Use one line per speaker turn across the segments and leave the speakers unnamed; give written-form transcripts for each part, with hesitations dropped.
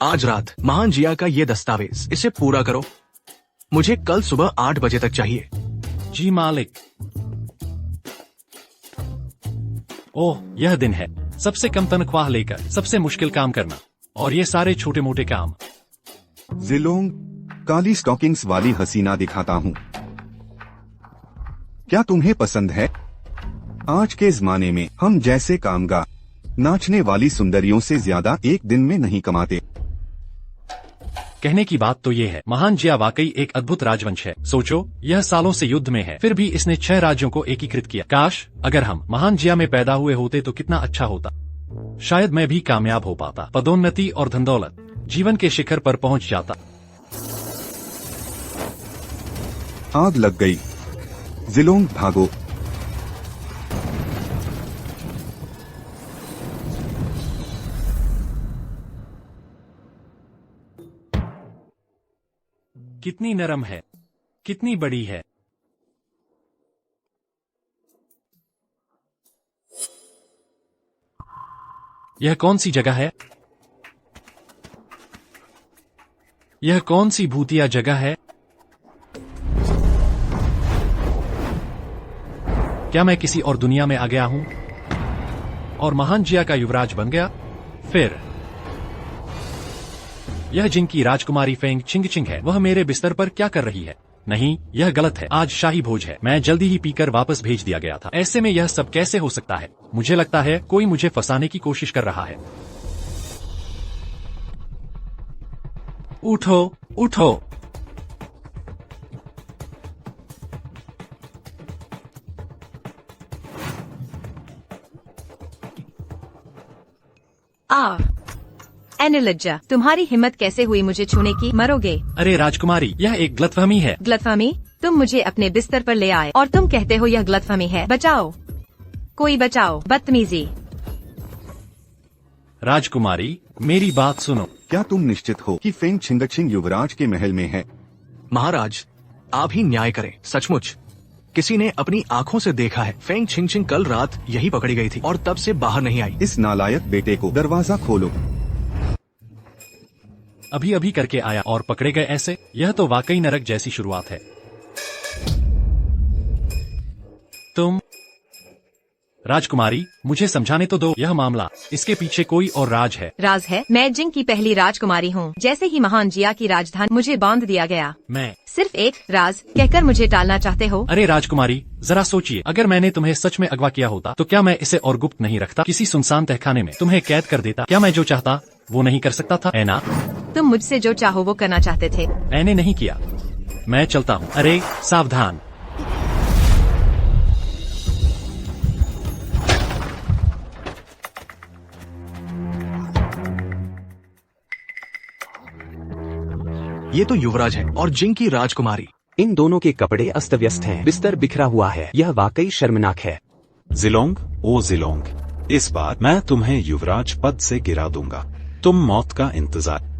आज रात महान जिया का ये दस्तावेज, इसे पूरा करो। मुझे कल सुबह 8 बजे तक चाहिए।
जी मालिक। ओह, यह दिन है। सबसे कम तनख्वाह लेकर सबसे मुश्किल काम करना, और ये सारे छोटे मोटे काम।
जिलोंग, काली स्टॉकिंग्स वाली हसीना दिखाता हूँ। क्या तुम्हें पसंद है? आज के जमाने में हम जैसे कामगार नाचने वाली सुंदरियों से ज्यादा एक दिन में नहीं कमाते।
कहने की बात तो ये है, महान जिया वाकई एक अद्भुत राजवंश है। सोचो, यह सालों से युद्ध में है, फिर भी इसने 6 राज्यों को एकीकृत किया। काश अगर हम महान जिया में पैदा हुए होते तो कितना अच्छा होता। शायद मैं भी कामयाब हो पाता, पदोन्नति और धनदौलत, जीवन के शिखर पर पहुंच जाता।
आग लग गई। जिलोंग भागो।
कितनी नरम है, कितनी बड़ी है। यह कौन सी जगह है? यह कौन सी भूतिया जगह है? क्या मैं किसी और दुनिया में आ गया हूं और महान जिया का युवराज बन गया? फिर यह जिनकी राजकुमारी फेंग चिंगचिंग है, वह मेरे बिस्तर पर क्या कर रही है? नहीं, यह गलत है। आज शाही भोज है। मैं जल्दी ही पीकर वापस भेज दिया गया था। ऐसे में यह सब कैसे हो सकता है? मुझे लगता है कोई मुझे फंसाने की कोशिश कर रहा है। उठो, उठो।
एनिलज्जा, तुम्हारी हिम्मत कैसे हुई मुझे छूने की? मरोगे।
अरे राजकुमारी, यह एक गलतफहमी है।
गलतफहमी? तुम मुझे अपने बिस्तर पर ले आए और तुम कहते हो यह गलतफहमी है। बचाओ, कोई बचाओ। बदतमीजी।
राजकुमारी, मेरी बात सुनो।
क्या तुम निश्चित हो कि फेंग छिंगचिंग युवराज के महल में है?
महाराज, आप ही न्याय करें। सचमुच किसी ने अपनी आंखों से देखा है। फेंग छिंगचिंग कल रात यही पकड़ी गई थी और तब से बाहर नहीं आई।
इस नालायक बेटे को दरवाजा खोलो।
अभी अभी करके आया और पकड़े गए ऐसे? यह तो वाकई नरक जैसी शुरुआत है। तुम राजकुमारी, मुझे समझाने तो दो। यह मामला, इसके पीछे कोई और राज है।
राज है? मैं जिंग की पहली राजकुमारी हूँ। जैसे ही महान जिया की राजधानी मुझे बांध दिया गया।
मैं
सिर्फ एक राज कहकर मुझे टालना चाहते हो?
अरे राजकुमारी, जरा सोचिए, अगर मैंने तुम्हें सच में अगवा किया होता तो क्या मैं इसे और गुप्त नहीं रखता? किसी सुनसान तहखाने में तुम्हें कैद कर देता? क्या मैं जो चाहता वो नहीं कर सकता था? है ना?
तुम मुझसे जो चाहो वो करना चाहते थे।
मैंने नहीं किया। मैं चलता हूँ। अरे सावधान।
ये तो युवराज है और जिंग की राजकुमारी।
इन दोनों के कपड़े अस्त व्यस्त हैं, बिस्तर बिखरा हुआ है। यह वाकई शर्मनाक है।
जिलोंग, ओ जिलोंग, इस बार मैं तुम्हें युवराज पद से गिरा दूंगा। तुम मौत का इंतजार।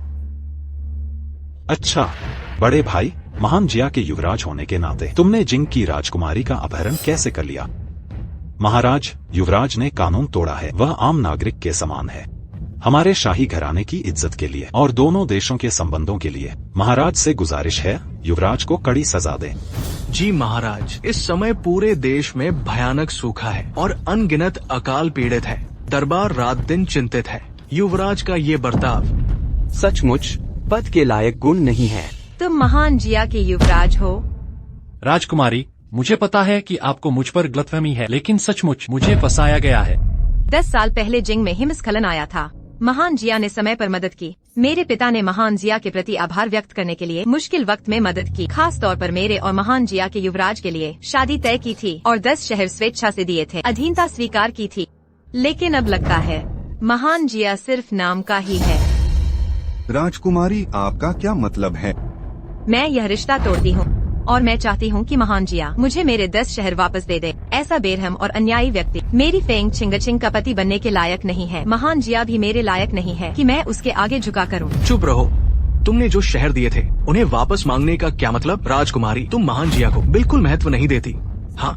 अच्छा बड़े भाई, महान जिया के युवराज होने के नाते तुमने जिंग की राजकुमारी का अपहरण कैसे कर लिया? महाराज, युवराज ने कानून तोड़ा है। वह आम नागरिक के समान है। हमारे शाही घराने की इज्जत के लिए और दोनों देशों के संबंधों के लिए महाराज से गुजारिश है, युवराज को कड़ी सजा दें।
जी महाराज, इस समय पूरे देश में भयानक सूखा है और अनगिनत अकाल पीड़ित है। दरबार रात दिन चिंतित है। युवराज का ये बर्ताव
सचमुच पद के लायक गुण नहीं है।
तुम महान जिया के युवराज हो?
राजकुमारी, मुझे पता है कि आपको मुझ पर गलतफहमी है, लेकिन सचमुच मुझे फंसाया गया है।
10 साल पहले जिंग में हिमस्खलन आया था। महान जिया ने समय पर मदद की। मेरे पिता ने महान जिया के प्रति आभार व्यक्त करने के लिए मुश्किल वक्त में मदद की। खास तौर पर मेरे और महान जिया के युवराज के लिए शादी तय की थी और 10 शहर स्वेच्छा से दिए थे। अधीनता स्वीकार की थी। लेकिन अब लगता है महान जिया सिर्फ नाम का ही है।
राजकुमारी, आपका क्या मतलब है?
मैं यह रिश्ता तोड़ती हूँ और मैं चाहती हूँ कि महान जिया मुझे मेरे 10 शहर वापस दे दे। ऐसा बेरहम और अन्यायी व्यक्ति मेरी फेंग छिंगचिंग का पति बनने के लायक नहीं है। महान जिया भी मेरे लायक नहीं है कि मैं उसके आगे झुका करूँ।
चुप रहो। तुमने जो शहर दिए थे उन्हें वापस मांगने का क्या मतलब? राजकुमारी, तुम महान जिया को बिल्कुल महत्व नहीं देती। हाँ,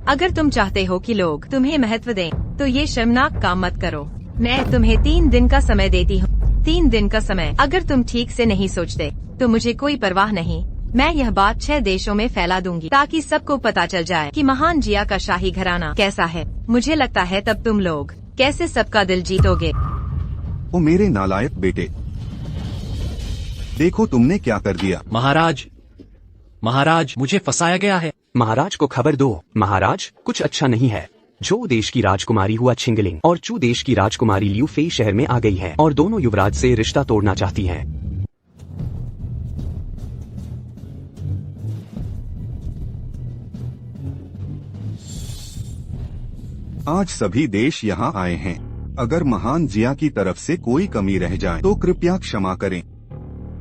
अगर तुम चाहते हो कि लोग तुम्हें महत्व दें तो ये शर्मनाक काम मत करो। मैं तुम्हें 3 दिन का समय देती हूँ। 3 दिन का समय। अगर तुम ठीक से नहीं सोचते तो मुझे कोई परवाह नहीं। मैं यह बात 6 देशों में फैला दूंगी ताकि सबको पता चल जाए कि महान जिया का शाही घराना कैसा है। मुझे लगता है तब तुम लोग कैसे सबका दिल जीतोगे।
ओ मेरे नालायक बेटे, देखो तुमने क्या कर दिया।
महाराज मुझे फंसाया गया है।
महाराज को खबर दो। महाराज कुछ अच्छा नहीं है। जो देश की राजकुमारी हुआ छिंगलिंग और चू देश की राजकुमारी लियू फेई शहर में आ गई है और दोनों युवराज से रिश्ता तोड़ना चाहती हैं।
आज सभी देश यहाँ आए हैं। अगर महान जिया की तरफ से कोई कमी रह जाए तो कृपया क्षमा करें।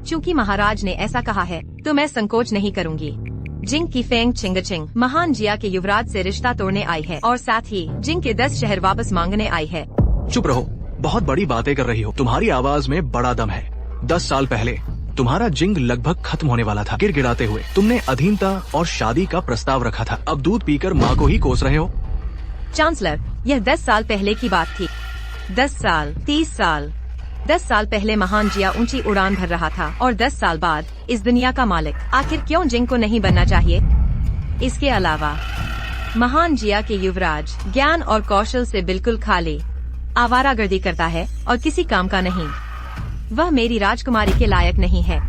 चूँकि महाराज ने ऐसा कहा है तो मैं संकोच नहीं करूँगी। जिंग की फेंग छिंगचिंग महान जिया के युवराज से रिश्ता तोड़ने आई है और साथ ही जिंग के 10 शहर वापस मांगने आई है।
चुप रहो, बहुत बड़ी बातें कर रही हो। तुम्हारी आवाज में बड़ा दम है। 10 साल पहले तुम्हारा जिंग लगभग खत्म होने वाला था। गिड़गिड़ाते हुए तुमने अधीनता और शादी का प्रस्ताव रखा था। अब दूध पीकर माँ को ही कोस रहे हो।
चांसलर, यह 10 साल पहले की बात थी। 10 साल, 30 साल। 10 साल पहले महान जिया ऊंची उड़ान भर रहा था और 10 साल बाद इस दुनिया का मालिक। आखिर क्यों जिंग को नहीं बनना चाहिए? इसके अलावा महान जिया के युवराज ज्ञान और कौशल से बिल्कुल खाली आवारागर्दी करता है और किसी काम का नहीं। वह मेरी राजकुमारी के लायक नहीं है।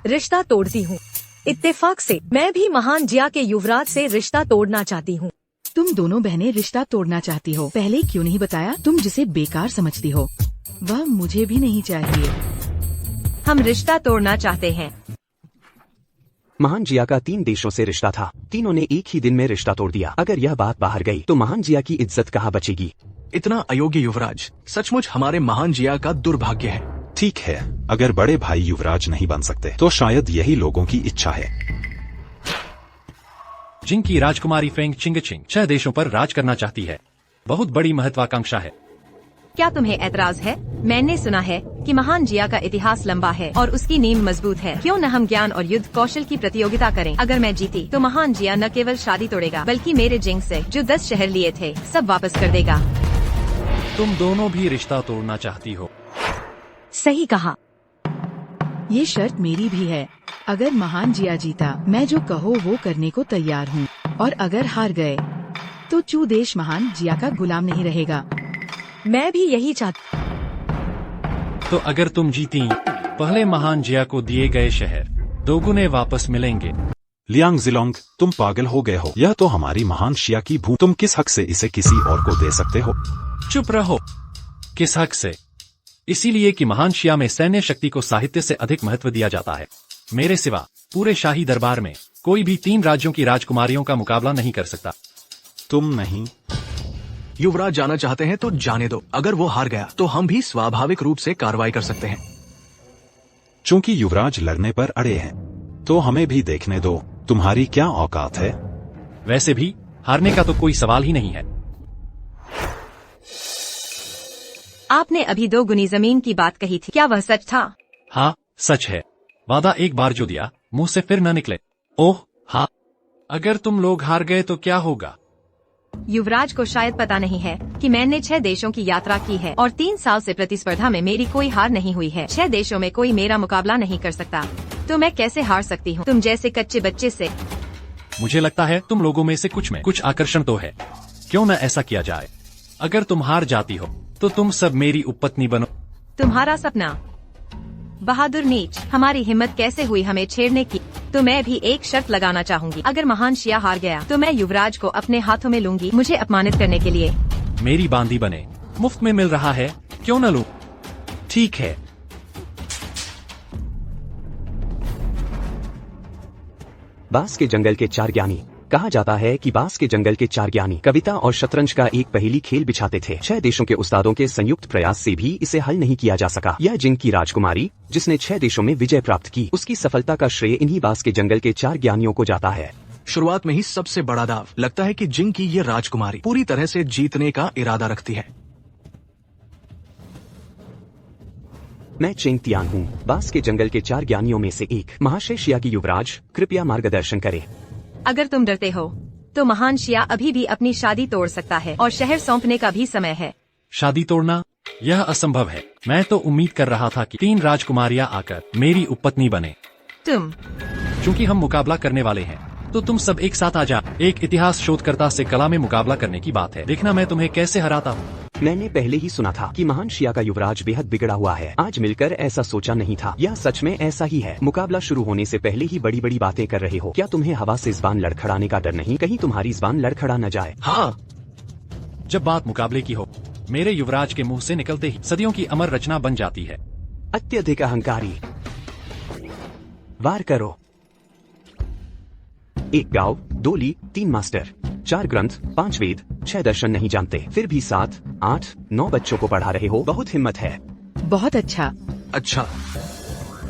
रिश्ता तोड़ती हूँ। इत्तेफाक से मैं भी महान जिया के युवराज से रिश्ता तोड़ना चाहती हूँ।
तुम दोनों बहनें रिश्ता तोड़ना चाहती हो, पहले क्यों नहीं बताया? तुम जिसे बेकार समझती हो वह मुझे भी नहीं चाहिए।
हम रिश्ता तोड़ना चाहते हैं।
महान जिया का 3 देशों से रिश्ता था। तीनों ने एक ही दिन में रिश्ता तोड़ दिया। अगर यह बात बाहर गई तो महान जिया की इज्जत कहाँ बचेगी?
इतना अयोग्य युवराज सचमुच हमारे महान जिया का दुर्भाग्य है।
ठीक है, अगर बड़े भाई युवराज नहीं बन सकते तो शायद यही लोगों की इच्छा है।
जिंग की राजकुमारी फेंग छिंगचिंग 6 देशों पर राज करना चाहती है। बहुत बड़ी महत्वाकांक्षा है।
क्या तुम्हें ऐतराज है? मैंने सुना है कि महान जिया का इतिहास लंबा है और उसकी नींव मजबूत है। क्यों न हम ज्ञान और युद्ध कौशल की प्रतियोगिता करें? अगर मैं जीती तो महान जिया न केवल शादी तोड़ेगा बल्कि मेरे जिंग से जो 10 शहर लिए थे सब वापस कर देगा।
तुम दोनों भी रिश्ता तोड़ना चाहती हो।
सही कहा।
ये शर्त मेरी भी है। अगर महान जिया जीता मैं जो कहो वो करने को तैयार हूँ, और अगर हार गए तो चू देश महान जिया का गुलाम नहीं रहेगा।
मैं भी यही चाहती।
तो अगर तुम जीती पहले महान जिया को दिए गए शहर 2 गुने वापस मिलेंगे।
लियांग जिलोंग, तुम पागल हो गए हो। यह तो हमारी महान शिया की भूमि। तुम किस हक से इसे किसी और को दे सकते हो?
चुप रहो। किस हक से? इसीलिए कि महान शिया में सैन्य शक्ति को साहित्य से अधिक महत्व दिया जाता है। मेरे सिवा पूरे शाही दरबार में कोई भी 3 राज्यों की राजकुमारियों का मुकाबला नहीं कर सकता।
तुम नहीं।
युवराज जाना चाहते हैं तो जाने दो। अगर वो हार गया तो हम भी स्वाभाविक रूप से कार्रवाई कर सकते हैं।
चूंकि युवराज लड़ने पर अड़े हैं तो हमें भी देखने दो तुम्हारी क्या औकात है।
वैसे भी हारने का तो कोई सवाल ही नहीं है।
आपने अभी 2 गुनी जमीन की बात कही थी, क्या वह सच था?
हाँ, सच है। वादा एक बार जो दिया मुंह से फिर न निकले। ओह हाँ। अगर तुम लोग हार गए तो क्या होगा?
युवराज को शायद पता नहीं है कि मैंने 6 देशों की यात्रा की है और 3 साल से प्रतिस्पर्धा में मेरी कोई हार नहीं हुई है। 6 देशों में कोई मेरा मुकाबला नहीं कर सकता, तो मैं कैसे हार सकती हूँ तुम जैसे कच्चे बच्चे से?
मुझे लगता है तुम लोगों में से कुछ में कुछ आकर्षण तो है। क्यों न ऐसा किया जाए? अगर तुम हार जाती हो तो तुम सब मेरी उपपत्नी बनो।
तुम्हारा सपना? बहादुर नीच, हमारी हिम्मत कैसे हुई हमें छेड़ने की? तो मैं भी एक शर्त लगाना चाहूंगी। अगर महान शिया हार गया तो मैं युवराज को अपने हाथों में लूंगी, मुझे अपमानित करने के लिए।
मेरी बांदी बने, मुफ्त में मिल रहा है, क्यों न लूं? ठीक है।
बांस के जंगल के 4 ज्ञानी। कहा जाता है कि बांस के जंगल के 4 ज्ञानी कविता और शतरंज का एक पहेली खेल बिछाते थे। 6 देशों के उस्तादों के संयुक्त प्रयास से भी इसे हल नहीं किया जा सका। यह जिंग की राजकुमारी जिसने 6 देशों में विजय प्राप्त की, उसकी सफलता का श्रेय इन्हीं बांस के जंगल के 4 ज्ञानियों को जाता है।
शुरुआत में ही सबसे बड़ा दाव। लगता है कि जिंग की ये राजकुमारी पूरी तरह से जीतने का इरादा रखती है।
मैं चेंग तियान हूँ, बांस के जंगल के 4 ज्ञानियों में से एक। महाशय शिया की युवराज, कृपया मार्गदर्शन करें।
अगर तुम डरते हो तो महान शिया अभी भी अपनी शादी तोड़ सकता है और शहर सौंपने का भी समय है।
शादी तोड़ना? यह असंभव है। मैं तो उम्मीद कर रहा था कि 3 राजकुमारियां आकर मेरी उपपत्नी बने।
तुम
चूंकि हम मुकाबला करने वाले हैं तो तुम सब एक साथ आ जा। एक इतिहास शोधकर्ता से कला में मुकाबला करने की बात है। देखना मैं तुम्हें कैसे हराता हूँ।
मैंने पहले ही सुना था कि महान शिया का युवराज बेहद बिगड़ा हुआ है। आज मिलकर ऐसा सोचा नहीं था। यह सच में ऐसा ही है। मुकाबला शुरू होने से पहले ही बड़ी बड़ी बातें कर रहे हो। क्या तुम्हें हवा से ज़बान लड़खड़ाने का डर नहीं? कहीं तुम्हारी ज़बान लड़खड़ा न जाए।
हाँ,
जब बात मुकाबले की हो, मेरे युवराज के मुंह से निकलते ही सदियों की अमर रचना बन जाती है।
अत्यधिक अहंकारी। वार करो। 1 गांव, 2 ली, 3 मास्टर, 4 ग्रंथ, 5 वेद, 6 दर्शन नहीं जानते, फिर भी 7, 8, 9 बच्चों को पढ़ा रहे हो। बहुत हिम्मत है।
बहुत अच्छा।
अच्छा।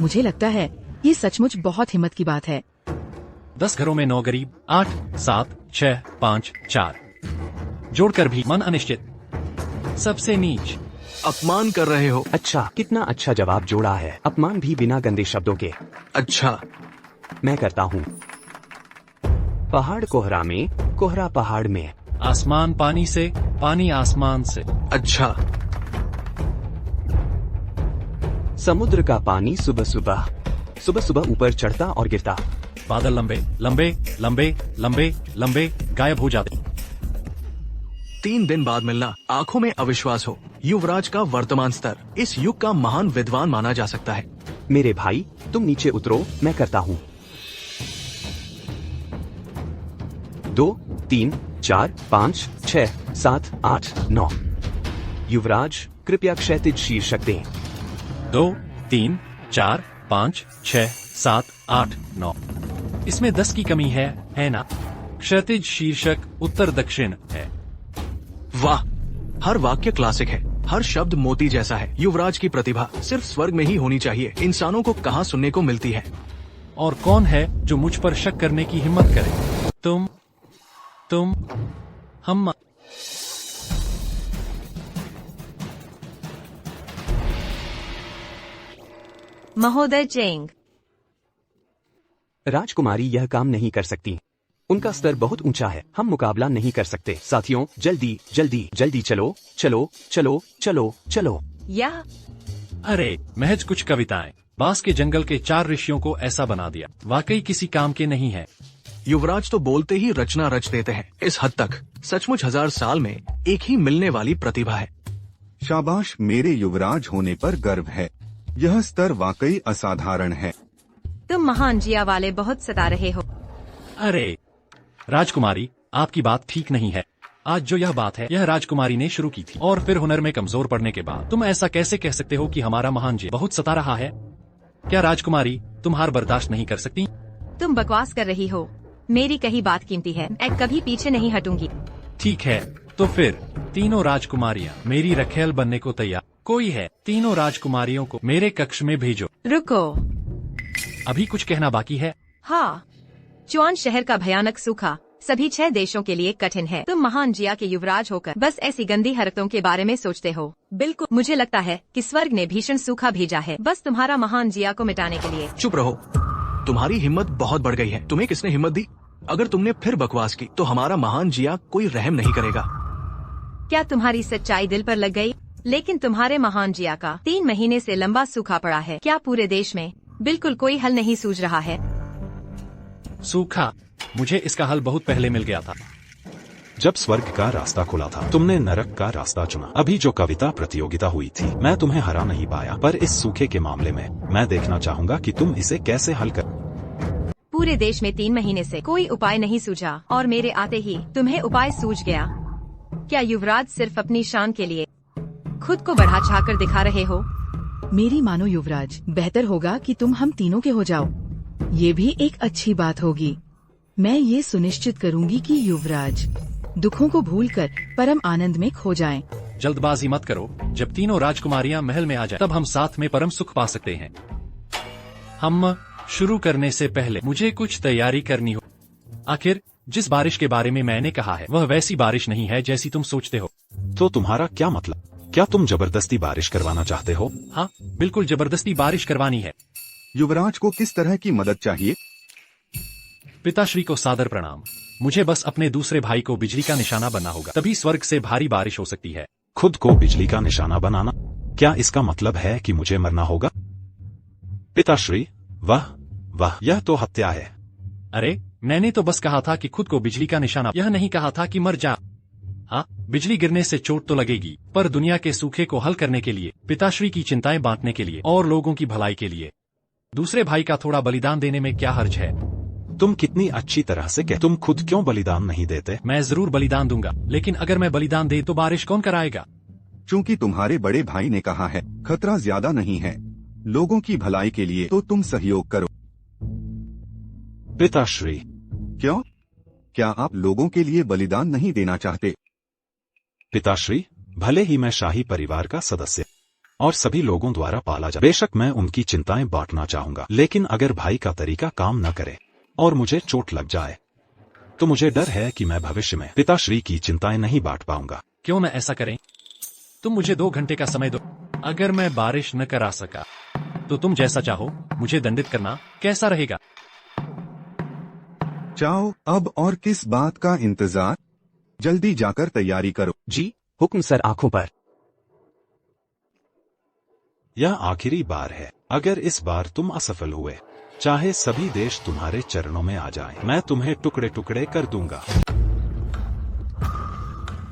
मुझे लगता है ये सचमुच बहुत हिम्मत की बात है।
10 घरों में 9 गरीब, 8, 7, 6, 5, 4 जोड़कर भी मन अनिश्चित, सबसे नीच।
अपमान कर रहे हो।
अच्छा, कितना अच्छा जवाब जोड़ा है। अपमान भी बिना गंदे शब्दों के।
अच्छा।
मैं करता हूँ। पहाड़ कोहरा में, कोहरा पहाड़ में।
आसमान पानी से, पानी आसमान से।
अच्छा।
समुद्र का पानी सुबह सुबह, सुबह सुबह ऊपर चढ़ता और गिरता।
बादल लंबे लंबे लंबे लंबे लंबे गायब हो जाते।
3 दिन बाद मिलना, आंखों में अविश्वास हो। युवराज का वर्तमान स्तर इस युग का महान विद्वान माना जा सकता है।
मेरे भाई, तुम नीचे उतरो, मैं करता हूँ। 2, 3, 4, 5, 6, 7, 8, 9। युवराज, कृपया क्षैतिज शीर्षक दें।
2, 3, 4, 5, 6, 7, 8, 9। इसमें 10 की कमी है ना? क्षैतिज शीर्षक उत्तर दक्षिण है।
वाह, हर वाक्य क्लासिक है। हर शब्द मोती जैसा है। युवराज की प्रतिभा सिर्फ स्वर्ग में ही होनी चाहिए। इंसानों को कहाँ सुनने को मिलती है?
और कौन है जो मुझ पर शक करने की हिम्मत करे? तुम, हम।
महोदय चेंग।
राजकुमारी यह काम नहीं कर सकती। उनका स्तर बहुत ऊंचा है। हम मुकाबला नहीं कर सकते। साथियों, जल्दी जल्दी जल्दी चलो चलो चलो चलो चलो।
यह
अरे महज कुछ कविताएं। बांस के जंगल के 4 ऋषियों को ऐसा बना दिया। वाकई किसी काम के नहीं है।
युवराज तो बोलते ही रचना रच देते हैं। इस हद तक सचमुच 1000 साल में एक ही मिलने वाली प्रतिभा है।
शाबाश, मेरे युवराज होने पर गर्व है। यह स्तर वाकई असाधारण है।
तुम महान जिया वाले बहुत सता रहे हो।
अरे राजकुमारी, आपकी बात ठीक नहीं है। आज जो यह बात है, यह राजकुमारी ने शुरू की थी। और फिर हुनर में कमजोर पड़ने के बाद तुम ऐसा कैसे कह सकते हो कि हमारा महान जी बहुत सता रहा है? क्या राजकुमारी तुम हार बर्दाश्त नहीं कर सकती?
तुम बकवास कर रही हो। मेरी कही बात कीमती है। मैं कभी पीछे नहीं हटूंगी।
ठीक है, तो फिर तीनों राजकुमारियां मेरी रखेल बनने को तैयार। कोई है? तीनों राजकुमारियों को मेरे कक्ष में भेजो।
रुको,
अभी कुछ कहना बाकी है।
हाँ, चुआन शहर का भयानक सूखा सभी 6 देशों के लिए कठिन है। तुम महान जिया के युवराज होकर बस ऐसी गंदी हरकतों के बारे में सोचते हो। बिल्कुल, मुझे लगता है कि स्वर्ग ने भीषण सूखा भेजा है बस तुम्हारा महान जिया को मिटाने के लिए।
चुप रहो, तुम्हारी हिम्मत बहुत बढ़ गई है। तुम्हें किसने हिम्मत दी? अगर तुमने फिर बकवास की तो हमारा महान जिया कोई रहम नहीं करेगा।
क्या तुम्हारी सच्चाई दिल पर लग गई? लेकिन तुम्हारे महान जिया का 3 महीने से लंबा सूखा पड़ा है। क्या पूरे देश में बिल्कुल कोई हल नहीं सूझ रहा है?
सूखा? मुझे इसका हल बहुत पहले मिल गया था।
जब स्वर्ग का रास्ता खुला था, तुमने नरक का रास्ता चुना। अभी जो कविता प्रतियोगिता हुई थी, मैं तुम्हें हरा नहीं पाया, पर इस सूखे के मामले में मैं देखना चाहूंगा कि तुम इसे कैसे हल कर।
पूरे देश में 3 महीने से कोई उपाय नहीं सूझा और मेरे आते ही तुम्हें उपाय सूझ गया। क्या युवराज सिर्फ अपनी शान के लिए खुद को बढ़ा चढ़ाकर दिखा रहे हो?
मेरी मानो युवराज, बेहतर होगा कि तुम हम तीनों के हो जाओ। ये भी एक अच्छी बात होगी। मैं ये सुनिश्चित करूंगी कि युवराज दुखों को भूलकर परम आनंद में खो जाएं।
जल्दबाजी मत करो। जब तीनों राजकुमारियां महल में आ जाएं, तब हम साथ में परम सुख पा सकते हैं। हम शुरू करने से पहले मुझे कुछ तैयारी करनी हो। आखिर जिस बारिश के बारे में मैंने कहा है, वह वैसी बारिश नहीं है जैसी तुम सोचते हो।
तो तुम्हारा क्या मतलब? क्या तुम जबरदस्ती बारिश करवाना चाहते हो?
हाँ, बिल्कुल जबरदस्ती बारिश करवानी है।
युवराज को किस तरह की मदद चाहिए?
पिताश्री को सादर प्रणाम। मुझे बस अपने दूसरे भाई को बिजली का निशाना बनना होगा, तभी स्वर्ग से भारी बारिश हो सकती है।
खुद को बिजली का निशाना बनाना? क्या इसका मतलब है कि मुझे मरना होगा? पिताश्री, वाह वाह, यह तो हत्या है।
अरे मैंने तो बस कहा था कि खुद को बिजली का निशाना, यह नहीं कहा था कि मर जा। हाँ, बिजली गिरने से चोट तो लगेगी, पर दुनिया के सूखे को हल करने के लिए, पिताश्री की चिंताएं बांटने के लिए और लोगों की भलाई के लिए दूसरे भाई का थोड़ा बलिदान देने में क्या हर्ज है?
तुम कितनी अच्छी तरह से कह, तुम खुद क्यों बलिदान नहीं देते?
मैं जरूर बलिदान दूंगा, लेकिन अगर मैं बलिदान दे तो बारिश कौन कराएगा?
चूंकि तुम्हारे बड़े भाई ने कहा है खतरा ज्यादा नहीं है, लोगों की भलाई के लिए तो तुम सहयोग करो।
पिताश्री,
क्यों? क्या आप लोगों के लिए बलिदान नहीं देना चाहते?
पिताश्री, भले ही मैं शाही परिवार का सदस्य और सभी लोगों द्वारा पाला जा, बेशक मैं उनकी चिंताएं बांटना चाहूंगा, लेकिन अगर भाई का तरीका काम न करे और मुझे चोट लग जाए तो मुझे डर है कि मैं भविष्य में पिताश्री की चिंताएं नहीं बांट पाऊंगा।
क्यों न ऐसा करें? तुम मुझे 2 घंटे का समय दो। अगर मैं बारिश न करा सका तो तुम जैसा चाहो मुझे दंडित करना, कैसा रहेगा?
जाओ, अब और किस बात का इंतजार, जल्दी जाकर तैयारी करो।
जी हुक्म सर, आंखों पर।
यह आखिरी बार है, अगर इस बार तुम असफल हुए, चाहे सभी देश तुम्हारे चरणों में आ जाएं, मैं तुम्हें टुकड़े टुकड़े कर दूंगा।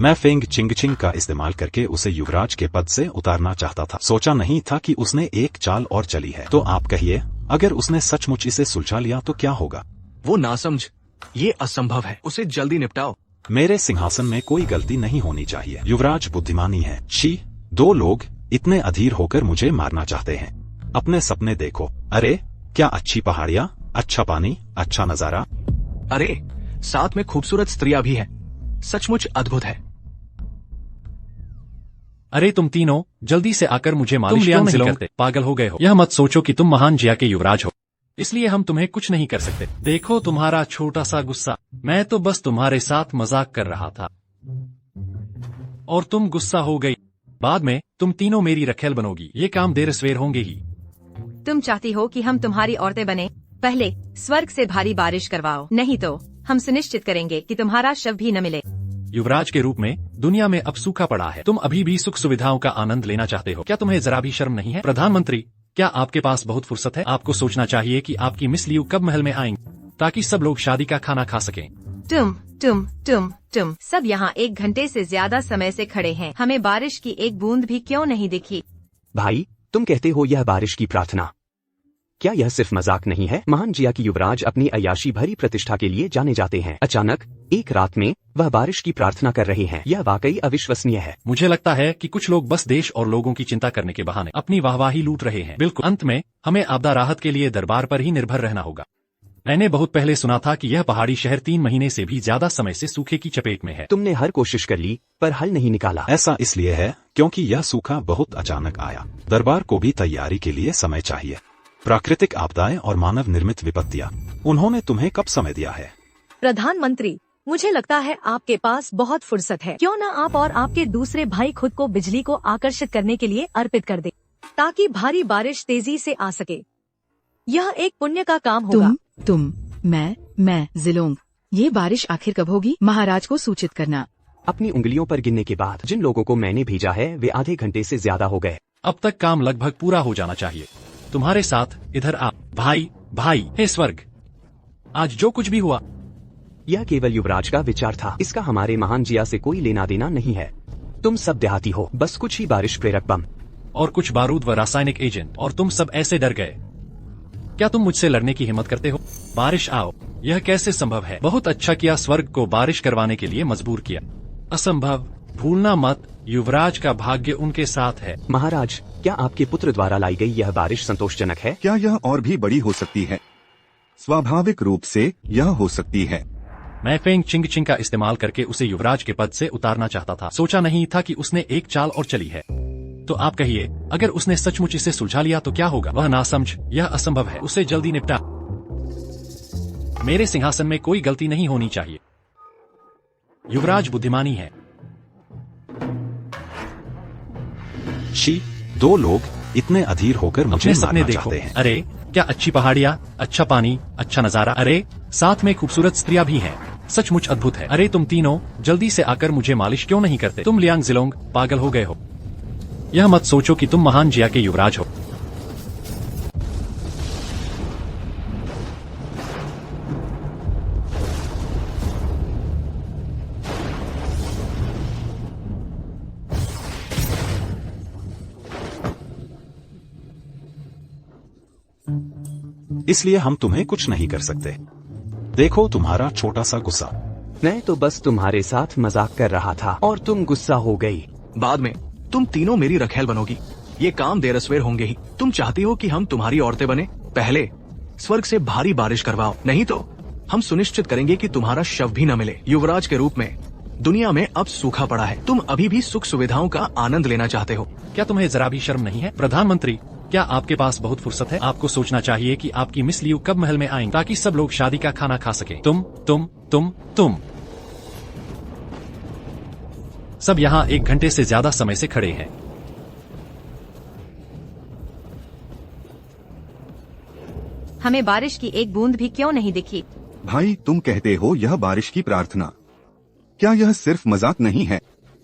मैं फेंग चिंगचिंग का इस्तेमाल करके उसे युवराज के पद से उतारना चाहता था। सोचा नहीं था कि उसने एक चाल और चली है। तो आप कहिए, अगर उसने सचमुच इसे सुलझा लिया तो क्या होगा?
वो नासमझ, ये असंभव है, उसे जल्दी निपटाओ।
मेरे सिंहासन में कोई गलती नहीं होनी चाहिए। युवराज बुद्धिमानी है। छी, 2 लोग इतने अधीर होकर मुझे मारना चाहते हैं। अपने सपने देखो। अरे क्या अच्छी पहाड़ियाँ, अच्छा पानी, अच्छा नजारा।
अरे साथ में खूबसूरत स्त्रियां भी हैं, सचमुच अद्भुत है।
अरे तुम तीनों जल्दी से आकर मुझे मालिश क्यों नहीं करते? पागल हो गए हो? यह मत सोचो कि तुम महान जिया के युवराज हो, इसलिए हम तुम्हें कुछ नहीं कर सकते। देखो तुम्हारा छोटा सा गुस्सा, मैं तो बस तुम्हारे साथ मजाक कर रहा था और तुम गुस्सा हो गई। बाद में तुम तीनों मेरी रखेल बनोगी, ये काम देर सवेर होंगे ही।
तुम चाहती हो कि हम तुम्हारी औरतें बने? पहले स्वर्ग से भारी बारिश करवाओ, नहीं तो हम सुनिश्चित करेंगे कि तुम्हारा शव भी न मिले।
युवराज के रूप में दुनिया में अब सूखा पड़ा है, तुम अभी भी सुख सुविधाओं का आनंद लेना चाहते हो? क्या तुम्हें जरा भी शर्म नहीं है? प्रधानमंत्री, क्या आपके पास बहुत फुर्सत है? आपको सोचना चाहिए कि आपकी मिस लियू कब महल में आएंगी, ताकि सब लोग शादी का खाना खा सकें।
तुम सब यहाँ 1 घंटे से ज्यादा समय से खड़े हैं, हमें बारिश की एक बूंद भी क्यों नहीं दिखी?
भाई, तुम कहते हो यह बारिश की प्रार्थना, क्या यह सिर्फ मजाक नहीं है? महान जिया की युवराज अपनी अय्याशी भरी प्रतिष्ठा के लिए जाने जाते हैं। अचानक एक रात में वह बारिश की प्रार्थना कर रहे हैं, यह वाकई अविश्वसनीय है।
मुझे लगता है कि कुछ लोग बस देश और लोगों की चिंता करने के बहाने अपनी वाहवाही लूट रहे हैं। बिल्कुल, अंत में हमें आपदा राहत के लिए दरबार पर ही निर्भर रहना होगा। मैंने बहुत पहले सुना था कि यह पहाड़ी शहर 3 महीने से भी ज्यादा समय से सूखे की चपेट में है।
तुमने हर कोशिश कर ली पर हल नहीं निकाला।
ऐसा इसलिए है क्योंकि यह सूखा बहुत अचानक आया। दरबार को भी तैयारी के लिए समय चाहिए। प्राकृतिक आपदाएं और मानव निर्मित विपत्तियां, उन्होंने तुम्हें कब समय दिया है?
प्रधानमंत्री, मुझे लगता है आपके पास बहुत फुर्सत है। क्यों न आप और आपके दूसरे भाई खुद को बिजली को आकर्षित करने के लिए अर्पित कर दे, ताकि भारी बारिश तेजी से आ सके। यह एक पुण्य का काम होगा।
मैं जिलोंग, ये बारिश आखिर कब होगी? महाराज को सूचित करना।
अपनी उंगलियों पर गिनने के बाद जिन लोगों को मैंने भेजा है वे आधे घंटे से ज्यादा हो गए।
अब तक काम लगभग पूरा हो जाना चाहिए। तुम्हारे साथ इधर आ। भाई, हे स्वर्ग, आज जो कुछ भी हुआ
यह केवल युवराज का विचार था, इसका हमारे महान जिया से कोई लेना देना नहीं है। तुम सब देहाती हो, बस कुछ ही बारिश प्रेरक बम
और कुछ बारूद व रासायनिक एजेंट, और तुम सब ऐसे डर गए। क्या तुम मुझसे लड़ने की हिम्मत करते हो? बारिश आओ, यह कैसे संभव है? बहुत अच्छा किया स्वर्ग को बारिश करवाने के लिए मजबूर किया। असंभव, भूलना मत, युवराज का भाग्य उनके साथ है।
महाराज, क्या आपके पुत्र द्वारा लाई गई यह बारिश संतोषजनक है?
क्या यह और भी बड़ी हो सकती है? स्वाभाविक रूप से यह हो सकती है।
मैं फेंग चिंग का इस्तेमाल करके उसे युवराज के पद से उतारना चाहता था। सोचा नहीं था कि उसने एक चाल और चली है। तो आप कहिए, अगर उसने सचमुच इसे सुलझा लिया तो क्या होगा? वह नासमझ, यह असंभव है, उसे जल्दी निपटा। मेरे सिंहासन में कोई गलती नहीं होनी चाहिए। युवराज बुद्धिमानी है।
शी, 2 लोग इतने अधीर होकर मुझे
सपने
मारना
देखो।
चाहते हैं।
अरे क्या अच्छी पहाड़ियाँ, अच्छा पानी, अच्छा नजारा, अरे साथ में खूबसूरत स्त्रियां भी हैं, सचमुच अद्भुत है। अरे तुम तीनों जल्दी से आकर मुझे मालिश क्यों नहीं करते? तुम लियांग जिलोंग पागल हो गए हो? यह मत सोचो कि तुम महान जिया के युवराज हो।
इसलिए हम तुम्हें कुछ नहीं कर सकते। देखो तुम्हारा छोटा सा गुस्सा।
मैं तो बस तुम्हारे साथ मजाक कर रहा था और तुम गुस्सा हो गई।
बाद में तुम तीनों मेरी रखेल बनोगी। ये काम देर सवेर होंगे ही। तुम चाहती हो कि हम तुम्हारी औरतें बने? पहले स्वर्ग से भारी बारिश करवाओ, नहीं तो हम सुनिश्चित करेंगे कि तुम्हारा शव भी न मिले। युवराज के रूप में दुनिया में अब सूखा पड़ा है। तुम अभी भी सुख सुविधाओं का आनंद लेना चाहते हो।
क्या तुम्हें जरा भी शर्म नहीं है? प्रधानमंत्री, क्या आपके पास बहुत फुर्सत है? आपको सोचना चाहिए कि आपकी मिस लियू कब महल में आएंगी ताकि सब लोग शादी का खाना खा सके। तुम सब यहाँ 1 घंटे से ज्यादा समय से खड़े हैं।
हमें बारिश की एक बूंद भी क्यों नहीं दिखी?
भाई तुम कहते हो यह बारिश की प्रार्थना, क्या यह सिर्फ मजाक नहीं है?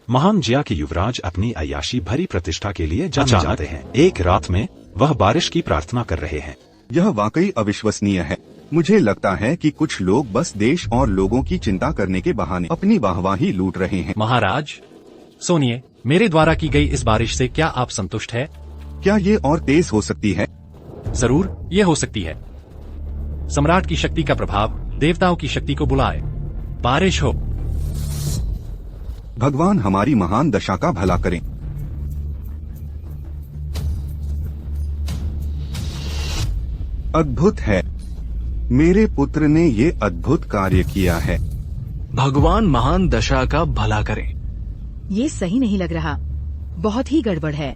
महान जिया के युवराज अपनी अय्याशी भरी प्रतिष्ठा के लिए जाने जाते हैं। एक रात में वह बारिश की प्रार्थना कर रहे हैं।
यह वाकई अविश्वसनीय है। मुझे लगता है कि कुछ लोग बस देश और लोगों की चिंता करने के बहाने अपनी वाहवाही लूट रहे हैं।
महाराज सुनिए, मेरे द्वारा की गई इस बारिश से क्या आप संतुष्ट है?
क्या ये और तेज हो सकती है?
जरूर, ये हो सकती है। सम्राट की शक्ति का प्रभाव देवताओं की शक्ति को बुलाए। बारिश हो।
भगवान हमारी महान दशा का भला करें। अद्भुत है, मेरे पुत्र ने ये अद्भुत कार्य किया है।
भगवान महान दशा का भला करें।
ये सही नहीं लग रहा, बहुत ही गड़बड़ है।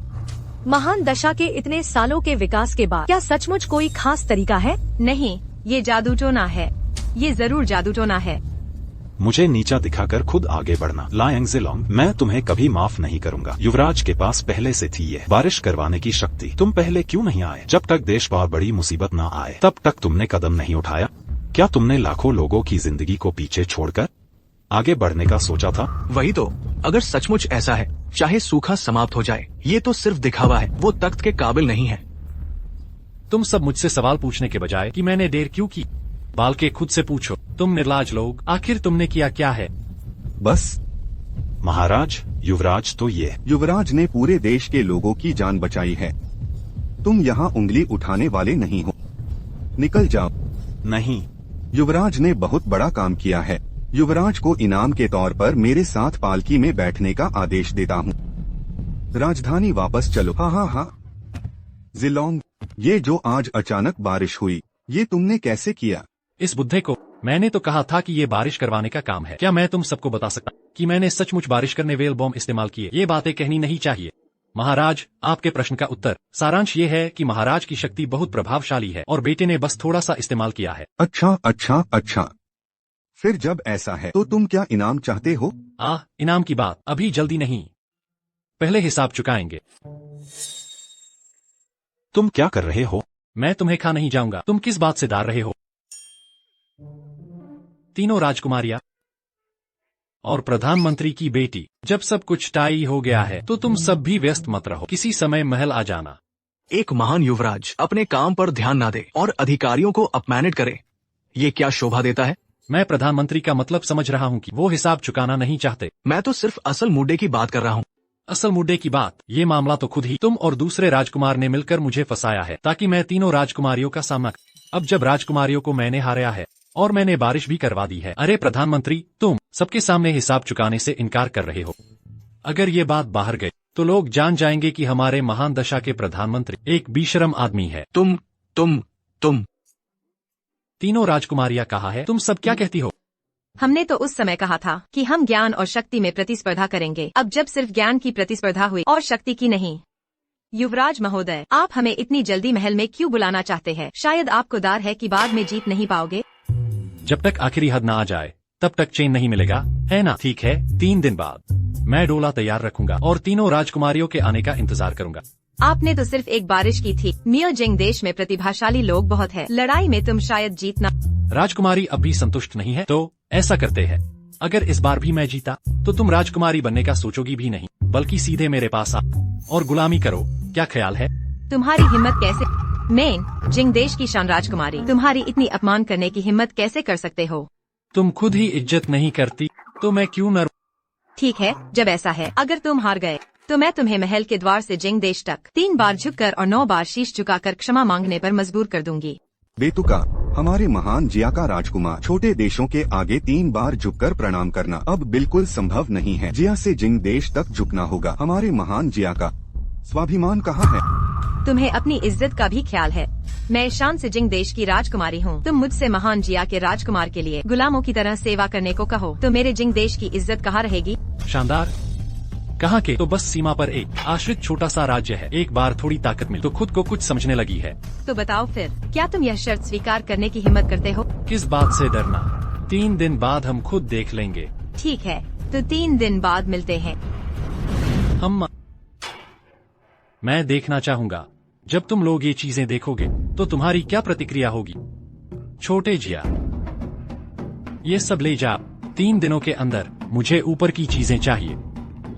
महान दशा के इतने सालों के विकास के बाद क्या सचमुच कोई खास तरीका है?
नहीं, ये जादू टोना है। ये जरूर जादू टोना है।
मुझे नीचा दिखाकर खुद आगे बढ़ना। लायंग ज़िलोंग, मैं तुम्हें कभी माफ नहीं करूंगा। युवराज के पास पहले से थी ये बारिश करवाने की शक्ति। तुम पहले क्यों नहीं आए? जब तक देश पर बड़ी मुसीबत न आए तब तक तुमने कदम नहीं उठाया। क्या तुमने लाखों लोगों की जिंदगी को पीछे छोड़कर आगे बढ़ने का सोचा था?
वही तो, अगर सचमुच ऐसा है, चाहे सूखा समाप्त हो जाए। ये तो सिर्फ दिखावा है, वो तख्त के काबिल नहीं है।
तुम सब मुझसे सवाल पूछने के बजाय कि मैंने देर क्यों की, बाल के खुद से पूछो। तुम निर्लाज लोग, आखिर तुमने किया क्या है?
बस
महाराज, युवराज तो ये।
युवराज ने पूरे देश के लोगों की जान बचाई है। तुम यहाँ उंगली उठाने वाले नहीं हो। निकल जाओ।
नहीं,
युवराज ने बहुत बड़ा काम किया है। युवराज को इनाम के तौर पर मेरे साथ पालकी में बैठने का आदेश देता हूँ। राजधानी वापस चलो। हाँ। ज़िलोंग, ये जो आज अचानक बारिश हुई, ये तुमने कैसे किया?
इस बुद्धे को मैंने तो कहा था कि ये बारिश करवाने का काम है। क्या मैं तुम सबको बता सकता कि मैंने सचमुच बारिश करने वेल बॉम्ब इस्तेमाल किए? ये बातें कहनी नहीं चाहिए। महाराज, आपके प्रश्न का उत्तर सारांश ये है कि महाराज की शक्ति बहुत प्रभावशाली है और बेटे ने बस थोड़ा सा इस्तेमाल किया है।
अच्छा। फिर जब ऐसा है तो तुम क्या इनाम चाहते हो?
इनाम की बात अभी जल्दी नहीं, पहले हिसाब चुकाएंगे।
तुम क्या कर रहे हो?
मैं तुम्हें खा नहीं जाऊंगा। तुम किस बात से डर रहे हो? तीनों राजकुमारियां और प्रधानमंत्री की बेटी। जब सब कुछ टाई हो गया है तो तुम सब भी व्यस्त मत रहो। किसी समय महल आ जाना।
एक महान युवराज अपने काम पर ध्यान न दे और अधिकारियों को अपमानित करे, ये क्या शोभा देता है?
मैं प्रधानमंत्री का मतलब समझ रहा हूँ कि वो हिसाब चुकाना नहीं चाहते।
मैं तो सिर्फ असल मुद्दे की बात कर रहा हूँ।
असल मुद्दे की बात, ये मामला तो खुद ही तुम और दूसरे राजकुमार ने मिलकर मुझे फंसाया है ताकि मैं तीनों राजकुमारियों का सामना। अब जब राजकुमारियों को मैंने हाराया है और मैंने बारिश भी करवा दी है। अरे प्रधानमंत्री, तुम सबके सामने हिसाब चुकाने से इनकार कर रहे हो। अगर ये बात बाहर गई तो लोग जान जाएंगे कि हमारे महान दशा के प्रधानमंत्री एक बेशरम आदमी है।
तुम
तीनों राजकुमारियां कहा है, तुम सब क्या कहती हो?
हमने तो उस समय कहा था कि हम ज्ञान और शक्ति में प्रतिस्पर्धा करेंगे। अब जब सिर्फ ज्ञान की प्रतिस्पर्धा हुई और शक्ति की नहीं। युवराज महोदय, आप हमें इतनी जल्दी महल में क्यों बुलाना चाहते हैं? शायद आपको डर है कि बाद में जीत नहीं पाओगे।
जब तक आखिरी हद न आ जाए तब तक चैन नहीं मिलेगा, है ना? ठीक है, 3 दिन बाद मैं डोला तैयार रखूंगा और तीनों राजकुमारियों के आने का इंतजार करूंगा।
आपने तो सिर्फ एक बारिश की थी। मियोजिंग देश में प्रतिभाशाली लोग बहुत है। लड़ाई में तुम शायद जीतना।
राजकुमारी अब भी संतुष्ट नहीं है तो ऐसा करते हैं, अगर इस बार भी मैं जीता तो तुम राजकुमारी बनने का सोचोगी भी नहीं। बल्कि सीधे मेरे पास आ और गुलामी करो। क्या ख्याल है?
तुम्हारी हिम्मत कैसे? मैं जिंग देश की शान राजकुमारी, तुम्हारी इतनी अपमान करने की हिम्मत कैसे कर सकते हो?
तुम खुद ही इज्जत नहीं करती तो मैं क्यों न?
ठीक है, जब ऐसा है, अगर तुम हार गए तो मैं तुम्हें महल के द्वार से जिंग देश तक 3 बार झुककर और 9 बार शीश झुकाकर क्षमा मांगने पर मजबूर कर दूंगी।
बेतुका, हमारे महान जिया का राजकुमार छोटे देशों के आगे 3 बार झुककर प्रणाम करना अब बिल्कुल संभव नहीं है। जिया से जिंग देश तक झुकना होगा। हमारे महान जिया का स्वाभिमान कहाँ है?
तुम्हें अपनी इज्जत का भी ख्याल है। मैं शान से जिंग देश की राजकुमारी हूँ। तुम मुझसे महान जिया के राजकुमार के लिए गुलामों की तरह सेवा करने को कहो तो मेरे जिंग देश की इज्जत कहाँ रहेगी?
शानदार। कहाँ के? तो बस सीमा पर एक आश्रित छोटा सा राज्य है। एक बार थोड़ी ताकत मिली तो खुद को कुछ समझने लगी है।
तो बताओ फिर, क्या तुम यह शर्त स्वीकार करने की हिम्मत करते हो?
किस बात से डरना? 3 दिन बाद हम खुद देख लेंगे।
ठीक है, तो 3 दिन बाद मिलते हैं।
मैं देखना चाहूँगा जब तुम लोग ये चीजें देखोगे तो तुम्हारी क्या प्रतिक्रिया होगी। छोटे जिया, ये सब ले जा। 3 दिनों के अंदर मुझे ऊपर की चीजें चाहिए।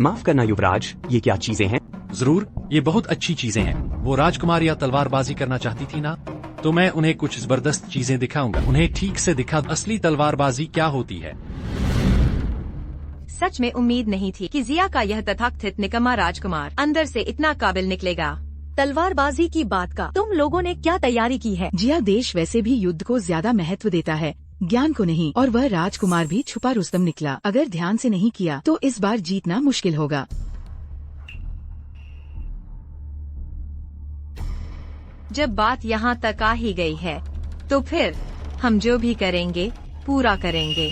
माफ करना युवराज, ये क्या चीजें हैं?
जरूर, ये बहुत अच्छी चीजें हैं। वो राजकुमारियां तलवारबाजी करना चाहती थी ना, तो मैं उन्हें कुछ जबरदस्त चीजें दिखाऊंगा। उन्हें ठीक से दिखा असली तलवारबाजी क्या होती है।
सच में उम्मीद नहीं थी कि जिया का यह तथाकथित निकम्मा राजकुमार अंदर से इतना काबिल निकलेगा।
तलवारबाजी की बात का तुम लोगों ने क्या तैयारी की है?
जिया देश वैसे भी युद्ध को ज्यादा महत्व देता है, ज्ञान को नहीं। और वह राजकुमार भी छुपा रुस्तम निकला। अगर ध्यान से नहीं किया तो इस बार जीतना मुश्किल होगा।
जब बात यहाँ तक आ ही गई है तो फिर हम जो भी करेंगे पूरा करेंगे।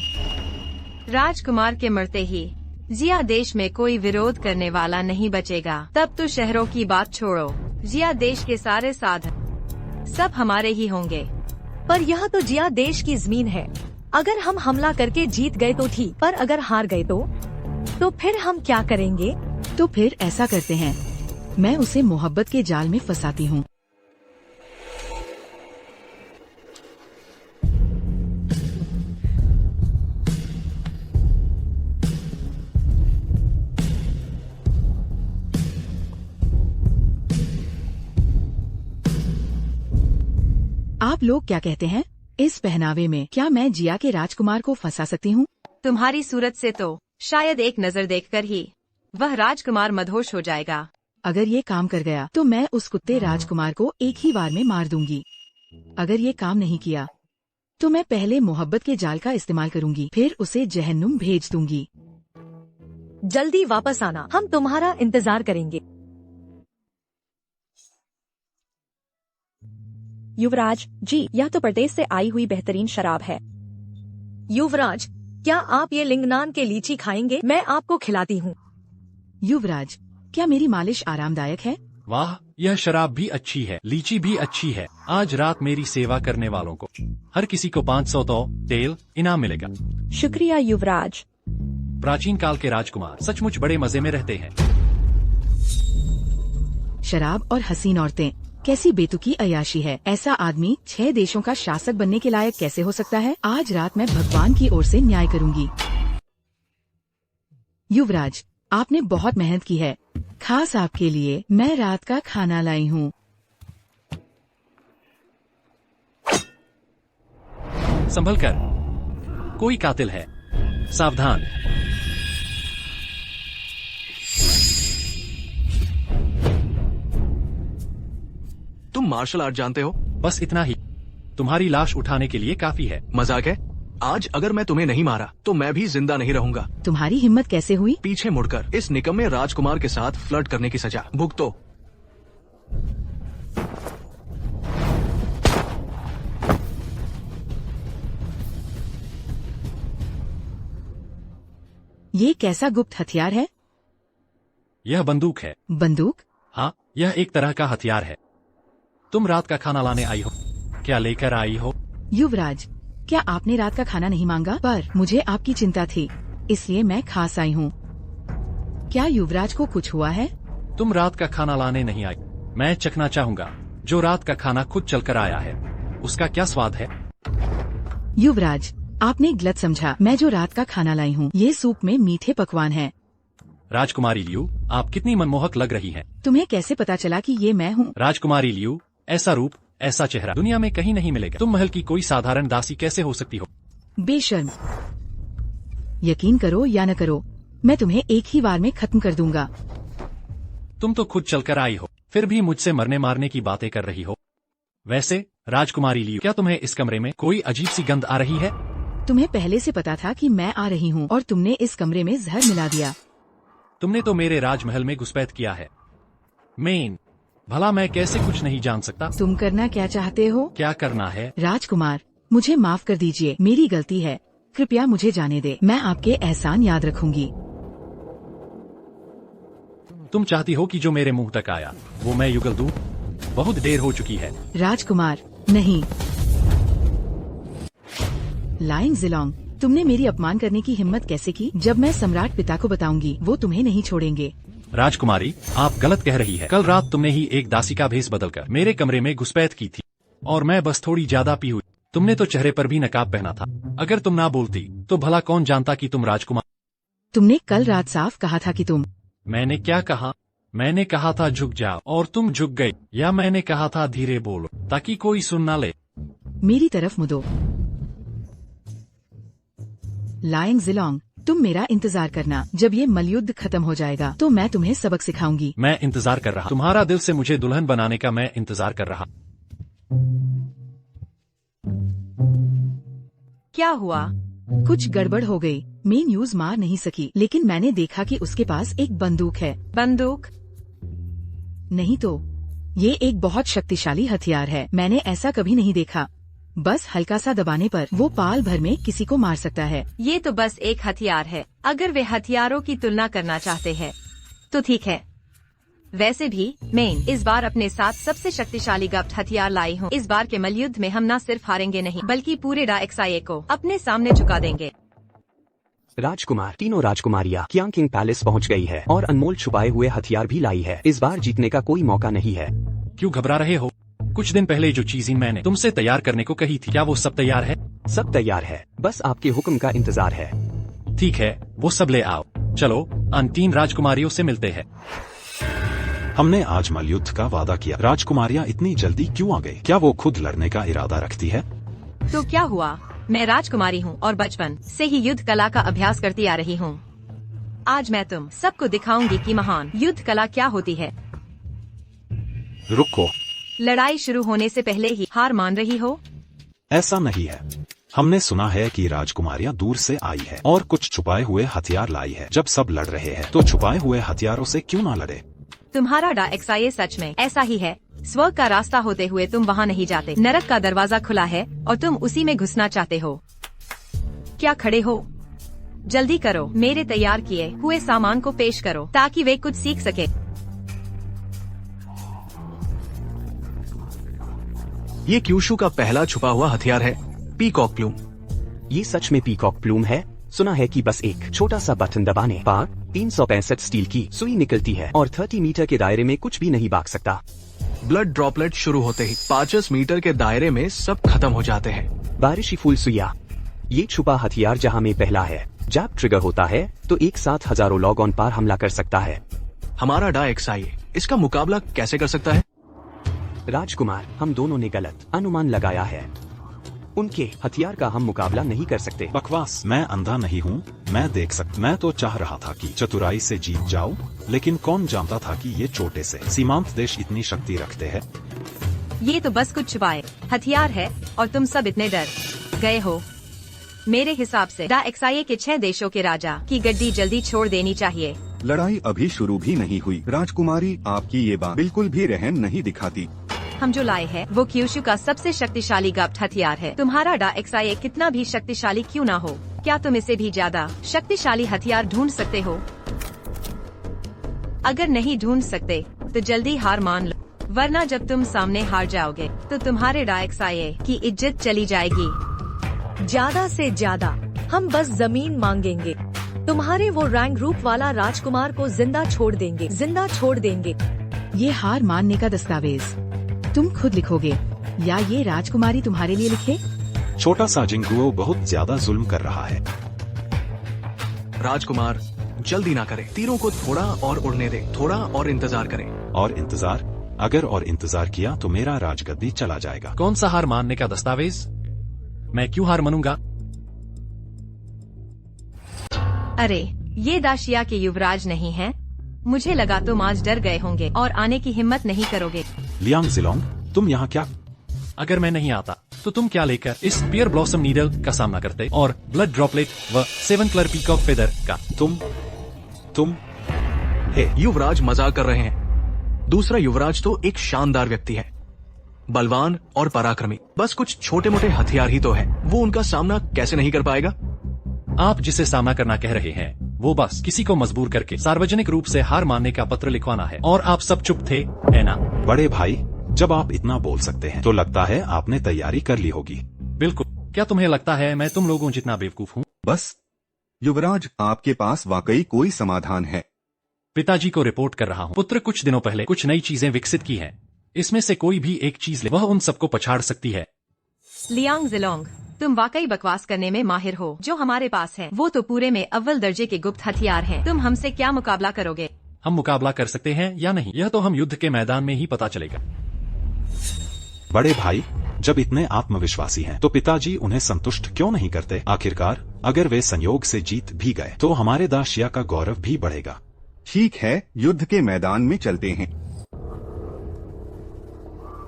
राजकुमार के मरते ही जिया देश में कोई विरोध करने वाला नहीं बचेगा। तब तो शहरों की बात छोड़ो, जिया देश के सारे साधन सब हमारे ही होंगे।
पर यह तो जिया देश की जमीन है। अगर हम हमला करके जीत गए तो ठीक, पर अगर हार गए तो फिर हम क्या करेंगे?
तो फिर ऐसा करते हैं, मैं उसे मोहब्बत के जाल में फंसाती हूँ। आप लोग क्या कहते हैं? इस पहनावे में क्या मैं जिया के राजकुमार को फंसा सकती हूँ?
तुम्हारी सूरत से तो शायद एक नजर देखकर ही वह राजकुमार मदहोश हो जाएगा।
अगर ये काम कर गया तो मैं उस कुत्ते राजकुमार को एक ही बार में मार दूंगी। अगर ये काम नहीं किया तो मैं पहले मोहब्बत के जाल का इस्तेमाल करूंगी, फिर उसे जहन्नुम भेज दूंगी।
जल्दी वापस आना, हम तुम्हारा इंतजार करेंगे।
युवराज जी, यह तो प्रदेश से आई हुई बेहतरीन शराब है।
युवराज, क्या आप ये लिंगनान के लीची खाएंगे? मैं आपको खिलाती हूँ।
युवराज, क्या मेरी मालिश आरामदायक है?
वाह, यह शराब भी अच्छी है, लीची भी अच्छी है। आज रात मेरी सेवा करने वालों को हर किसी को 500 तो तेल इनाम मिलेगा।
शुक्रिया युवराज।
प्राचीन काल के राजकुमार सचमुच बड़े मजे में रहते हैं।
शराब और हसीन औरतें, कैसी बेतुकी अयाशी है। ऐसा आदमी 6 देशों का शासक बनने के लायक कैसे हो सकता है? आज रात मैं भगवान की ओर से न्याय करूंगी। युवराज, आपने बहुत मेहनत की है। खास आपके लिए मैं रात का खाना लाई हूँ।
संभल कर, कोई कातिल है, सावधान।
तुम मार्शल आर्ट जानते हो?
बस इतना ही, तुम्हारी लाश उठाने के लिए काफी है।
मजाक है? आज अगर मैं तुम्हें नहीं मारा तो मैं भी जिंदा नहीं रहूंगा।
तुम्हारी हिम्मत कैसे हुई?
पीछे मुड़कर इस निकम्मे राजकुमार के साथ फ्लर्ट करने की सजा भुगतो।
ये कैसा गुप्त हथियार है?
यह बंदूक है।
बंदूक?
हाँ, यह एक तरह का हथियार है। तुम रात का खाना लाने आई हो, क्या लेकर आई हो?
युवराज, क्या आपने रात का खाना नहीं मांगा? पर मुझे आपकी चिंता थी, इसलिए मैं खास आई हूँ। क्या युवराज को कुछ हुआ है?
तुम रात का खाना लाने नहीं आई। मैं चखना चाहूंगा जो रात का खाना खुद चलकर आया है, उसका क्या स्वाद है।
युवराज, आपने गलत समझा। मैं जो रात का खाना लाई हूँ, ये सूप में मीठे पकवान है।
राजकुमारी लियू, आप कितनी मनमोहक लग रही हैं।
तुम्हें कैसे पता चला कि ये मैं हूँ?
राजकुमारी लियू, ऐसा रूप, ऐसा चेहरा दुनिया में कहीं नहीं मिलेगा। तुम महल की कोई साधारण दासी कैसे हो सकती हो?
बेशर्म। यकीन करो या न करो, मैं तुम्हें एक ही बार में खत्म कर दूंगा।
तुम तो खुद चलकर आई हो, फिर भी मुझसे मरने मारने की बातें कर रही हो। वैसे राजकुमारी लियू, क्या तुम्हें इस कमरे में कोई अजीब सी गंध आ रही है?
तुम्हें पहले से पता था कि मैं आ रही हूँ और तुमने इस कमरे में जहर मिला दिया।
तुमने तो मेरे राजमहल में घुसपैठ किया है। मेन, भला मैं कैसे कुछ नहीं जान सकता?
तुम करना क्या चाहते हो?
क्या करना है?
राजकुमार, मुझे माफ कर दीजिए, मेरी गलती है। कृपया मुझे जाने दे, मैं आपके एहसान याद रखूंगी।
तुम चाहती हो कि जो मेरे मुंह तक आया वो मैं युगल दूं? बहुत देर हो चुकी है।
राजकुमार, नहीं। लाइंग जिलोंग, तुमने मेरी अपमान करने की हिम्मत कैसे की? जब मैं सम्राट पिता को बताऊंगी, वो तुम्हें नहीं छोड़ेंगे।
राजकुमारी, आप गलत कह रही है। कल रात तुमने ही एक दासी का भेष बदलकर मेरे कमरे में घुसपैठ की थी और मैं बस थोड़ी ज्यादा पी हुई। तुमने तो चेहरे पर भी नकाब पहना था। अगर तुम ना बोलती तो भला कौन जानता कि तुम राजकुमार।
तुमने कल रात साफ कहा था कि तुम।
मैंने क्या कहा? मैंने कहा था झुक जाओ और तुम झुक गई, या मैंने कहा था धीरे बोलो ताकि कोई सुन ना ले।
मेरी तरफ मुड़ो। लाइंग जिलोंग, तुम मेरा इंतजार करना। जब ये मलयुद्ध खत्म हो जाएगा तो मैं तुम्हें सबक सिखाऊंगी।
मैं इंतजार कर रहा। तुम्हारा दिल से मुझे दुल्हन बनाने का मैं इंतजार कर रहा।
क्या हुआ?
कुछ गड़बड़ हो गई। मैं न्यूज मार नहीं सकी, लेकिन मैंने देखा कि उसके पास एक बंदूक है।
बंदूक?
नहीं तो, ये एक बहुत शक्तिशाली हथियार है। मैंने ऐसा कभी नहीं देखा। बस हल्का सा दबाने पर वो पाल भर में किसी को मार सकता है।
ये तो बस एक हथियार है। अगर वे हथियारों की तुलना करना चाहते हैं तो ठीक है। वैसे भी मैं इस बार अपने साथ सबसे शक्तिशाली गुप्त हथियार लाई हूँ। इस बार के मलयुद्ध में हम न सिर्फ हारेंगे नहीं, बल्कि पूरे डाइक्साई को अपने सामने झुका देंगे।
राजकुमार, तीनों राजकुमारियां कियांग किंग पैलेस पहुंच गई है और अनमोल छुपाए हुए हथियार भी लाई है। इस बार जीतने का कोई मौका नहीं है।
क्यों घबरा रहे हो? कुछ दिन पहले जो चीजें मैंने तुमसे तैयार करने को कही थी, क्या वो सब तैयार है?
सब तैयार है, बस आपके हुक्म का इंतजार है।
ठीक है, वो सब ले आओ। चलो अन 3 राजकुमारियों से मिलते हैं।
हमने आज मलयुद्ध का वादा किया। राजकुमारियां इतनी जल्दी क्यों आ गई? क्या वो खुद लड़ने का इरादा रखती है?
तो क्या हुआ? मैं राजकुमारी हूँ और बचपन से ही युद्ध कला का अभ्यास करती आ रही हूँ। आज मैं तुम सबको दिखाऊंगी कि महान युद्ध कला क्या होती है।
रुको,
लड़ाई शुरू होने से पहले ही हार मान रही हो?
ऐसा नहीं है। हमने सुना है कि राजकुमारियां दूर से आई है और कुछ छुपाए हुए हथियार लाई है। जब सब लड़ रहे हैं तो छुपाए हुए हथियारों से क्यों ना लड़े?
तुम्हारा डाइक्साई सच में ऐसा ही है। स्वर्ग का रास्ता होते हुए तुम वहाँ नहीं जाते। नरक का दरवाजा खुला है और तुम उसी में घुसना चाहते हो। क्या खड़े हो? जल्दी करो, मेरे तैयार किए हुए सामान को पेश करो ताकि वे कुछ सीख सके।
ये क्यूशू का पहला छुपा हुआ हथियार है, पीकॉक प्लूम।
ये सच में पीकॉक प्लूम है? सुना है कि बस एक छोटा सा बटन दबाने पर 365 स्टील की सुई निकलती है और 30 मीटर के दायरे में कुछ भी नहीं भाग सकता।
ब्लड ड्रॉपलेट शुरू होते ही 50 मीटर के दायरे में सब खत्म हो जाते हैं।
बारिशी फूल सुइया, ये छुपा हथियार जहां में पहला है। जब ट्रिगर होता है तो एक साथ हजारों लोग ऑन पर हमला कर सकता है।
हमारा डाइक्साई इसका मुकाबला कैसे कर सकता है?
राजकुमार, हम दोनों ने गलत अनुमान लगाया है। उनके हथियार का हम मुकाबला नहीं कर सकते।
बकवास, मैं अंधा नहीं हूँ, मैं देख सकता। मैं तो चाह रहा था कि चतुराई से जीत जाऊं, लेकिन कौन जानता था कि ये छोटे से सीमांत देश इतनी शक्ति रखते हैं।
ये तो बस कुछ छुपाए हथियार है और तुम सब इतने डर गए हो। मेरे हिसाब से डाइक्साई के 6 देशों के राजा की गद्दी जल्दी छोड़ देनी चाहिए।
लड़ाई अभी शुरू भी नहीं हुई। राजकुमारी, आपकी ये बात बिल्कुल भी रहम नहीं दिखाती।
हम जो लाए हैं वो क्यूशू का सबसे शक्तिशाली गुप्त हथियार है। तुम्हारा डाइक्साई कितना भी शक्तिशाली क्यों ना हो, क्या तुम इसे भी ज्यादा शक्तिशाली हथियार ढूंढ सकते हो? अगर नहीं ढूंढ सकते तो जल्दी हार मान लो, वरना जब तुम सामने हार जाओगे तो तुम्हारे डाइक्साई की इज्जत चली जाएगी।
ज्यादा से ज्यादा हम बस जमीन मांगेंगे। तुम्हारे वो रैंक रूप वाला राजकुमार को जिंदा छोड़ देंगे, जिंदा छोड़ देंगे।
ये हार मानने का दस्तावेज तुम खुद लिखोगे या ये राजकुमारी तुम्हारे लिए लिखे?
छोटा सा जिंगुओ बहुत ज्यादा जुल्म कर रहा है।
राजकुमार, जल्दी ना करें, तीरों को थोड़ा और उड़ने दें, थोड़ा और इंतजार करें।
और इंतजार, अगर और इंतजार किया तो मेरा राजगद्दी चला जाएगा।
कौन सा हार मानने का दस्तावेज? मैं क्यों हार मानूंगा?
अरे ये दाशिया के युवराज नहीं है। मुझे लगा तुम आज डर गए होंगे और आने की हिम्मत नहीं करोगे।
लियांग जिलोंग, तुम यहाँ क्या?
अगर मैं नहीं आता तो तुम क्या लेकर इस पियर ब्लॉसम नीडल का सामना करते और ब्लड ड्रॉपलेट व 7 कलर पीकॉक फेदर का?
तुम हे
युवराज मजाक कर रहे हैं। दूसरा युवराज तो एक शानदार व्यक्ति है, बलवान और पराक्रमी। बस कुछ छोटे मोटे हथियार ही तो है, वो उनका सामना कैसे नहीं कर पाएगा?
आप जिसे सामना करना कह रहे हैं वो बस किसी को मजबूर करके सार्वजनिक रूप से हार मानने का पत्र लिखवाना है, और आप सब चुप थे, है ना?
बड़े भाई, जब आप इतना बोल सकते हैं तो लगता है आपने तैयारी कर ली होगी।
बिल्कुल। क्या तुम्हें लगता है मैं तुम लोगों जितना बेवकूफ हूँ?
बस युवराज, आपके पास वाकई कोई समाधान है?
पिताजी को रिपोर्ट कर रहा हूँ। पुत्र कुछ दिनों पहले कुछ नई चीजें विकसित की हैं। इसमें से कोई भी एक चीज ले, वह उन सबको पछाड़ सकती है।
लियांग जिलोंग, तुम वाकई बकवास करने में माहिर हो। जो हमारे पास है वो तो पूरे में अव्वल दर्जे के गुप्त हथियार हैं। तुम हमसे क्या मुकाबला करोगे?
हम मुकाबला कर सकते हैं या नहीं, यह तो हम युद्ध के मैदान में ही पता चलेगा।
बड़े भाई, जब इतने आत्मविश्वासी हैं तो पिताजी उन्हें संतुष्ट क्यों नहीं करते? आखिरकार अगर वे संयोग से जीत भी गए तो हमारे दाशिया का गौरव भी बढ़ेगा।
ठीक है, युद्ध के मैदान में चलते हैं।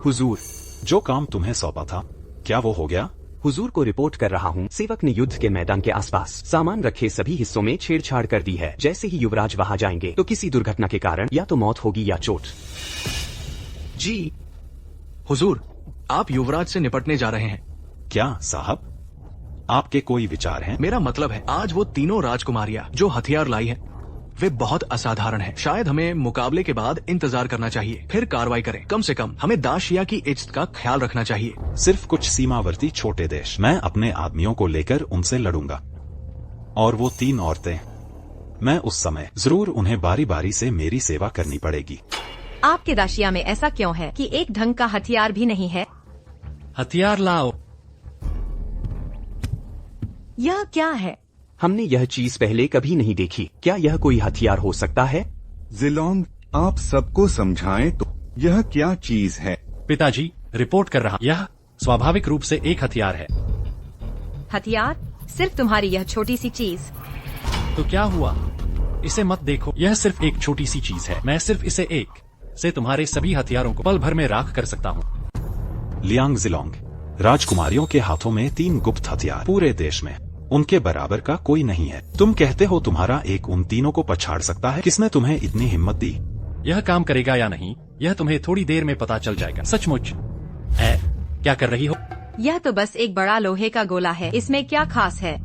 हुजूर,
जो काम तुम्हें सौंपा था, क्या वो हो गया?
हुजूर को रिपोर्ट कर रहा हूँ। सेवक ने युद्ध के मैदान के आसपास सामान रखे सभी हिस्सों में छेड़छाड़ कर दी है। जैसे ही युवराज वहाँ जाएंगे तो किसी दुर्घटना के कारण या तो मौत होगी या चोट।
जी हुजूर, आप युवराज से निपटने जा रहे हैं।
क्या साहब, आपके कोई विचार हैं?
मेरा मतलब है, आज वो तीनों राजकुमारियां जो हथियार लाई हैं, वे बहुत असाधारण हैं। शायद हमें मुकाबले के बाद इंतजार करना चाहिए, फिर कार्रवाई करें। कम से कम हमें दाशिया की इज्जत का ख्याल रखना चाहिए।
सिर्फ कुछ सीमावर्ती छोटे देश। मैं अपने आदमियों को लेकर उनसे लड़ूंगा, और वो 3 औरतें, मैं उस समय जरूर उन्हें बारी बारी से मेरी सेवा करनी पड़ेगी।
आपके दाशिया में ऐसा क्यों है कि एक ढंग का हथियार भी नहीं है?
हथियार लाओ।
यह क्या है?
हमने यह चीज पहले कभी नहीं देखी। क्या यह कोई हथियार हो सकता है?
जिलोंग, आप सबको समझाएं तो यह क्या चीज है?
पिताजी रिपोर्ट कर रहा, यह स्वाभाविक रूप से एक हथियार है।
हथियार? सिर्फ तुम्हारी यह छोटी सी चीज?
तो क्या हुआ? इसे मत देखो, यह सिर्फ एक छोटी सी चीज है। मैं सिर्फ इसे एक से तुम्हारे सभी हथियारों को पल भर में राख कर सकता हूँ।
लियांग जिलोंग, राजकुमारियों के हाथों में 3 गुप्त हथियार, पूरे देश में उनके बराबर का कोई नहीं है। तुम कहते हो तुम्हारा एक उन तीनों को पछाड़ सकता है? किसने तुम्हें इतनी हिम्मत दी?
यह काम करेगा या नहीं, यह तुम्हें थोड़ी देर में पता चल जाएगा। सचमुच क्या कर रही हो?
यह तो बस एक बड़ा लोहे का गोला है, इसमें क्या खास है?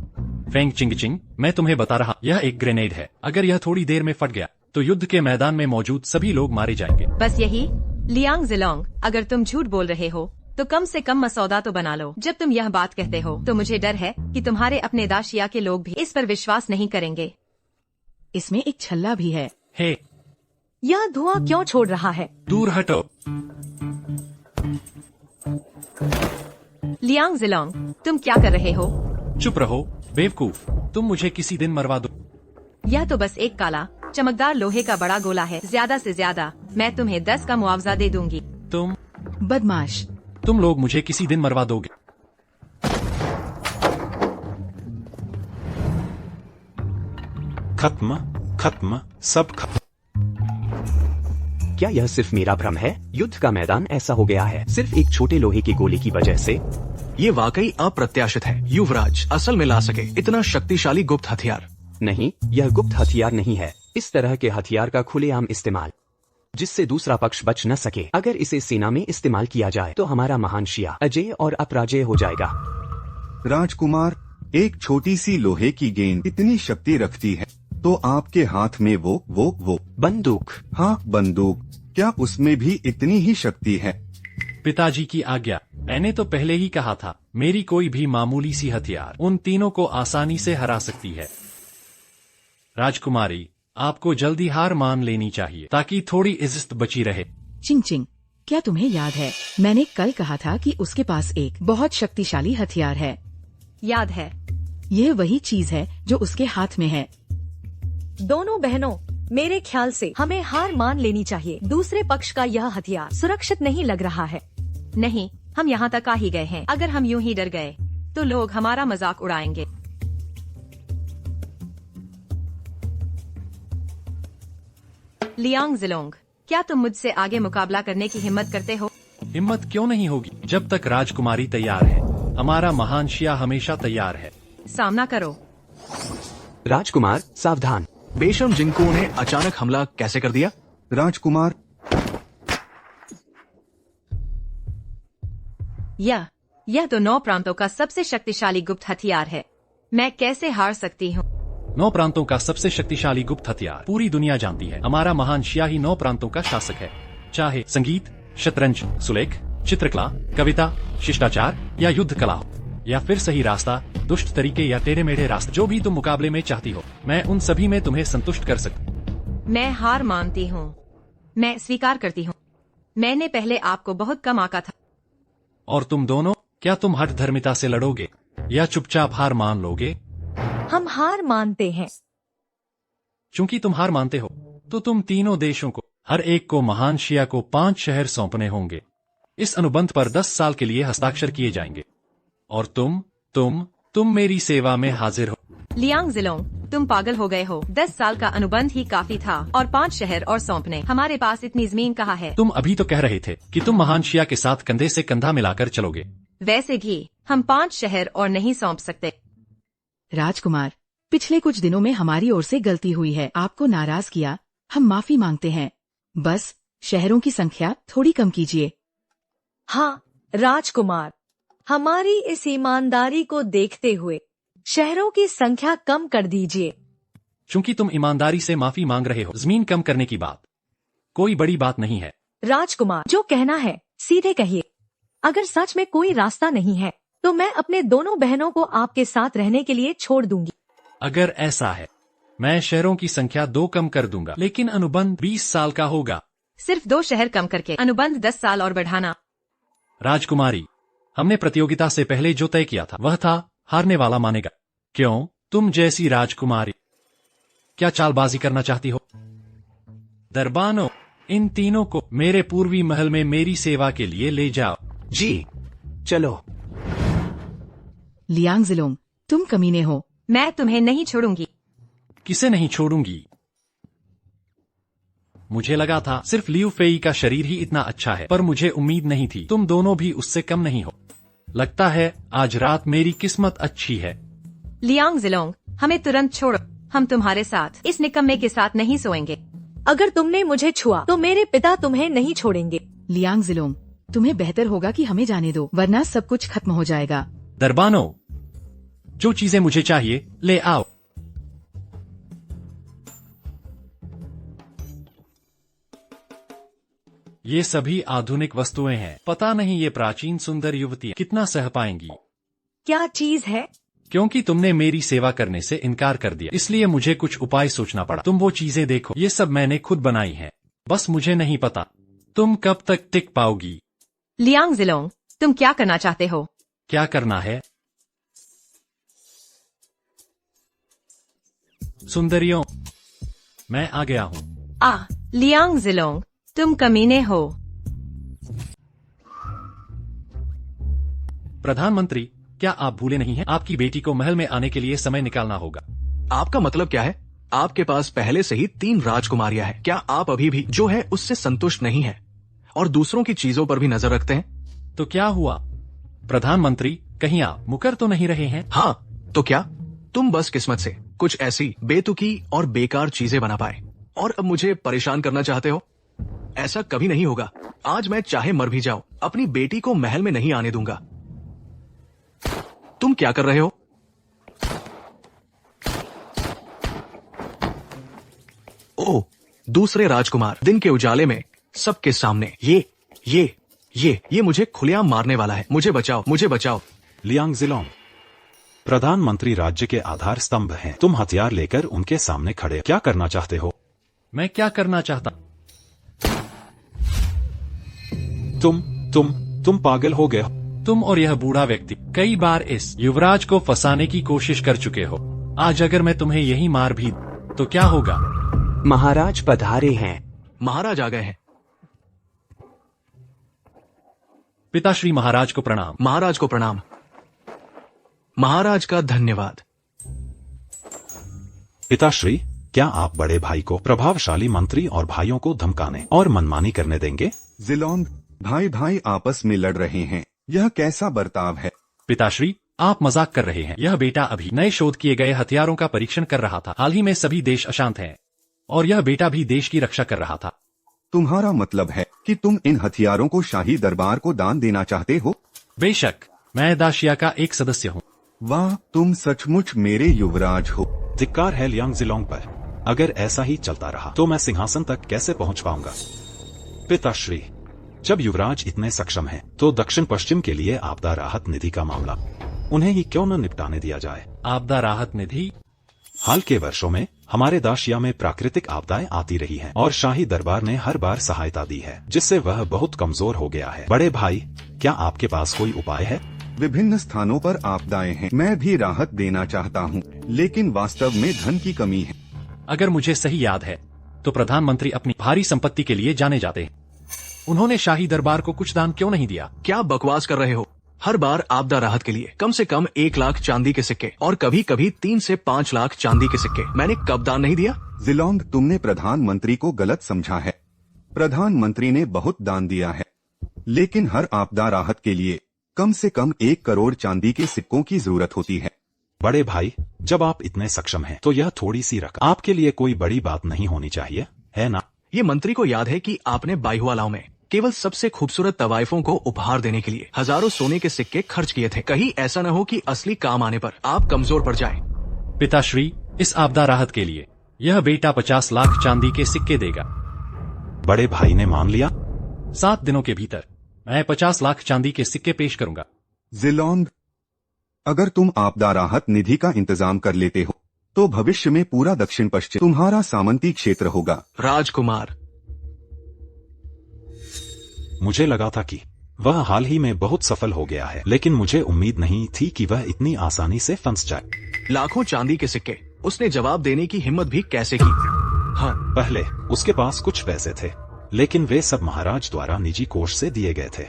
फेंग चिंग चिंग, मैं तुम्हें बता रहा, यह एक ग्रेनेड है। अगर यह थोड़ी देर में फट गया तो युद्ध के मैदान में मौजूद सभी लोग मारे जाएंगे।
बस यही? लियांग जिलोंग, अगर तुम झूठ बोल रहे हो तो कम से कम मसौदा तो बना लो। जब तुम यह बात कहते हो तो मुझे डर है कि तुम्हारे अपने दाशिया के लोग भी इस पर विश्वास नहीं करेंगे।
इसमें एक छल्ला भी है।
हे,
यह धुआं क्यों छोड़ रहा है?
दूर हटो।
लियांग जिलोंग, तुम क्या कर रहे हो?
चुप रहो बेवकूफ, तुम मुझे किसी दिन मरवा दो।
यह तो बस एक काला चमकदार लोहे का बड़ा गोला है। ज्यादा से ज्यादा मैं तुम्हें 10 का मुआवजा दे दूंगी।
तुम
बदमाश,
तुम लोग मुझे किसी दिन मरवा दोगे।
खत्म, खत्म, सब खत्म।
क्या यह सिर्फ मेरा भ्रम है? युद्ध का मैदान ऐसा हो गया है सिर्फ एक छोटे लोहे के गोले की वजह से।
ये वाकई अप्रत्याशित है। युवराज असल में ला सके इतना शक्तिशाली गुप्त हथियार?
नहीं, यह गुप्त हथियार नहीं है। इस तरह के हथियार का खुलेआम इस्तेमाल जिससे दूसरा पक्ष बच न सके। अगर इसे सेना में इस्तेमाल किया जाए तो हमारा महान शिया अजय और अपराजय हो जाएगा।
राजकुमार, एक छोटी सी लोहे की गेंद इतनी शक्ति रखती है तो आपके हाथ में वो
बंदूक।
हाँ, बंदूक, क्या उसमें भी इतनी ही शक्ति है?
पिताजी की आज्ञा। मैंने तो पहले ही कहा था, मेरी कोई भी मामूली सी हथियार उन तीनों को आसानी से हरा सकती है। राजकुमारी, आपको जल्दी हार मान लेनी चाहिए ताकि थोड़ी इज्जत बची रहे।
चिंग चिंग, क्या तुम्हें याद है मैंने कल कहा था कि उसके पास एक बहुत शक्तिशाली हथियार है?
याद है।
यह वही चीज है जो उसके हाथ में है।
दोनों बहनों, मेरे ख्याल से हमें हार मान लेनी चाहिए। दूसरे पक्ष का यह हथियार सुरक्षित नहीं लग रहा है।
नहीं, हम यहाँ तक आ ही गए हैं। अगर हम यूं ही डर गए तो लोग हमारा मजाक उड़ाएंगे। लियांग जिलोंग, क्या तुम मुझसे आगे मुकाबला करने की हिम्मत करते हो?
हिम्मत क्यों नहीं होगी जब तक राजकुमारी तैयार है। हमारा महान शिया हमेशा तैयार है।
सामना करो।
राजकुमार सावधान।
बेशम जिंगकू ने अचानक हमला कैसे कर दिया?
राजकुमार,
यह तो 9 प्रांतों का सबसे शक्तिशाली गुप्त हथियार है। मैं कैसे हार सकती हूँ?
9 प्रांतों का सबसे शक्तिशाली गुप्त हथियार पूरी दुनिया जानती है। हमारा महान शिया ही 9 प्रांतों का शासक है। चाहे संगीत, शतरंज, सुलेख, चित्रकला, कविता, शिष्टाचार या युद्ध कला हो, या फिर सही रास्ता, दुष्ट तरीके या टेढ़े मेढ़े रास्ते, जो भी तुम मुकाबले में चाहती हो, मैं उन सभी में तुम्हें संतुष्ट कर सकती।
मैं हार मानती हूँ। मैं स्वीकार करती हूँ। मैंने पहले आपको बहुत कम आंका था।
और तुम दोनों, क्या तुम हठ धर्मिता से लड़ोगे या चुपचाप हार मान लोगे?
हम हार मानते हैं।
चूंकि तुम हार मानते हो, तो तुम तीनों देशों को, हर एक को महान शिया को 5 शहर सौंपने होंगे। इस अनुबंध पर 10 साल के लिए हस्ताक्षर किए जाएंगे। और तुम मेरी सेवा में हाजिर हो।
लियांग जिलोंग, तुम पागल हो गए हो। 10 साल का अनुबंध ही काफी था, और 5 शहर और सौंपने। हमारे पास इतनी जमीन कहाँ है?
तुम अभी तो कह रहे थे कि तुम महान शिया के साथ कंधे से कंधा मिलाकर चलोगे।
वैसे भी हम 5 शहर और नहीं सौंप सकते।
राजकुमार, पिछले कुछ दिनों में हमारी ओर से गलती हुई है। आपको नाराज किया, हम माफी मांगते हैं। बस शहरों की संख्या थोड़ी कम कीजिए।
हाँ राजकुमार, हमारी इस ईमानदारी को देखते हुए शहरों की संख्या कम कर दीजिए।
चूंकि तुम ईमानदारी से माफी मांग रहे हो, जमीन कम करने की बात कोई बड़ी बात नहीं है।
राजकुमार, जो कहना है सीधे कहिए। अगर सच में कोई रास्ता नहीं है, तो मैं अपने दोनों बहनों को आपके साथ रहने के लिए छोड़ दूंगी।
अगर ऐसा है, मैं शहरों की संख्या 2 कम कर दूंगा, लेकिन अनुबंध 20 साल का होगा।
सिर्फ 2 शहर कम करके अनुबंध 10 साल और बढ़ाना।
राजकुमारी, हमने प्रतियोगिता से पहले जो तय किया था, वह था हारने वाला मानेगा। क्यों, तुम जैसी राजकुमारी क्या चालबाजी करना चाहती हो? दरबानो, इन तीनों को मेरे पूर्वी महल में मेरी सेवा के लिए ले जाओ।
जी चलो।
लियांग जिलोंग, तुम कमीने हो।
मैं तुम्हें नहीं छोड़ूंगी।
किसे नहीं छोड़ूंगी? मुझे लगा था सिर्फ लियू फेई का शरीर ही इतना अच्छा है, पर मुझे उम्मीद नहीं थी तुम दोनों भी उससे कम नहीं हो। लगता है आज रात मेरी किस्मत अच्छी है।
लियांग जिलोंग, हमें तुरंत छोड़ो। हम तुम्हारे साथ इस निकम्मे के साथ नहीं सोएंगे।
अगर तुमने मुझे छुआ तो मेरे पिता तुम्हें नहीं छोड़ेंगे।
लियांग जिलोंग, तुम्हें बेहतर होगा कि हमें जाने दो, वरना सब कुछ खत्म हो जाएगा।
दरबानो, जो चीजें मुझे चाहिए ले आओ। ये सभी आधुनिक वस्तुएं हैं। पता नहीं ये प्राचीन सुंदर युवतियां कितना सह पाएंगी।
क्या चीज है?
क्योंकि तुमने मेरी सेवा करने से इनकार कर दिया, इसलिए मुझे कुछ उपाय सोचना पड़ा। तुम वो चीजें देखो, ये सब मैंने खुद बनाई हैं। बस मुझे नहीं पता तुम कब तक टिक पाओगी।
लियांग जिलोंग, तुम क्या करना चाहते हो?
क्या करना है? सुंदरियों, मैं आ गया हूँ।
लियांग जिलोंग, तुम कमीने हो।
प्रधानमंत्री, क्या आप भूले नहीं हैं? आपकी बेटी को महल में आने के लिए समय निकालना होगा।
आपका मतलब क्या है? आपके पास पहले से ही 3 राजकुमारियां हैं। क्या आप अभी भी जो है उससे संतुष्ट नहीं है और दूसरों की चीजों पर भी नजर रखते हैं?
तो क्या हुआ प्रधानमंत्री, कहीं आप मुकर तो नहीं रहे हैं?
हाँ, तो क्या तुम बस किस्मत से कुछ ऐसी बेतुकी और बेकार चीजें बना पाए और अब मुझे परेशान करना चाहते हो? ऐसा कभी नहीं होगा। आज मैं चाहे मर भी जाऊं, अपनी बेटी को महल में नहीं आने दूंगा। तुम क्या कर रहे हो? ओह, दूसरे राजकुमार दिन के उजाले में सबके सामने ये मुझे खुलेआम मारने वाला है। मुझे बचाओ, मुझे बचाओ।
लियांग जिलोंग, प्रधानमंत्री राज्य के आधार स्तंभ हैं। तुम हथियार लेकर उनके सामने खड़े क्या करना चाहते हो?
मैं क्या करना चाहता?
तुम पागल हो गए हो।
तुम और यह बूढ़ा व्यक्ति कई बार इस युवराज को फंसाने की कोशिश कर चुके हो। आज अगर मैं तुम्हें यही मार भी तो क्या होगा?
महाराज पधारे हैं।
महाराज आ गए हैं।
पिताश्री महाराज को प्रणाम।
महाराज को प्रणाम। महाराज का धन्यवाद।
पिताश्री, क्या आप बड़े भाई को प्रभावशाली मंत्री और भाइयों को धमकाने और मनमानी करने देंगे?
जिलोंग, भाई भाई आपस में लड़ रहे हैं, यह कैसा बर्ताव है?
पिताश्री, आप मजाक कर रहे हैं। यह बेटा अभी नए शोध किए गए हथियारों का परीक्षण कर रहा था। हाल ही में सभी देश अशांत हैं और यह बेटा भी देश की रक्षा कर रहा था।
तुम्हारा मतलब है कि तुम इन हथियारों को शाही दरबार को दान देना चाहते हो?
बेशक, मैं दाशिया का एक सदस्य हूँ।
वाह, तुम सचमुच मेरे युवराज हो।
धिक्कार है लियांग जिलोंग पर। अगर ऐसा ही चलता रहा तो मैं सिंहासन तक कैसे पहुंच पाऊंगा? पिताश्री, जब युवराज इतने सक्षम हैं, तो दक्षिण पश्चिम के लिए आपदा राहत निधि का मामला उन्हें ही क्यों न निपटाने दिया जाए?
आपदा राहत निधि?
हाल के वर्षों में हमारे दाशिया में प्राकृतिक आपदाएं आती रही हैं और शाही दरबार ने हर बार सहायता दी है, जिससे वह बहुत कमजोर हो गया है। बड़े भाई, क्या आपके पास कोई उपाय है?
विभिन्न स्थानों पर आपदाएं हैं, मैं भी राहत देना चाहता हूँ, लेकिन वास्तव में धन की कमी है।
अगर मुझे सही याद है तो प्रधानमंत्री अपनी भारी संपत्ति के लिए जाने जाते हैं। उन्होंने शाही दरबार को कुछ दान क्यों नहीं दिया?
क्या बकवास कर रहे हो? हर बार आपदा राहत के लिए कम से कम 1 लाख चांदी के सिक्के और कभी कभी 3 से 5 लाख चांदी के सिक्के मैंने कब दान नहीं दिया?
जिलोंग, तुमने प्रधानमंत्री को गलत समझा है। प्रधानमंत्री ने बहुत दान दिया है, लेकिन हर आपदा राहत के लिए कम से कम 1 करोड़ चांदी के सिक्कों की जरूरत होती है।
बड़े भाई, जब आप इतने सक्षम हैं, तो यह थोड़ी सी रकम आपके लिए कोई बड़ी बात नहीं होनी चाहिए, है ना?
ये मंत्री को याद है कि आपने बाइहुआलाओ में केवल सबसे खूबसूरत तवाइफों को उपहार देने के लिए हजारों सोने के सिक्के खर्च किए थे। कहीं ऐसा न हो कि असली काम आने पर आप कमजोर पड़ जाएं।
पिताश्री, इस आपदा राहत के लिए यह बेटा 50 लाख चांदी के सिक्के देगा।
बड़े भाई ने मान लिया।
7 दिनों के भीतर मैं 50 लाख चांदी के सिक्के पेश करूंगा।
जिलोंग, अगर तुम आपदा राहत निधि का इंतजाम कर लेते हो तो भविष्य में पूरा दक्षिण पश्चिम तुम्हारा सामंती क्षेत्र होगा।
राजकुमार,
मुझे लगा था कि वह हाल ही में बहुत सफल हो गया है, लेकिन मुझे उम्मीद नहीं थी कि वह इतनी आसानी से फंस जाए।
लाखों चांदी के सिक्के, उसने जवाब देने की हिम्मत भी कैसे की? हाँ,
पहले उसके पास कुछ पैसे थे, लेकिन वे सब महाराज द्वारा निजी कोष से दिए गए थे।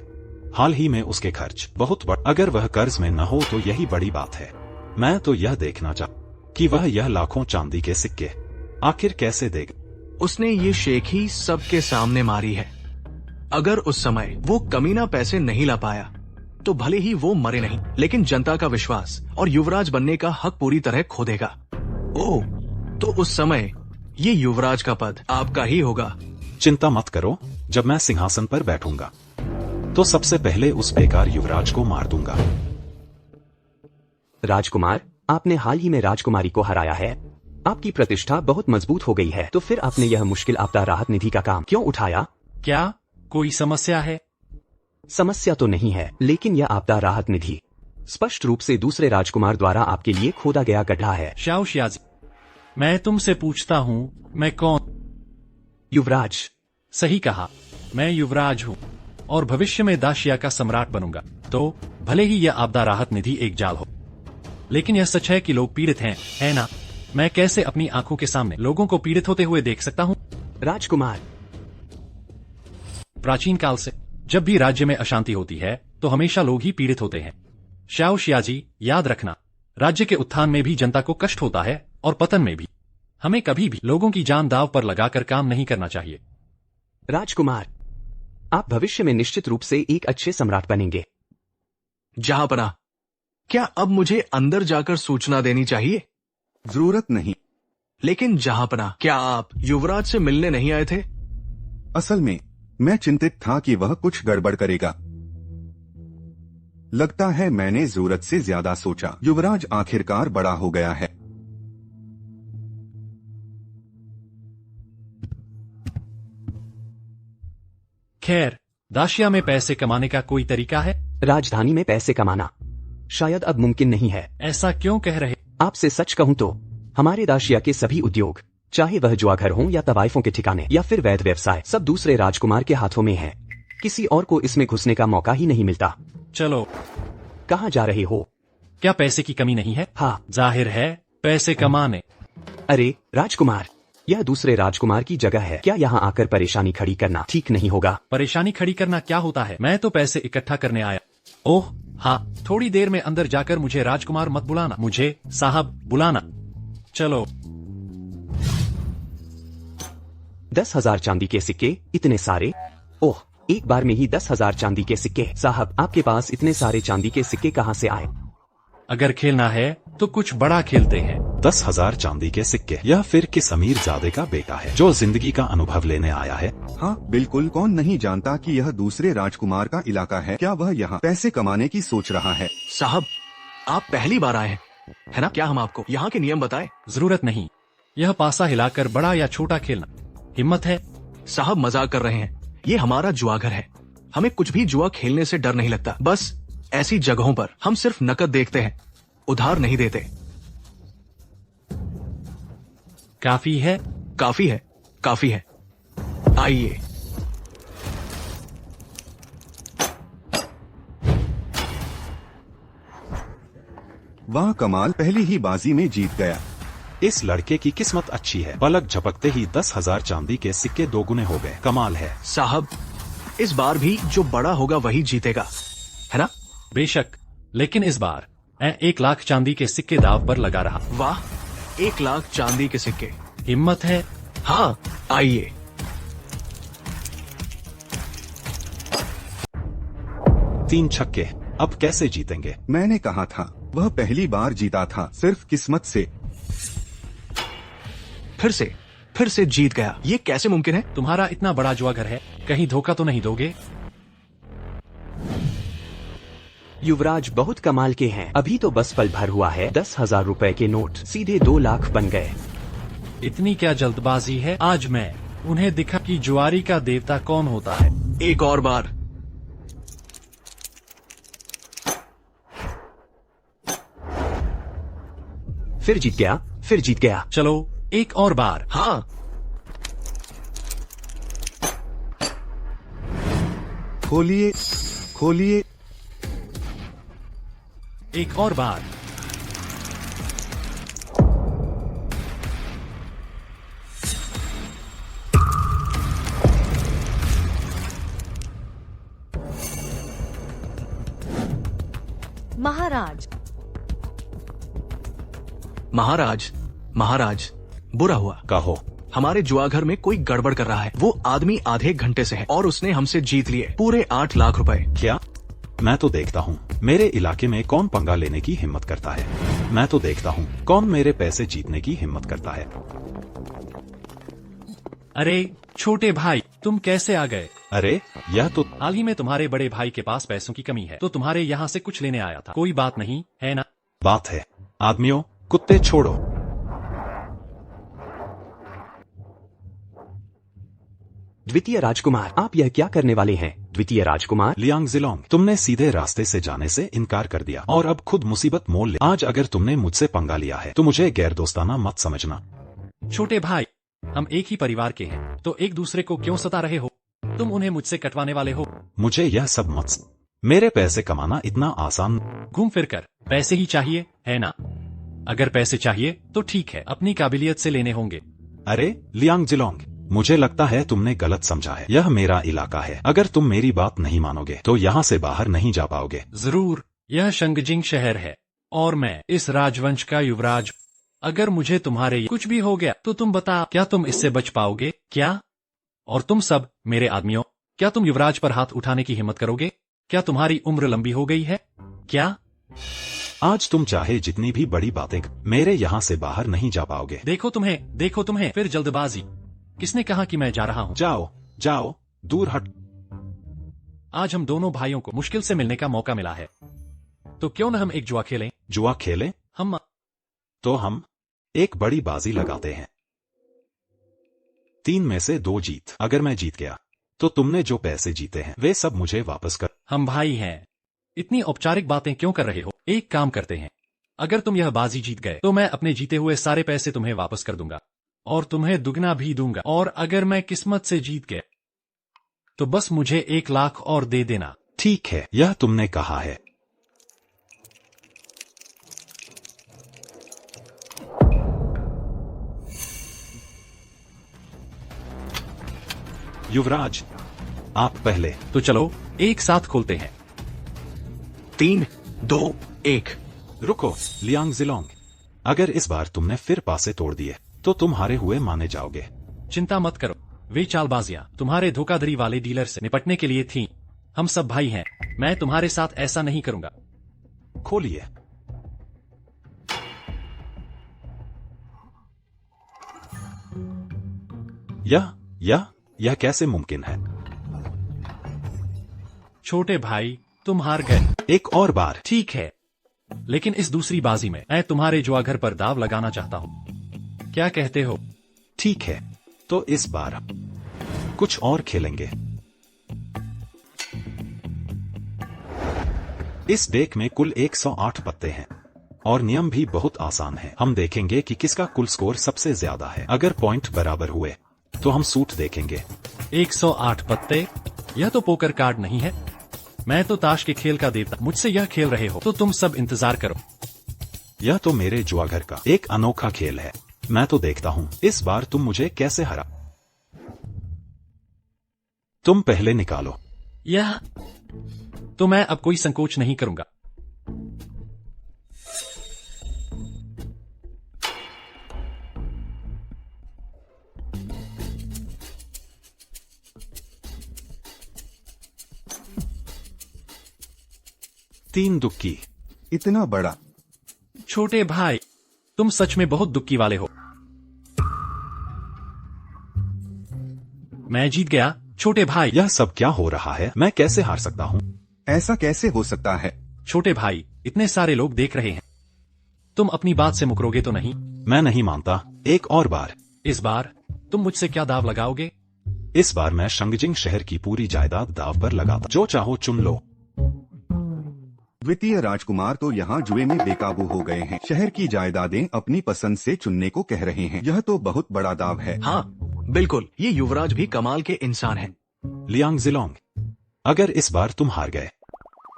हाल ही में उसके खर्च बहुत बढ़, अगर वह कर्ज में न हो तो यही बड़ी बात है। मैं तो यह देखना चाहता कि वह यह लाखों चांदी के सिक्के आखिर कैसे देगा।
उसने ये शेख ही सबके सामने मारी है। अगर उस समय वो कमीना पैसे नहीं ला पाया तो भले ही वो मरे नहीं, लेकिन जनता का विश्वास और युवराज बनने का हक पूरी तरह खो देगा। ओह, तो उस समय ये युवराज का पद आपका ही होगा।
चिंता मत करो, जब मैं सिंहासन पर बैठूंगा तो सबसे पहले उस बेकार युवराज को मार दूंगा।
राजकुमार, आपने हाल ही में राजकुमारी को हराया है। आपकी प्रतिष्ठा बहुत मजबूत हो गई है, तो फिर आपने यह मुश्किल आपदा राहत निधि का काम क्यों उठाया?
क्या कोई समस्या है?
समस्या तो नहीं है, लेकिन यह आपदा राहत निधि स्पष्ट रूप से दूसरे राजकुमार द्वारा आपके लिए खोदा गया गड्ढा है।
शाओ शियाजी, मैं तुमसे पूछता हूँ, मैं कौन?
युवराज।
सही कहा, मैं युवराज हूँ और भविष्य में दाशिया का सम्राट बनूंगा। तो भले ही यह आपदा राहत निधि एक जाल हो, लेकिन यह सच है कि लोग पीड़ित हैं, है ना? मैं कैसे अपनी आंखों के सामने लोगों को पीड़ित होते हुए देख सकता हूँ?
राजकुमार,
प्राचीन काल से जब भी राज्य में अशांति होती है तो हमेशा लोग ही पीड़ित होते हैं। शाओ शियाजी, याद रखना, राज्य के उत्थान में भी जनता को कष्ट होता है और पतन में भी। हमें कभी भी लोगों की जान दांव पर लगाकर काम नहीं करना चाहिए।
राजकुमार, आप भविष्य में निश्चित रूप से एक अच्छे सम्राट बनेंगे।
जहांपना, क्या अब मुझे अंदर जाकर सूचना देनी चाहिए?
जरूरत नहीं।
लेकिन जहांपना, क्या आप युवराज से मिलने नहीं आए थे?
असल में मैं चिंतित था कि वह कुछ गड़बड़ करेगा। लगता है मैंने जरूरत से ज्यादा सोचा। युवराज आखिरकार बड़ा हो गया है।
खैर, दाशिया में पैसे कमाने का कोई तरीका है?
राजधानी में पैसे कमाना शायद अब मुमकिन नहीं है।
ऐसा क्यों कह रहे?
आपसे सच कहूं तो हमारे दाशिया के सभी उद्योग, चाहे वह जुआघर हो या तवाइफों के ठिकाने या फिर वैध व्यवसाय, सब दूसरे राजकुमार के हाथों में है। किसी और को इसमें घुसने का मौका ही नहीं मिलता।
चलो,
कहाँ जा रहे हो?
क्या पैसे की कमी नहीं है?
हाँ,
जाहिर है पैसे कमाने।
अरे राजकुमार, यह दूसरे राजकुमार की जगह है, क्या यहाँ आकर परेशानी खड़ी करना ठीक नहीं होगा?
परेशानी खड़ी करना क्या होता है? मैं तो पैसे इकट्ठा करने आया। ओह हाँ, थोड़ी देर में अंदर जाकर मुझे राजकुमार मत बुलाना, मुझे साहब बुलाना। चलो।
10,000 चांदी के सिक्के, इतने सारे? ओह, एक बार में ही 10,000 चांदी के सिक्के। साहब, आपके पास इतने सारे चांदी के सिक्के कहाँ से आए?
अगर खेलना है तो कुछ बड़ा खेलते हैं।
10,000 चांदी के सिक्के। यह फिर किस अमीरजादे का बेटा है जो जिंदगी का अनुभव लेने आया है?
हाँ बिल्कुल, कौन नहीं जानता कि यह दूसरे राजकुमार का इलाका है। क्या वह यहाँ पैसे कमाने की सोच रहा है?
साहब, आप पहली बार आए हैं, है ना? क्या हम आपको यहाँ के नियम बताएं?
जरूरत नहीं। यह पासा हिलाकर बड़ा या छोटा खेलना, हिम्मत है।
साहब मजाक कर रहे हैं, ये हमारा जुआघर है। हमें कुछ भी जुआ खेलने से डर नहीं लगता। बस ऐसी जगहों पर हम सिर्फ नकद देखते हैं, उधार नहीं देते।
काफी है?
काफी है, काफी है। आइए।
वाह कमाल, पहली ही बाजी में जीत गया।
इस लड़के की किस्मत अच्छी है, पलक झपकते ही 10,000 चांदी के सिक्के दोगुने हो गए। कमाल है।
साहब, इस बार भी जो बड़ा होगा वही जीतेगा, है ना?
बेशक, लेकिन इस बार मैं 1 लाख चांदी के सिक्के दाव पर लगा रहा।
वाह, 1 लाख चांदी के सिक्के।
हिम्मत है?
हाँ, आइए।
तीन छक्के, अब कैसे जीतेंगे?
मैंने कहा था, वह पहली बार जीता था, सिर्फ किस्मत से।
फिर से जीत गया। ये कैसे मुमकिन है?
तुम्हारा इतना बड़ा जुआघर है, कहीं धोखा तो नहीं दोगे?
युवराज बहुत कमाल के हैं। अभी तो बस पल भर हुआ है, 10,000 रुपए के नोट सीधे 2 लाख बन गए।
इतनी क्या जल्दबाजी है? आज मैं उन्हें दिखा कि जुआरी का देवता कौन होता है।
एक और बार।
फिर जीत गया।
चलो एक और बार।
हाँ।
खोलिए।
एक और बार।
महाराज, बुरा हुआ।
कहो।
हमारे जुआघर में कोई गड़बड़ कर रहा है। वो आदमी आधे घंटे से है और उसने हमसे जीत लिए पूरे 8 लाख रुपए।
क्या? मैं तो देखता हूँ मेरे इलाके में कौन पंगा लेने की हिम्मत करता है। मैं तो देखता हूँ कौन मेरे पैसे जीतने की हिम्मत करता है।
अरे छोटे भाई, तुम कैसे आ गए?
अरे यह तो
हाल ही में तुम्हारे बड़े भाई के पास पैसों की कमी है, तो तुम्हारे यहाँ से कुछ लेने आया था। कोई बात नहीं, है ना?
बात है। आदमियों, कुत्ते छोड़ो।
द्वितीय राजकुमार, आप यह क्या करने वाले हैं? द्वितीय राजकुमार
लियांग जिलोंग, तुमने सीधे रास्ते से जाने से इनकार कर दिया और अब खुद मुसीबत मोल ले। आज अगर तुमने मुझसे पंगा लिया है तो मुझे गैर दोस्ताना मत समझना।
छोटे भाई, हम एक ही परिवार के हैं, तो एक दूसरे को क्यों सता रहे हो? तुम उन्हें मुझसे कटवाने वाले हो।
मुझे यह सब मत। मेरे पैसे कमाना इतना आसान।
घूम फिर कर पैसे ही चाहिए, है ना? अगर पैसे चाहिए तो ठीक है, अपनी काबिलियत से लेने होंगे।
अरे लियांग जिलोंग, मुझे लगता है तुमने गलत समझा है। यह मेरा इलाका है। अगर तुम मेरी बात नहीं मानोगे तो यहाँ से बाहर नहीं जा पाओगे।
जरूर, यह शंगजिंग शहर है और मैं इस राजवंश का युवराज। अगर मुझे तुम्हारे कुछ भी हो गया तो तुम बता, क्या तुम इससे बच पाओगे? क्या? और तुम सब मेरे आदमियों, क्या तुम युवराज पर हाथ उठाने की हिम्मत करोगे? क्या तुम्हारी उम्र लंबी हो गई है क्या?
आज तुम चाहे जितनी भी बड़ी बातें, मेरे यहाँ से बाहर नहीं जा पाओगे।
देखो तुम्हें फिर जल्दबाजी। किसने कहा कि मैं जा रहा हूँ?
जाओ, दूर हट।
आज हम दोनों भाइयों को मुश्किल से मिलने का मौका मिला है, तो क्यों न हम एक जुआ खेलें?
जुआ खेलें? हम एक बड़ी बाजी लगाते हैं। 3 में से 2 जीत। अगर मैं जीत गया तो तुमने जो पैसे जीते हैं वे सब मुझे वापस कर।
हम भाई हैं, इतनी औपचारिक बातें क्यों कर रहे हो? एक काम करते हैं, अगर तुम यह बाजी जीत गए तो मैं अपने जीते हुए सारे पैसे तुम्हें वापस कर दूंगा और तुम्हें दुगना भी दूंगा। और अगर मैं किस्मत से जीत गया तो बस मुझे 1 लाख और दे देना।
ठीक है, यह तुमने कहा है। युवराज, आप पहले।
तो चलो एक साथ खोलते हैं।
3, 2, 1।
रुको लियांग जिलोंग, अगर इस बार तुमने फिर पासे तोड़ दिए तो तुम हारे हुए माने जाओगे।
चिंता मत करो, वे चालबाजियां तुम्हारे धोखाधड़ी वाले डीलर से निपटने के लिए थीं। हम सब भाई हैं, मैं तुम्हारे साथ ऐसा नहीं करूंगा।
खोलिए। यह कैसे मुमकिन है?
छोटे भाई, तुम हार गए।
एक और बार।
ठीक है, लेकिन इस दूसरी बाजी में मैं तुम्हारे जुआ घर पर दाव लगाना चाहता हूँ। क्या कहते हो?
ठीक है, तो इस बार कुछ और खेलेंगे। इस डेक में कुल 108 पत्ते हैं और नियम भी बहुत आसान है। हम देखेंगे कि किसका कुल स्कोर सबसे ज्यादा है। अगर पॉइंट बराबर हुए तो हम सूट देखेंगे।
108 पत्ते? यह तो पोकर कार्ड नहीं है। मैं तो ताश के खेल का देवता, मुझसे यह खेल रहे हो तो तुम सब इंतजार करो।
यह तो मेरे जुआघर का एक अनोखा खेल है। मैं तो देखता हूँ इस बार तुम मुझे कैसे हरा। तुम पहले निकालो।
यह तो मैं अब कोई संकोच नहीं करूंगा।
तीन दुक्की।
इतना बड़ा?
छोटे भाई, तुम सच में बहुत दुक्की वाले हो। मैं जीत गया। छोटे भाई,
यह सब क्या हो रहा है? मैं कैसे हार सकता हूँ?
ऐसा कैसे हो सकता है?
छोटे भाई, इतने सारे लोग देख रहे हैं, तुम अपनी बात से मुकरोगे तो नहीं?
मैं नहीं मानता। एक और बार।
इस बार तुम मुझसे क्या दाव लगाओगे?
इस बार मैं शंगजिंग शहर की पूरी जायदाद दाव पर लगाता। जो चाहो चुन लो।
द्वितीय राजकुमार तो यहाँ जुए में बेकाबू हो गए हैं। शहर की जायदादें अपनी पसंद से चुनने को कह रहे हैं। यह तो बहुत बड़ा दाव है।
हाँ बिल्कुल, ये युवराज भी कमाल के इंसान हैं।
लियांग जिलोंग, अगर इस बार तुम हार गए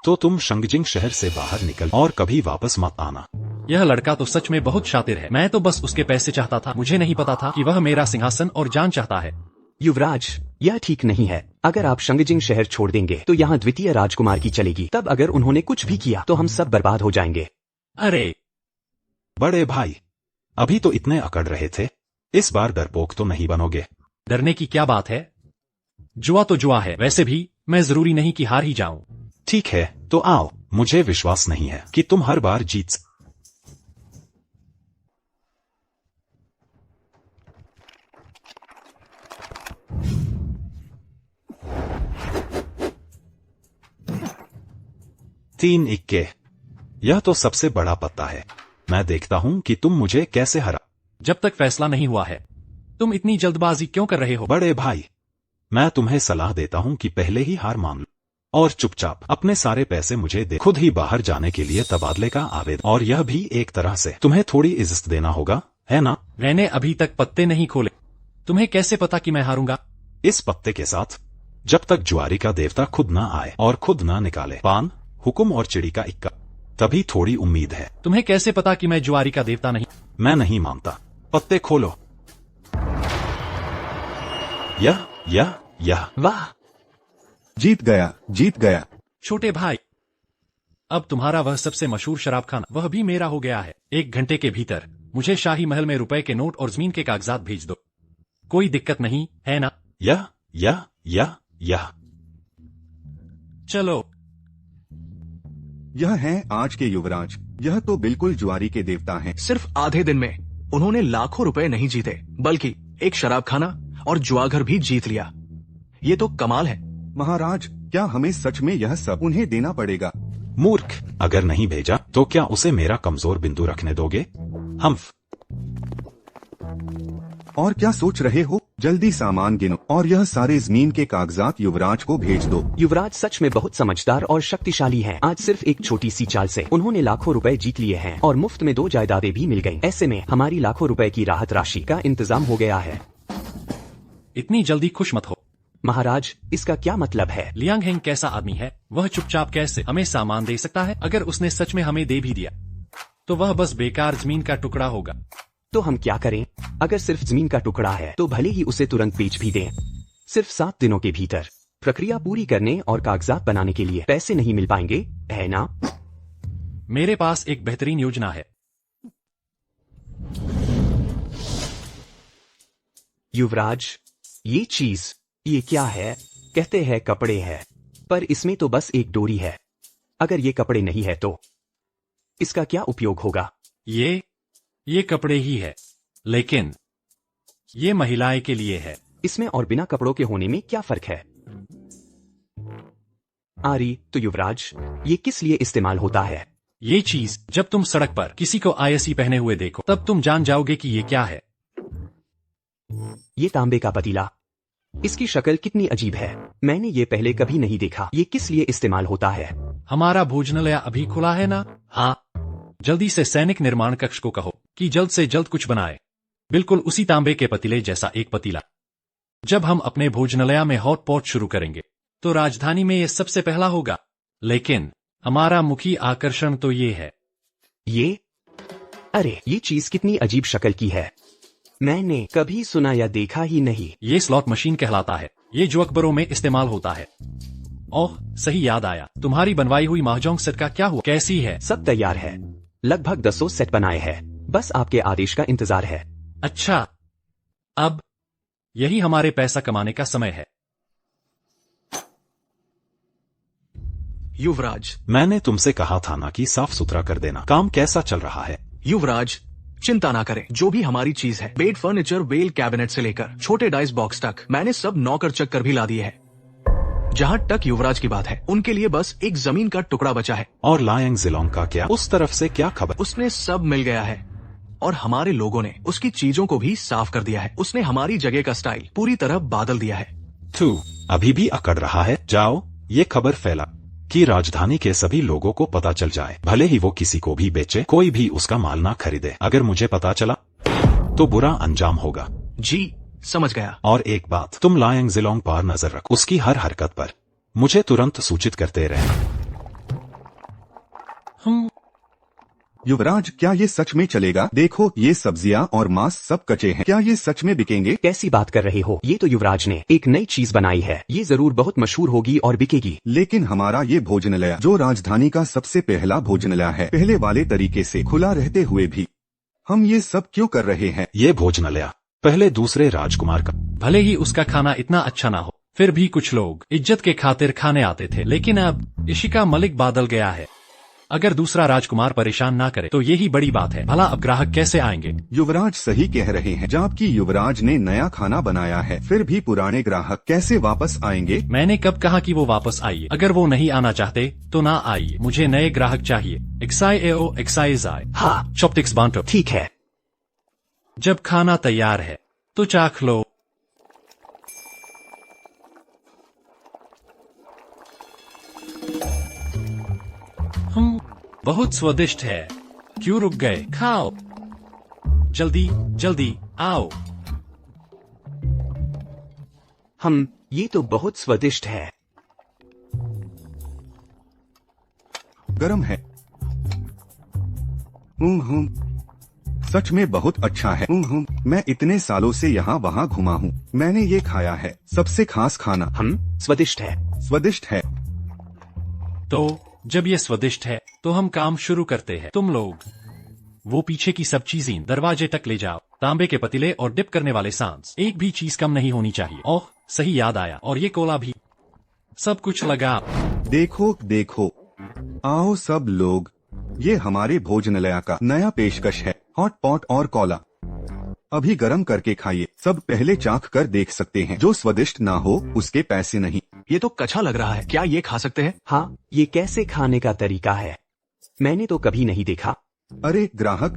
तो तुम शंगजिंग शहर से बाहर निकल और कभी वापस मत आना।
यह लड़का तो सच में बहुत शातिर है। मैं तो बस उसके पैसे चाहता था, मुझे नहीं पता था कि वह मेरा सिंहासन और जान चाहता है।
युवराज, यह ठीक नहीं है। अगर आप शंगजिंग शहर छोड़ देंगे तो यहाँ द्वितीय राजकुमार की चलेगी। तब अगर उन्होंने कुछ भी किया तो हम सब बर्बाद हो जाएंगे।
अरे
बड़े भाई, अभी तो इतने अकड़ रहे थे। इस बार डरपोक तो नहीं बनोगे?
डरने की क्या बात है? जुआ तो जुआ है। वैसे भी मैं जरूरी नहीं कि हार ही जाऊं।
ठीक है, तो आओ। मुझे विश्वास नहीं है कि तुम हर बार जीत। तीन इक्के। यह तो सबसे बड़ा पत्ता है। मैं देखता हूँ कि तुम मुझे कैसे हरा।
जब तक फैसला नहीं हुआ है, तुम इतनी जल्दबाजी क्यों कर रहे हो?
बड़े भाई, मैं तुम्हें सलाह देता हूँ कि पहले ही हार मान लो और चुपचाप अपने सारे पैसे मुझे दे। खुद ही बाहर जाने के लिए तबादले का आवेदन, और यह भी एक तरह से तुम्हें थोड़ी इज्जत देना होगा, है ना?
मैंने अभी तक पत्ते नहीं खोले, तुम्हें कैसे पता कि मैं हारूंगा?
इस पत्ते के साथ जब तक जुआरी का देवता खुद ना आए और खुद ना निकाले पान, हुकुम और चिड़ी का इक्का, तभी थोड़ी उम्मीद है।
तुम्हें कैसे पता कि मैं जुआरी का देवता नहीं?
मैं नहीं मानता। पत्ते खोलो। यह
वाह,
जीत गया, जीत गया।
छोटे भाई, अब तुम्हारा वह सबसे मशहूर शराब खाना वह भी मेरा हो गया है। 1 घंटे के भीतर मुझे शाही महल में रुपए के नोट और जमीन के कागजात भेज दो। कोई दिक्कत नहीं है ना?
यह
चलो।
यह हैं आज के युवराज। यह तो बिल्कुल जुआरी के देवता हैं।
सिर्फ आधे दिन में उन्होंने लाखों रुपए नहीं जीते, बल्कि एक शराब खाना और जुआघर भी जीत लिया। ये तो कमाल है।
महाराज, क्या हमें सच में यह सब उन्हें देना पड़ेगा?
मूर्ख, अगर नहीं भेजा तो क्या उसे मेरा कमजोर बिंदु रखने दोगे? हम
और क्या सोच रहे हो? जल्दी सामान गिनो और यह सारे जमीन के कागजात युवराज को भेज दो।
युवराज सच में बहुत समझदार और शक्तिशाली हैं। आज सिर्फ एक छोटी सी चाल से उन्होंने लाखों रुपए जीत लिए हैं और मुफ्त में 2 जायदादें भी मिल गईं। ऐसे में हमारी लाखों रुपए की राहत राशि का इंतजाम हो गया है।
इतनी जल्दी खुश मत हो
महाराज, इसका क्या मतलब है?
लियांग हेंग कैसा आदमी है? वह चुपचाप कैसे हमें सामान दे सकता है? अगर उसने सच में हमें दे भी दिया तो वह बस बेकार जमीन का टुकड़ा होगा।
तो हम क्या करें? अगर सिर्फ जमीन का टुकड़ा है तो भले ही उसे तुरंत बेच भी दें। सिर्फ 7 दिनों के भीतर प्रक्रिया पूरी करने और कागजात बनाने के लिए पैसे नहीं मिल पाएंगे, है ना?
मेरे पास एक बेहतरीन योजना है।
युवराज, ये चीज, ये क्या है? कहते हैं कपड़े है, पर इसमें तो बस एक डोरी है। अगर ये कपड़े नहीं है तो इसका क्या उपयोग होगा?
ये कपड़े ही है, लेकिन ये महिलाएं के लिए है।
इसमें और बिना कपड़ों के होने में क्या फर्क है? आरी, तो युवराज, ये किस लिए इस्तेमाल होता है?
ये चीज जब तुम सड़क पर किसी को आईएससी पहने हुए देखो तब तुम जान जाओगे कि ये क्या है।
ये तांबे का पतीला, इसकी शक्ल कितनी अजीब है। मैंने ये पहले कभी नहीं देखा। ये किस लिए इस्तेमाल होता है?
हमारा भोजनालय अभी खुला है ना? हाँ, जल्दी से सैनिक निर्माण कक्ष को कहो कि जल्द से जल्द कुछ बनाए, बिल्कुल उसी तांबे के पतीले जैसा एक पतीला। जब हम अपने भोजनालय में हॉट पॉट शुरू करेंगे तो राजधानी में ये सबसे पहला होगा, लेकिन हमारा मुख्य आकर्षण तो ये है।
अरे, ये चीज कितनी अजीब शक्ल की है। मैंने कभी सुना या देखा ही नहीं।
ये स्लॉट मशीन कहलाता है। ये जो अकबरों में इस्तेमाल होता है। ओह, सही याद आया। तुम्हारी बनवाई हुई महजोंग सेट का क्या हुआ? कैसी है?
सब तैयार है। लगभग 200 सेट बनाए हैं। बस आपके आदेश का इंतजार है।
अच्छा, अब यही हमारे पैसा कमाने का समय है।
युवराज,
मैंने तुमसे कहा था ना कि साफ सुथरा कर देना। काम कैसा चल रहा है?
युवराज, चिंता ना करें। जो भी हमारी चीज है, बेड फर्नीचर, वेल कैबिनेट से लेकर छोटे डाइस बॉक्स तक, मैंने सब नौकर चक्कर भी ला दिए हैं। जहाँ तक युवराज की बात है, उनके लिए बस एक जमीन का टुकड़ा बचा है।
और लायंग जिलोंग का क्या? उस तरफ से क्या खबर?
उसने सब मिल गया है और हमारे लोगों ने उसकी चीजों को भी साफ कर दिया है। उसने हमारी जगह का स्टाइल पूरी तरह बादल दिया है।
तू अभी भी अकड़ रहा है? जाओ, ये खबर फैला कि राजधानी के सभी लोगों को पता चल जाए, भले ही वो किसी को भी बेचे, कोई भी उसका माल ना खरीदे। अगर मुझे पता चला तो बुरा अंजाम होगा।
जी, समझ गया।
और एक बात, तुम लायंग जिलोंग पर नजर रखो। उसकी हर हरकत पर मुझे तुरंत सूचित करते रहना।
युवराज, क्या ये सच में चलेगा? देखो, ये सब्जियां और मांस सब कच्चे हैं। क्या ये सच में बिकेंगे?
कैसी बात कर रहे हो? ये तो युवराज ने एक नई चीज बनाई है। ये जरूर बहुत मशहूर होगी और बिकेगी।
लेकिन हमारा ये भोजनालय, जो राजधानी का सबसे पहला भोजनालय है, पहले वाले तरीके से खुला रहते हुए भी हम ये सब क्यों कर रहे हैं?
ये भोजनालय पहले दूसरे राजकुमार का,
भले ही उसका खाना इतना अच्छा ना हो, फिर भी कुछ लोग इज्जत के खातिर खाने आते थे। लेकिन अब इशिका मलिक बादल गया है। अगर दूसरा राजकुमार परेशान ना करे तो यही बड़ी बात है। भला अब ग्राहक कैसे आएंगे?
युवराज सही कह रहे हैं। जबकि युवराज ने नया खाना बनाया है, फिर भी पुराने ग्राहक कैसे वापस आएंगे?
मैंने कब कहा कि वो वापस आइए? अगर वो नहीं आना चाहते तो ना आइए। मुझे नए ग्राहक चाहिए। एक्साई एक्साइज आए।
हाँ,
चॉप्टिक्स बांटो।
ठीक है।
जब खाना तैयार है तो चाख लो। बहुत स्वादिष्ट है। क्यों रुक गए? खाओ, जल्दी जल्दी आओ।
ये तो बहुत स्वादिष्ट है।
गरम है। सच में बहुत अच्छा है। मैं इतने सालों से यहाँ वहाँ घुमा हूँ, मैंने ये खाया है सबसे खास खाना।
स्वादिष्ट है।
स्वादिष्ट है।
तो जब ये स्वादिष्ट है तो हम काम शुरू करते हैं। तुम लोग वो पीछे की सब चीजें दरवाजे तक ले जाओ। तांबे के पतीले और डिप करने वाले सांस, एक भी चीज कम नहीं होनी चाहिए। ओह, सही याद आया। और ये कोला भी। सब कुछ लगा।
देखो देखो, आओ सब लोग, ये हमारे भोजनालय का नया पेशकश है, हॉट पॉट और कोला। अभी गरम करके खाइए। सब पहले चाख कर देख सकते हैं। जो स्वादिष्ट ना हो उसके पैसे नहीं।
ये तो कच्चा लग रहा है। क्या ये खा सकते हैं?
हाँ, ये कैसे खाने का तरीका है? मैंने तो कभी नहीं देखा।
अरे ग्राहक,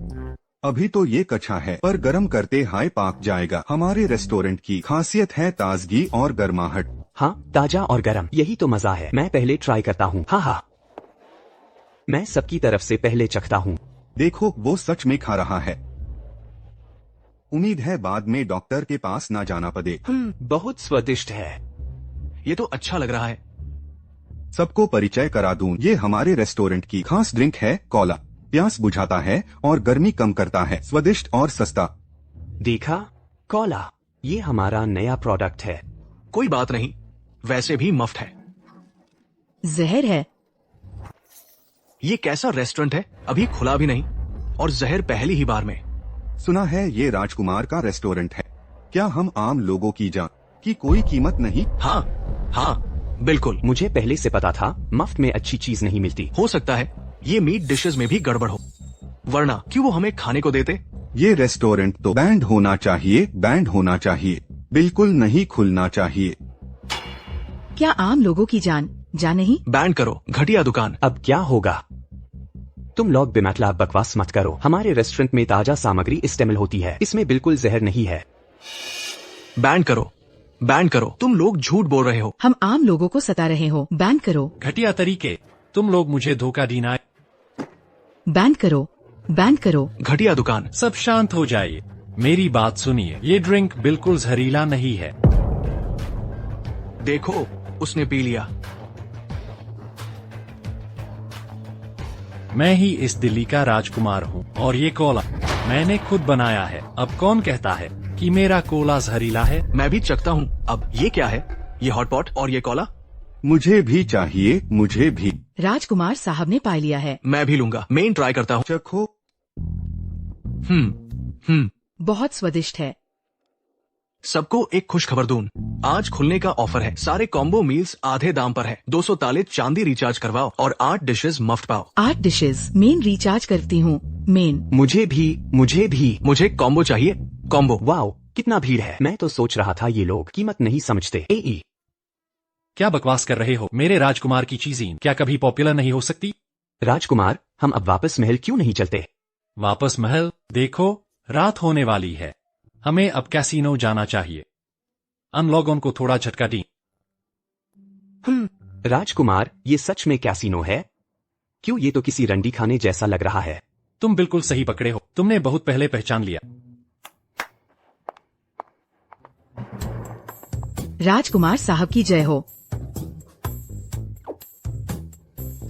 अभी तो ये कच्चा है, पर गरम करते हाय पाक जाएगा। हमारे रेस्टोरेंट की खासियत है ताजगी और गर्माहट।
हाँ, ताजा और गरम, यही तो मजा है। मैं पहले ट्राई करता हूँ। हाँ, मैं सबकी तरफ से पहले चखता हूँ।
देखो, वो सच में खा रहा है। उम्मीद है बाद में डॉक्टर के पास ना जाना पड़े।
बहुत स्वादिष्ट है।
ये तो अच्छा लग रहा है।
सबको परिचय करा दूं, ये हमारे रेस्टोरेंट की खास ड्रिंक है कोला। प्यास बुझाता है और गर्मी कम करता है। स्वादिष्ट और सस्ता।
देखा, कोला, ये हमारा नया प्रोडक्ट है।
कोई बात नहीं, वैसे भी मुफ्त है।
जहर है।
ये कैसा रेस्टोरेंट है, अभी खुला भी नहीं और जहर पहली ही बार में।
सुना है ये राजकुमार का रेस्टोरेंट है। क्या हम आम लोगों की जान की कोई कीमत नहीं?
हाँ हाँ बिल्कुल।
मुझे पहले से पता था मुफ्त में अच्छी चीज नहीं मिलती।
हो सकता है ये मीट डिशेस में भी गड़बड़ हो, वरना क्यों वो हमें खाने को देते।
ये रेस्टोरेंट तो बैंड होना चाहिए, बैंड होना चाहिए, बिल्कुल नहीं खुलना चाहिए।
क्या आम लोगों की जान जा नहीं?
बैन करो घटिया दुकान।
अब क्या होगा? तुम लोग बेमतलब बकवास मत करो। हमारे रेस्टोरेंट में ताजा सामग्री इस्तेमाल होती है, इसमें बिल्कुल जहर नहीं है।
बैन करो, बैन करो, तुम लोग झूठ बोल रहे हो।
हम आम लोगों को सता रहे हो। बैन करो,
घटिया तरीके, तुम लोग मुझे धोखा देना।
बैन करो, बैन करो।
घटिया दुकान।
सब शांत हो जाइए, मेरी बात सुनिए। ये ड्रिंक बिल्कुल जहरीला नहीं है।
देखो उसने पी लिया।
मैं ही इस दिल्ली का राजकुमार हूँ और ये कोला मैंने खुद बनाया है। अब कौन कहता है कि मेरा कोला जहरीला है?
मैं भी चखता हूँ। अब ये क्या है? ये हॉटपॉट और ये कोला?
मुझे भी चाहिए, मुझे भी।
राजकुमार साहब ने पा लिया है।
मैं भी लूंगा। मैं ट्राई करता हूँ।
चखो।
बहुत स्वादिष्ट है।
सबको एक खुश खबर दूं, आज खुलने का ऑफर है। सारे कॉम्बो मील्स आधे दाम पर है। 200 ताले चांदी रिचार्ज करवाओ और 8 डिशेस मुफ्त पाओ।
8 डिशेस। मेन रिचार्ज करती हूँ। मेन।
मुझे भी।
मुझे कॉम्बो चाहिए, कॉम्बो।
वाओ कितना भीड़ है। मैं तो सोच रहा था ये लोग कीमत नहीं समझते। एई
क्या बकवास कर रहे हो? मेरे राजकुमार की चीजें क्या कभी पॉपुलर नहीं हो सकती?
राजकुमार, हम अब वापस महल क्यों नहीं चलते?
वापस महल? देखो रात होने वाली है, हमें अब कैसीनो जाना चाहिए। अन लोगों को थोड़ा झटका दी।
राजकुमार, ये सच में कैसीनो है? क्यों, ये तो किसी रंडी खाने जैसा लग रहा है।
तुम बिल्कुल सही पकड़े हो, तुमने बहुत पहले पहचान लिया।
राजकुमार साहब की जय हो।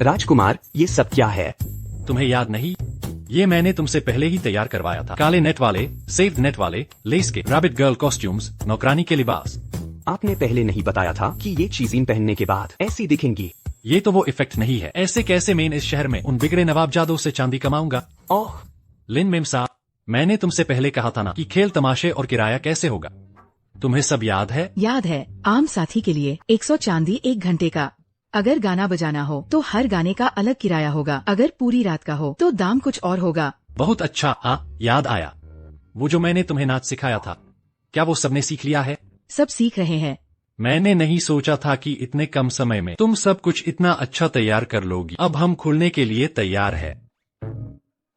राजकुमार, ये सब क्या है?
तुम्हें याद नहीं? ये मैंने तुमसे पहले ही तैयार करवाया था। काले नेट वाले, सेव्ड नेट वाले, लेस के, रैबिट गर्ल कॉस्ट्यूम्स, नौकरानी के लिबास।
आपने पहले नहीं बताया था कि ये चीजें पहनने के बाद ऐसी दिखेंगी।
ये तो वो इफेक्ट नहीं है। ऐसे कैसे मैं इस शहर में उन बिगड़े नवाबजादों से चांदी कमाऊंगा?
ओह
लिन मेम साहब, मैंने तुमसे पहले कहा था ना कि खेल तमाशे और किराया कैसे होगा। तुम्हें सब याद है?
याद है। आम साथी के लिए 100 चांदी 1 घंटे का। अगर गाना बजाना हो तो हर गाने का अलग किराया होगा। अगर पूरी रात का हो तो दाम कुछ और होगा।
बहुत अच्छा, हाँ याद आया। वो जो मैंने तुम्हें नाच सिखाया था, क्या वो सबने सीख लिया है?
सब सीख रहे हैं।
मैंने नहीं सोचा था कि इतने कम समय में तुम सब कुछ इतना अच्छा तैयार कर लोगी। अब हम खुलने के लिए तैयार है।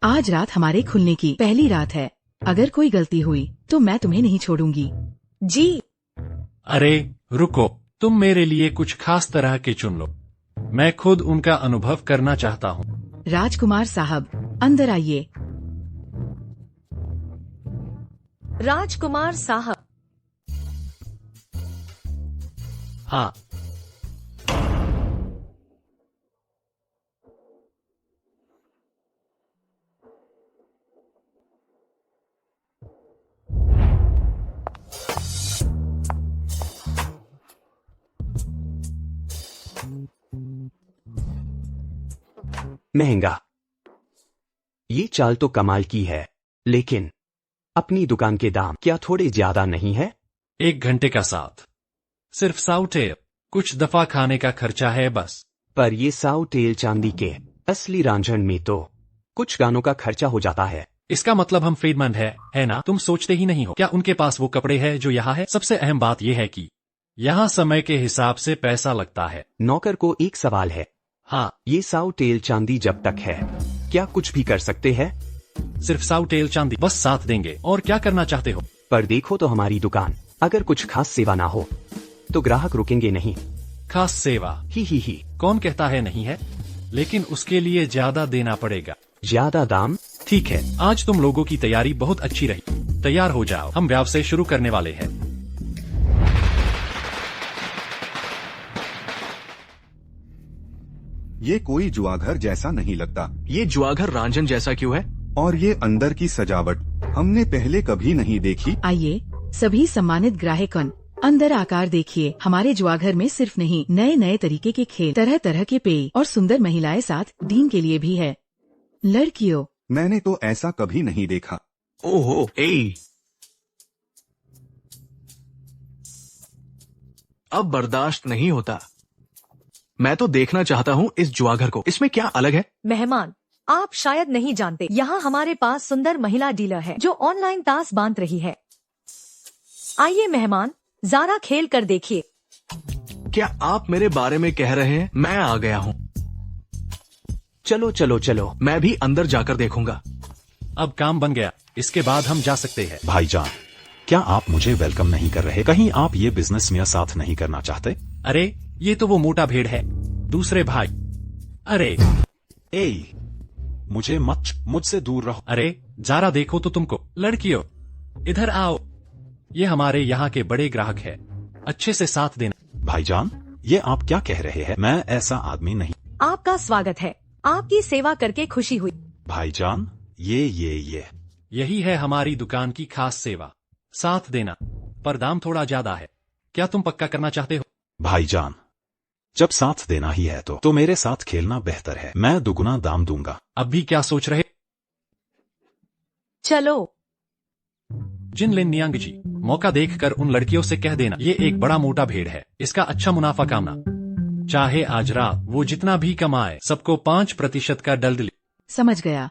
आज रात हमारे खुलने की पहली रात है। अगर कोई गलती हुई तो मैं तुम्हें नहीं छोड़ूंगी।
जी।
अरे रुको, तुम मेरे लिए कुछ खास तरह के चुन लो। मैं खुद उनका अनुभव करना चाहता हूँ।
राजकुमार साहब, अंदर आइए।
राजकुमार साहब।
हाँ,
महंगा। ये चाल तो कमाल की है, लेकिन अपनी दुकान के दाम क्या थोड़े ज्यादा नहीं है?
1 घंटे का साथ सिर्फ 100 टेल, कुछ दफा खाने का खर्चा है बस।
पर ये 100 टेल चांदी के असली रांझण में तो कुछ गानों का खर्चा हो जाता है।
इसका मतलब हम फ्रीडमंड है ना? तुम सोचते ही नहीं हो क्या उनके पास वो कपड़े हैं जो यहाँ है? सबसे अहम बात यह है कि यहाँ समय के हिसाब से पैसा लगता है।
नौकर को एक सवाल है।
हाँ,
ये 100 टेल चांदी जब तक है, क्या कुछ भी कर सकते हैं?
सिर्फ 100 टेल चांदी बस साथ देंगे। और क्या करना चाहते हो?
पर देखो तो हमारी दुकान, अगर कुछ खास सेवा ना हो तो ग्राहक रुकेंगे नहीं।
खास सेवा?
ही
कौन कहता है नहीं है? लेकिन उसके लिए ज्यादा देना पड़ेगा।
ज्यादा दाम?
ठीक है, आज तुम लोगों की तैयारी बहुत अच्छी रही। तैयार हो जाओ, हम व्यवसाय शुरू करने वाले हैं।
ये कोई जुआघर जैसा नहीं लगता।
ये जुआघर रांझन जैसा क्यों है?
और ये अंदर की सजावट हमने पहले कभी नहीं देखी।
आइए सभी सम्मानित ग्राहकन, अंदर आकार देखिए। हमारे जुआघर में सिर्फ नहीं, नए नए तरीके के खेल, तरह तरह के पेय और सुंदर महिलाएं साथ डीन के लिए भी है। लड़कियों,
मैंने तो ऐसा कभी नहीं देखा।
ओहो, ए अब बर्दाश्त नहीं होता। मैं तो देखना चाहता हूँ इस जुआघर को। इसमें क्या अलग है?
मेहमान, आप शायद नहीं जानते, यहाँ हमारे पास सुंदर महिला डीलर है जो ऑनलाइन ताश बांध रही है। आइए मेहमान, जरा खेल कर देखिए।
क्या आप मेरे बारे में कह रहे हैं? मैं आ गया हूँ।
चलो चलो चलो।
मैं भी अंदर जाकर देखूंगा।
अब काम बन गया, इसके बाद हम जा सकते हैं।
भाईजान, क्या आप मुझे वेलकम नहीं कर रहे? कहीं आप ये बिजनेस में साथ नहीं करना चाहते?
अरे ये तो वो मोटा भेड़ है, दूसरे भाई। अरे
ए, मुझसे दूर रहो।
अरे जरा देखो तो तुमको। लड़कियों इधर आओ, ये हमारे यहाँ के बड़े ग्राहक है, अच्छे से साथ देना।
भाईजान, ये आप क्या कह रहे हैं? मैं ऐसा आदमी नहीं।
आपका स्वागत है, आपकी सेवा करके खुशी हुई।
भाईजान, ये
यही है हमारी दुकान की खास सेवा, साथ देना, पर दाम थोड़ा ज्यादा है। क्या तुम पक्का करना चाहते हो?
भाईजान, जब साथ देना ही है तो मेरे साथ खेलना बेहतर है। मैं दुगुना दाम दूंगा।
अब भी क्या सोच रहे?
चलो।
जिनलिन नियांग जी, मौका देखकर उन लड़कियों से कह देना ये एक बड़ा मोटा भेड़ है, इसका अच्छा मुनाफा कामना। चाहे आज रात वो जितना भी कमाए, सबको 5% का डल।
समझ गया।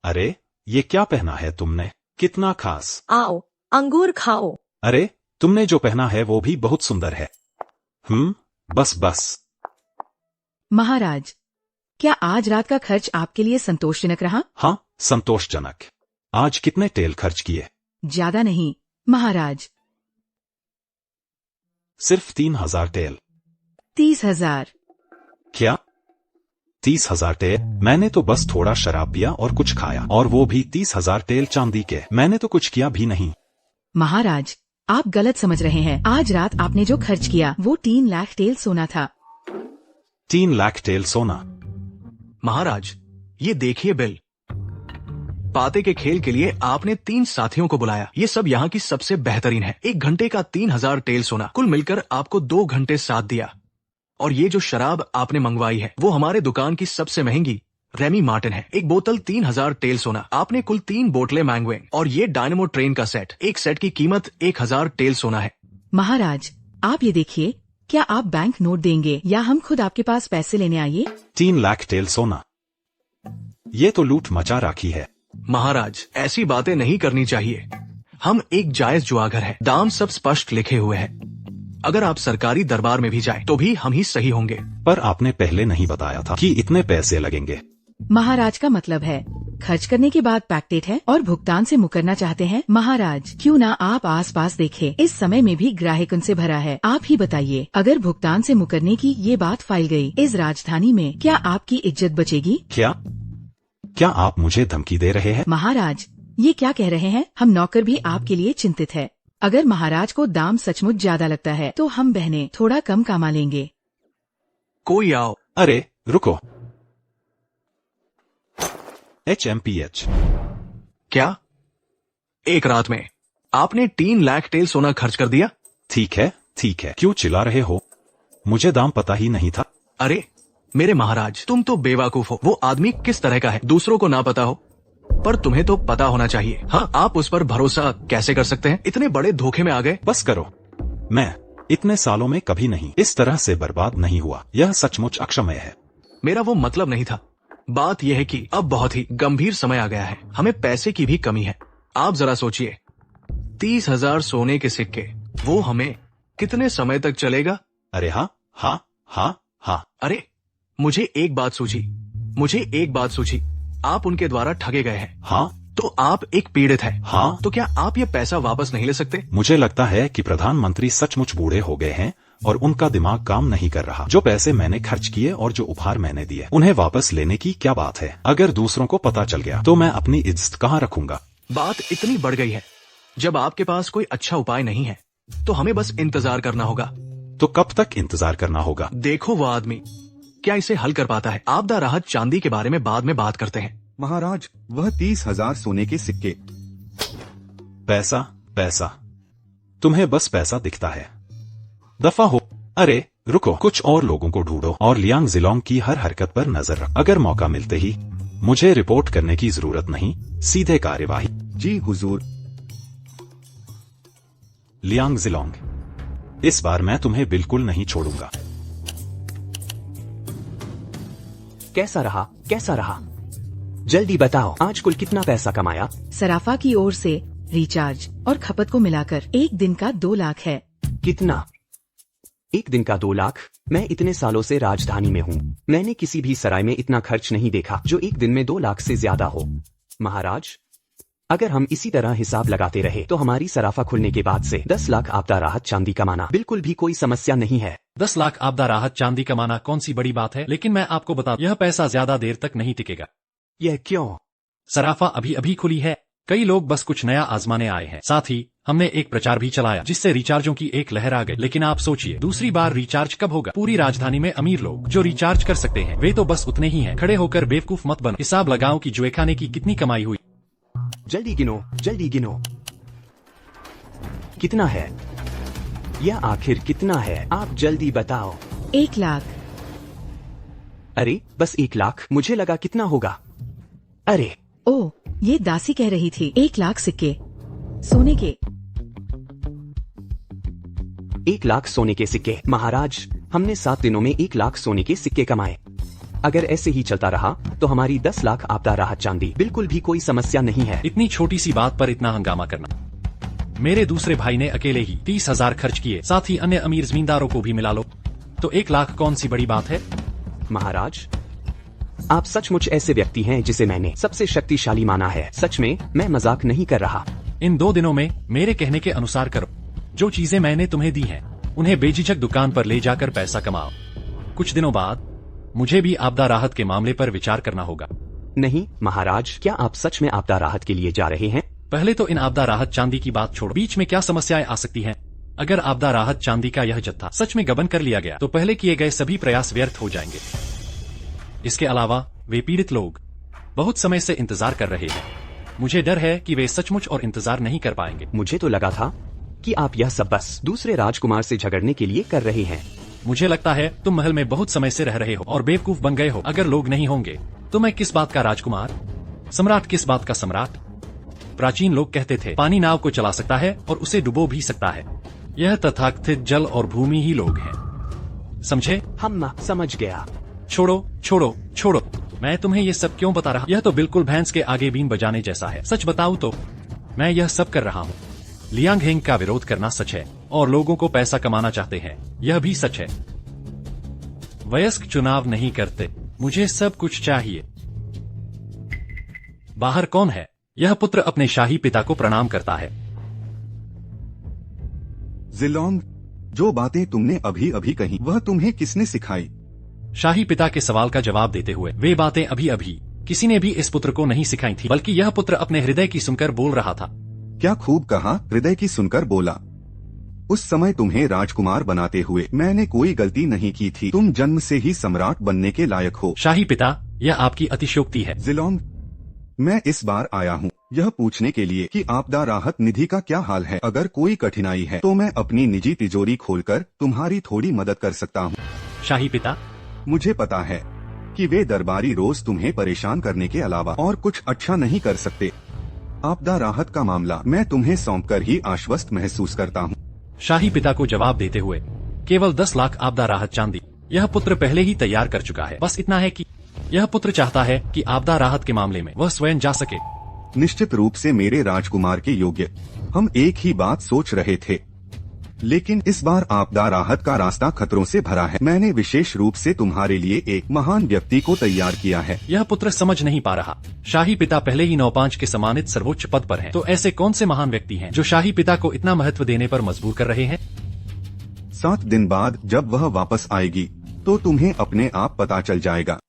अरे ये क्या पहना है तुमने? कितना खास।
आओ, अंगूर खाओ।
अरे तुमने जो पहना है वो भी बहुत सुंदर है। बस।
महाराज, क्या आज रात का खर्च आपके लिए संतोषजनक रहा?
हाँ, संतोषजनक। आज कितने टेल खर्च किए?
ज्यादा नहीं महाराज,
सिर्फ 3000 टेल।
30,000।
क्या 30,000 टेल? मैंने तो बस थोड़ा शराब पिया और कुछ खाया, और वो भी 30,000 टेल चांदी के। मैंने तो कुछ किया भी नहीं।
महाराज, आप गलत समझ रहे हैं। आज रात आपने जो खर्च किया वो 3 लाख टेल सोना था।
3 लाख टेल सोना?
महाराज, ये देखिए बिल। पाते के खेल के लिए आपने 3 साथियों को बुलाया। ये सब यहाँ की सबसे बेहतरीन है। 1 घंटे का 3000 टेल सोना, कुल मिलकर आपको 2 घंटे साथ दिया। और ये जो शराब आपने मंगवाई है वो हमारे दुकान की सबसे महंगी रेमी मार्टिन है। 1 बोतल 3000 टेल सोना। आपने कुल 3 बोतलें मैंगवे और ये डायनेमो ट्रेन का सेट। एक सेट की कीमत 1000 टेल सोना है।
महाराज, आप ये देखिए, क्या आप बैंक नोट देंगे या हम खुद आपके पास पैसे लेने आइए?
3 लाख टेल सोना? ये तो लूट मचा रखी है।
महाराज, ऐसी बातें नहीं करनी चाहिए। हम एक जायज जुआघर है, दाम सब स्पष्ट लिखे हुए हैं। अगर आप सरकारी दरबार में भी जाएं, तो भी हम ही सही होंगे।
पर आपने पहले नहीं बताया था कि इतने पैसे लगेंगे।
महाराज का मतलब है खर्च करने के बाद पैक्टेट है और भुगतान से मुकरना चाहते हैं। महाराज, क्यों ना आप आसपास देखें, इस समय में भी ग्राहक उनसे भरा है। आप ही बताइए, अगर भुगतान से मुकरने की ये बात फैल गई इस राजधानी में, क्या आपकी इज्जत बचेगी?
क्या आप मुझे धमकी दे रहे हैं?
महाराज, ये क्या कह रहे हैं? हम नौकर भी आपके लिए चिंतित है। अगर महाराज को दाम सचमुच ज्यादा लगता है तो हम बहनें थोड़ा कम कमा लेंगे।
कोई आओ।
अरे रुको। HMPH।
क्या 1 रात में आपने 3 लाख टेल सोना खर्च कर दिया?
ठीक है, क्यों चिल्ला रहे हो? मुझे दाम पता ही नहीं था।
अरे मेरे महाराज, तुम तो बेवकूफ हो। वो आदमी किस तरह का है दूसरों को ना पता हो, पर तुम्हें तो पता होना चाहिए। हाँ, आप उस पर भरोसा कैसे कर सकते हैं? इतने बड़े धोखे में आ गए।
बस करो, मैं इतने सालों में कभी नहीं इस तरह से बर्बाद नहीं हुआ। यह सचमुच अक्षम्य है।
मेरा वो मतलब नहीं था। बात यह है कि अब बहुत ही गंभीर समय आ गया है। हमें पैसे की भी कमी है। आप जरा सोचिए, 30,000 सोने के सिक्के, वो हमें कितने समय तक चलेगा?
अरे हाँ।
अरे मुझे एक बात सूझी। आप उनके द्वारा ठगे गए हैं।
हाँ।
तो आप एक पीड़ित हैं।
हाँ।
तो क्या आप ये पैसा वापस नहीं ले सकते?
मुझे लगता है कि प्रधानमंत्री सचमुच बूढ़े हो गए हैं और उनका दिमाग काम नहीं कर रहा। जो पैसे मैंने खर्च किए और जो उपहार मैंने दिए, उन्हें वापस लेने की क्या बात है? अगर दूसरों को पता चल गया तो मैं अपनी इज्जत कहाँ रखूंगा?
बात इतनी बढ़ गई है। जब आपके पास कोई अच्छा उपाय नहीं है तो हमें बस इंतजार करना होगा।
तो कब तक इंतजार करना होगा?
देखो वो आदमी क्या इसे हल कर पाता है। आपदा राहत चांदी के बारे में बाद में बात करते हैं।
महाराज, वह 30,000 सोने के सिक्के।
पैसा पैसा, तुम्हें बस पैसा दिखता है। दफा हो। अरे रुको, कुछ और लोगों को ढूंढो और लियांग जिलोंग की हर हरकत पर नजर रख। अगर मौका मिलते ही मुझे रिपोर्ट करने की जरूरत नहीं, सीधे कार्यवाही।
जी हुजूर।
लियांग जिलोंग, इस बार मैं तुम्हें बिल्कुल नहीं छोड़ूंगा।
कैसा रहा? जल्दी बताओ, आज कुल कितना पैसा कमाया?
सराफा की ओर से रिचार्ज और खपत को मिलाकर एक दिन का 2 लाख है।
कितना? एक दिन का 2 लाख? मैं इतने सालों से राजधानी में हूँ, मैंने किसी भी सराय में इतना खर्च नहीं देखा जो एक दिन में 2 लाख से ज्यादा हो। महाराज, अगर हम इसी तरह हिसाब लगाते रहे तो हमारी सराफा खुलने के बाद से 10 लाख आपदा राहत चांदी कमाना बिल्कुल भी कोई समस्या नहीं है।
10 लाख आपदा राहत चांदी कमाना कौन सी बड़ी बात है, लेकिन मैं आपको बता, यह पैसा ज्यादा देर तक नहीं टिकेगा।
यह क्यों?
सराफा अभी अभी खुली है, कई लोग बस कुछ नया आजमाने आए हैं। साथ ही हमने एक प्रचार भी चलाया जिससे रिचार्जों की एक लहर आ गई। लेकिन आप सोचिए, दूसरी बार रिचार्ज कब होगा? पूरी राजधानी में अमीर लोग जो रिचार्ज कर सकते हैं वे तो बस उतने ही हैं। खड़े होकर बेवकूफ मत बनो, हिसाब लगाओ कि जुए खाने की कितनी कमाई हुई।
जल्दी गिनो। कितना है? यह आखिर कितना है? आप जल्दी बताओ।
1 लाख।
अरे बस 1 लाख? मुझे लगा कितना होगा। अरे
ओ, ये दासी कह रही थी 1 लाख सिक्के सोने के।
1 लाख सोने के सिक्के? महाराज, हमने 7 दिनों में 1 लाख सोने के सिक्के कमाए। अगर ऐसे ही चलता रहा तो हमारी 10 लाख आपदा राहत चांदी बिल्कुल भी कोई समस्या नहीं है।
इतनी छोटी सी बात पर इतना हंगामा करना। मेरे दूसरे भाई ने अकेले ही 30,000 खर्च किए, साथ ही अन्य अमीर जमींदारों को भी मिला लो तो 1 लाख कौन सी बड़ी बात है?
महाराज, आप सचमुच ऐसे व्यक्ति हैं जिसे मैंने सबसे शक्तिशाली माना है। सच में, मैं मजाक नहीं कर रहा।
इन 2 दिनों में मेरे कहने के अनुसार करो। जो चीजें मैंने तुम्हें दी हैं, उन्हें बेझिझक दुकान पर ले जाकर पैसा कमाओ। कुछ दिनों बाद मुझे भी आपदा राहत के मामले पर विचार करना होगा।
नहीं महाराज, क्या आप सच में आपदा राहत के लिए जा रहे हैं?
पहले तो इन आपदा राहत चांदी की बात छोड़ो, बीच में क्या समस्याएं आ सकती हैं? अगर आपदा राहत चांदी का यह जत्था सच में गबन कर लिया गया तो पहले किए गए सभी प्रयास व्यर्थ हो जाएंगे। इसके अलावा वे पीड़ित लोग बहुत समय से इंतजार कर रहे हैं। मुझे डर है कि वे सचमुच और इंतजार नहीं कर पाएंगे।
मुझे तो लगा था कि आप यह सब बस दूसरे राजकुमार से झगड़ने के लिए कर रहे हैं।
मुझे लगता है तुम महल में बहुत समय से रह रहे हो और बेवकूफ बन गए हो। अगर लोग नहीं होंगे तो मैं किस बात का राजकुमार, सम्राट किस बात का सम्राट? प्राचीन लोग कहते थे पानी नाव को चला सकता है और उसे डुबो भी सकता है। यह तथाकथित जल और भूमि ही लोग हैं, समझे?
हम समझ गया।
छोड़ो। मैं तुम्हें ये सब क्यों बता रहा? यह तो बिल्कुल भैंस के आगे बीन बजाने जैसा है। सच बताऊं तो मैं यह सब कर रहा हूँ। लियांग हेंग का विरोध करना सच है और लोगों को पैसा कमाना चाहते हैं, यह भी सच है। वयस्क चुनाव नहीं करते, मुझे सब कुछ चाहिए। बाहर कौन है? यह पुत्र अपने शाही पिता को प्रणाम करता है।
जिलोंग, जो बातें तुमने अभी अभी कही वह तुम्हें किसने सिखाई?
शाही पिता के सवाल का जवाब देते हुए, वे बातें अभी अभी किसी ने भी इस पुत्र को नहीं सिखाई थी, बल्कि यह पुत्र अपने हृदय की सुनकर बोल रहा था।
क्या खूब कहा, हृदय की सुनकर बोला। उस समय तुम्हें राजकुमार बनाते हुए मैंने कोई गलती नहीं की थी। तुम जन्म से ही सम्राट बनने के लायक हो।
शाही पिता, यह आपकी अतिशयोक्ति है।
जिलोंग, मैं इस बार आया हूँ यह पूछने के लिए कि आपदा राहत निधि का क्या हाल है। अगर कोई कठिनाई है तो मैं अपनी निजी तिजोरी खोलकर तुम्हारी थोड़ी मदद कर सकता हूँ।
शाही पिता,
मुझे पता है कि वे दरबारी रोज तुम्हें परेशान करने के अलावा और कुछ अच्छा नहीं कर सकते। आपदा राहत का मामला मैं तुम्हें सौंपकर ही आश्वस्त महसूस करता हूँ।
शाही पिता को जवाब देते हुए, केवल 10 लाख आपदा राहत चांदी यह पुत्र पहले ही तैयार कर चुका है। बस इतना है कि यह पुत्र चाहता है कि आपदा राहत के मामले में वह स्वयं जा सके।
निश्चित रूप से मेरे राजकुमार के योग्य। हम एक ही बात सोच रहे थे, लेकिन इस बार आपदा राहत का रास्ता खतरों से भरा है। मैंने विशेष रूप से तुम्हारे लिए एक महान व्यक्ति को तैयार किया है।
यह पुत्र समझ नहीं पा रहा। शाही पिता पहले ही 9-5 के सम्मानित सर्वोच्च पद पर हैं, तो ऐसे कौन से महान व्यक्ति हैं जो शाही पिता को इतना महत्व देने पर मजबूर कर रहे हैं?
7 दिन बाद जब वह वापस आएगी तो तुम्हें अपने आप पता चल जाएगा।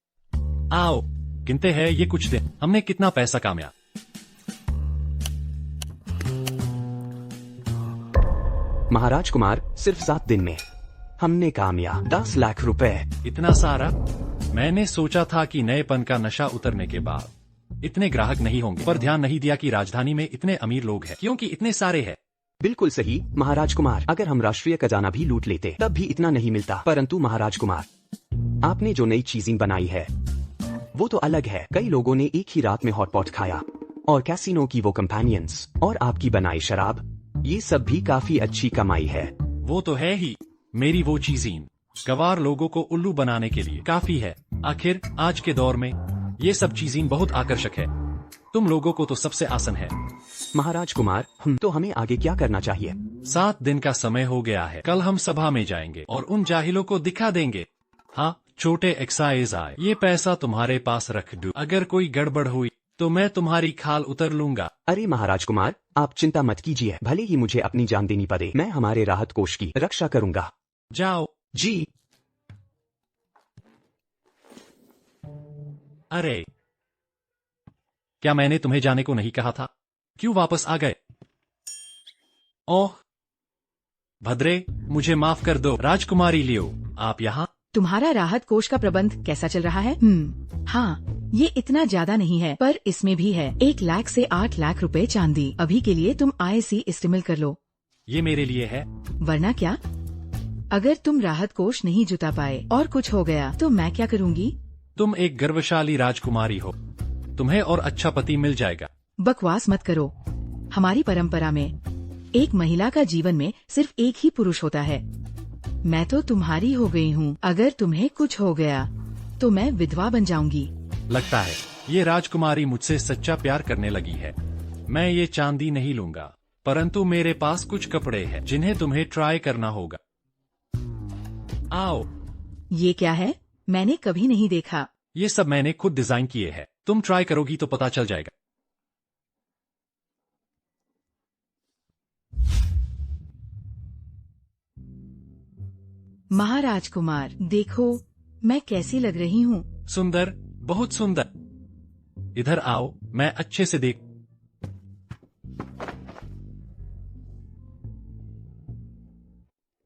आओ गिनते हैं ये कुछ दिन हमने कितना पैसा कमाया।
महाराज कुमार, सिर्फ 7 दिन में हमने कामया 10 लाख रुपए।
इतना सारा? मैंने सोचा था कि नएपन का नशा उतरने के बाद इतने ग्राहक नहीं होंगे, पर ध्यान नहीं दिया कि राजधानी में इतने अमीर लोग हैं, क्योंकि इतने सारे हैं।
बिल्कुल सही महाराज कुमार, अगर हम राष्ट्रीय खजाना भी लूट लेते तब भी इतना नहीं मिलता। परंतु महाराज कुमार, आपने जो नई चीजें बनाई है वो तो अलग है। कई लोगों ने एक ही रात में हॉटपॉट खाया, और कैसीनो की वो कंपेनियंस, और आपकी बनाई शराब, ये सब भी काफी अच्छी कमाई है।
वो तो है ही, मेरी वो चीजें गवार लोगों को उल्लू बनाने के लिए काफी है। आखिर आज के दौर में ये सब चीजें बहुत आकर्षक है, तुम लोगों को तो सबसे आसान है।
महाराज कुमार, तो हमें आगे क्या करना चाहिए?
7 दिन का समय हो गया है, कल हम सभा में जाएंगे और उन जाहिलों को दिखा देंगे। हाँ, छोटे एक्साइज आए, ये पैसा तुम्हारे पास रख दूं, अगर कोई गड़बड़ हुई तो मैं तुम्हारी खाल उतर लूंगा।
अरे महाराज कुमार, आप चिंता मत कीजिए, भले ही मुझे अपनी जान देनी पड़े, मैं हमारे राहत कोष की रक्षा करूंगा।
जाओ।
जी।
अरे, क्या मैंने तुम्हें जाने को नहीं कहा था? क्यों वापस आ गए? ओह भद्रे, मुझे माफ कर दो। राजकुमारी लियो, आप यहाँ?
तुम्हारा राहत कोष का प्रबंध कैसा चल रहा है? हाँ, ये इतना ज्यादा नहीं है, पर इसमें भी है 1 लाख से 8 लाख रुपए चांदी। अभी के लिए तुम IC इस्तेमाल कर लो।
ये मेरे लिए है।
वरना क्या? अगर तुम राहत कोष नहीं जुटा पाए और कुछ हो गया तो मैं क्या करूँगी?
तुम एक गर्वशाली राजकुमारी हो, तुम्हें और अच्छा पति मिल जाएगा।
बकवास मत करो। हमारी परंपरा में एक महिला का जीवन में सिर्फ एक ही पुरुष होता है। मैं तो तुम्हारी हो गई हूँ, अगर तुम्हें कुछ हो गया तो मैं विधवा बन जाऊंगी।
लगता है ये राजकुमारी मुझसे सच्चा प्यार करने लगी है। मैं ये चांदी नहीं लूंगा, परंतु मेरे पास कुछ कपड़े हैं जिन्हें तुम्हें ट्राई करना होगा। आओ।
ये क्या है? मैंने कभी नहीं देखा।
ये सब मैंने खुद डिजाइन किए हैं, तुम ट्राई करोगी तो पता चल जाएगा।
महाराज कुमार, देखो मैं कैसी लग रही हूँ।
सुंदर, बहुत सुंदर। इधर आओ, मैं अच्छे से देख।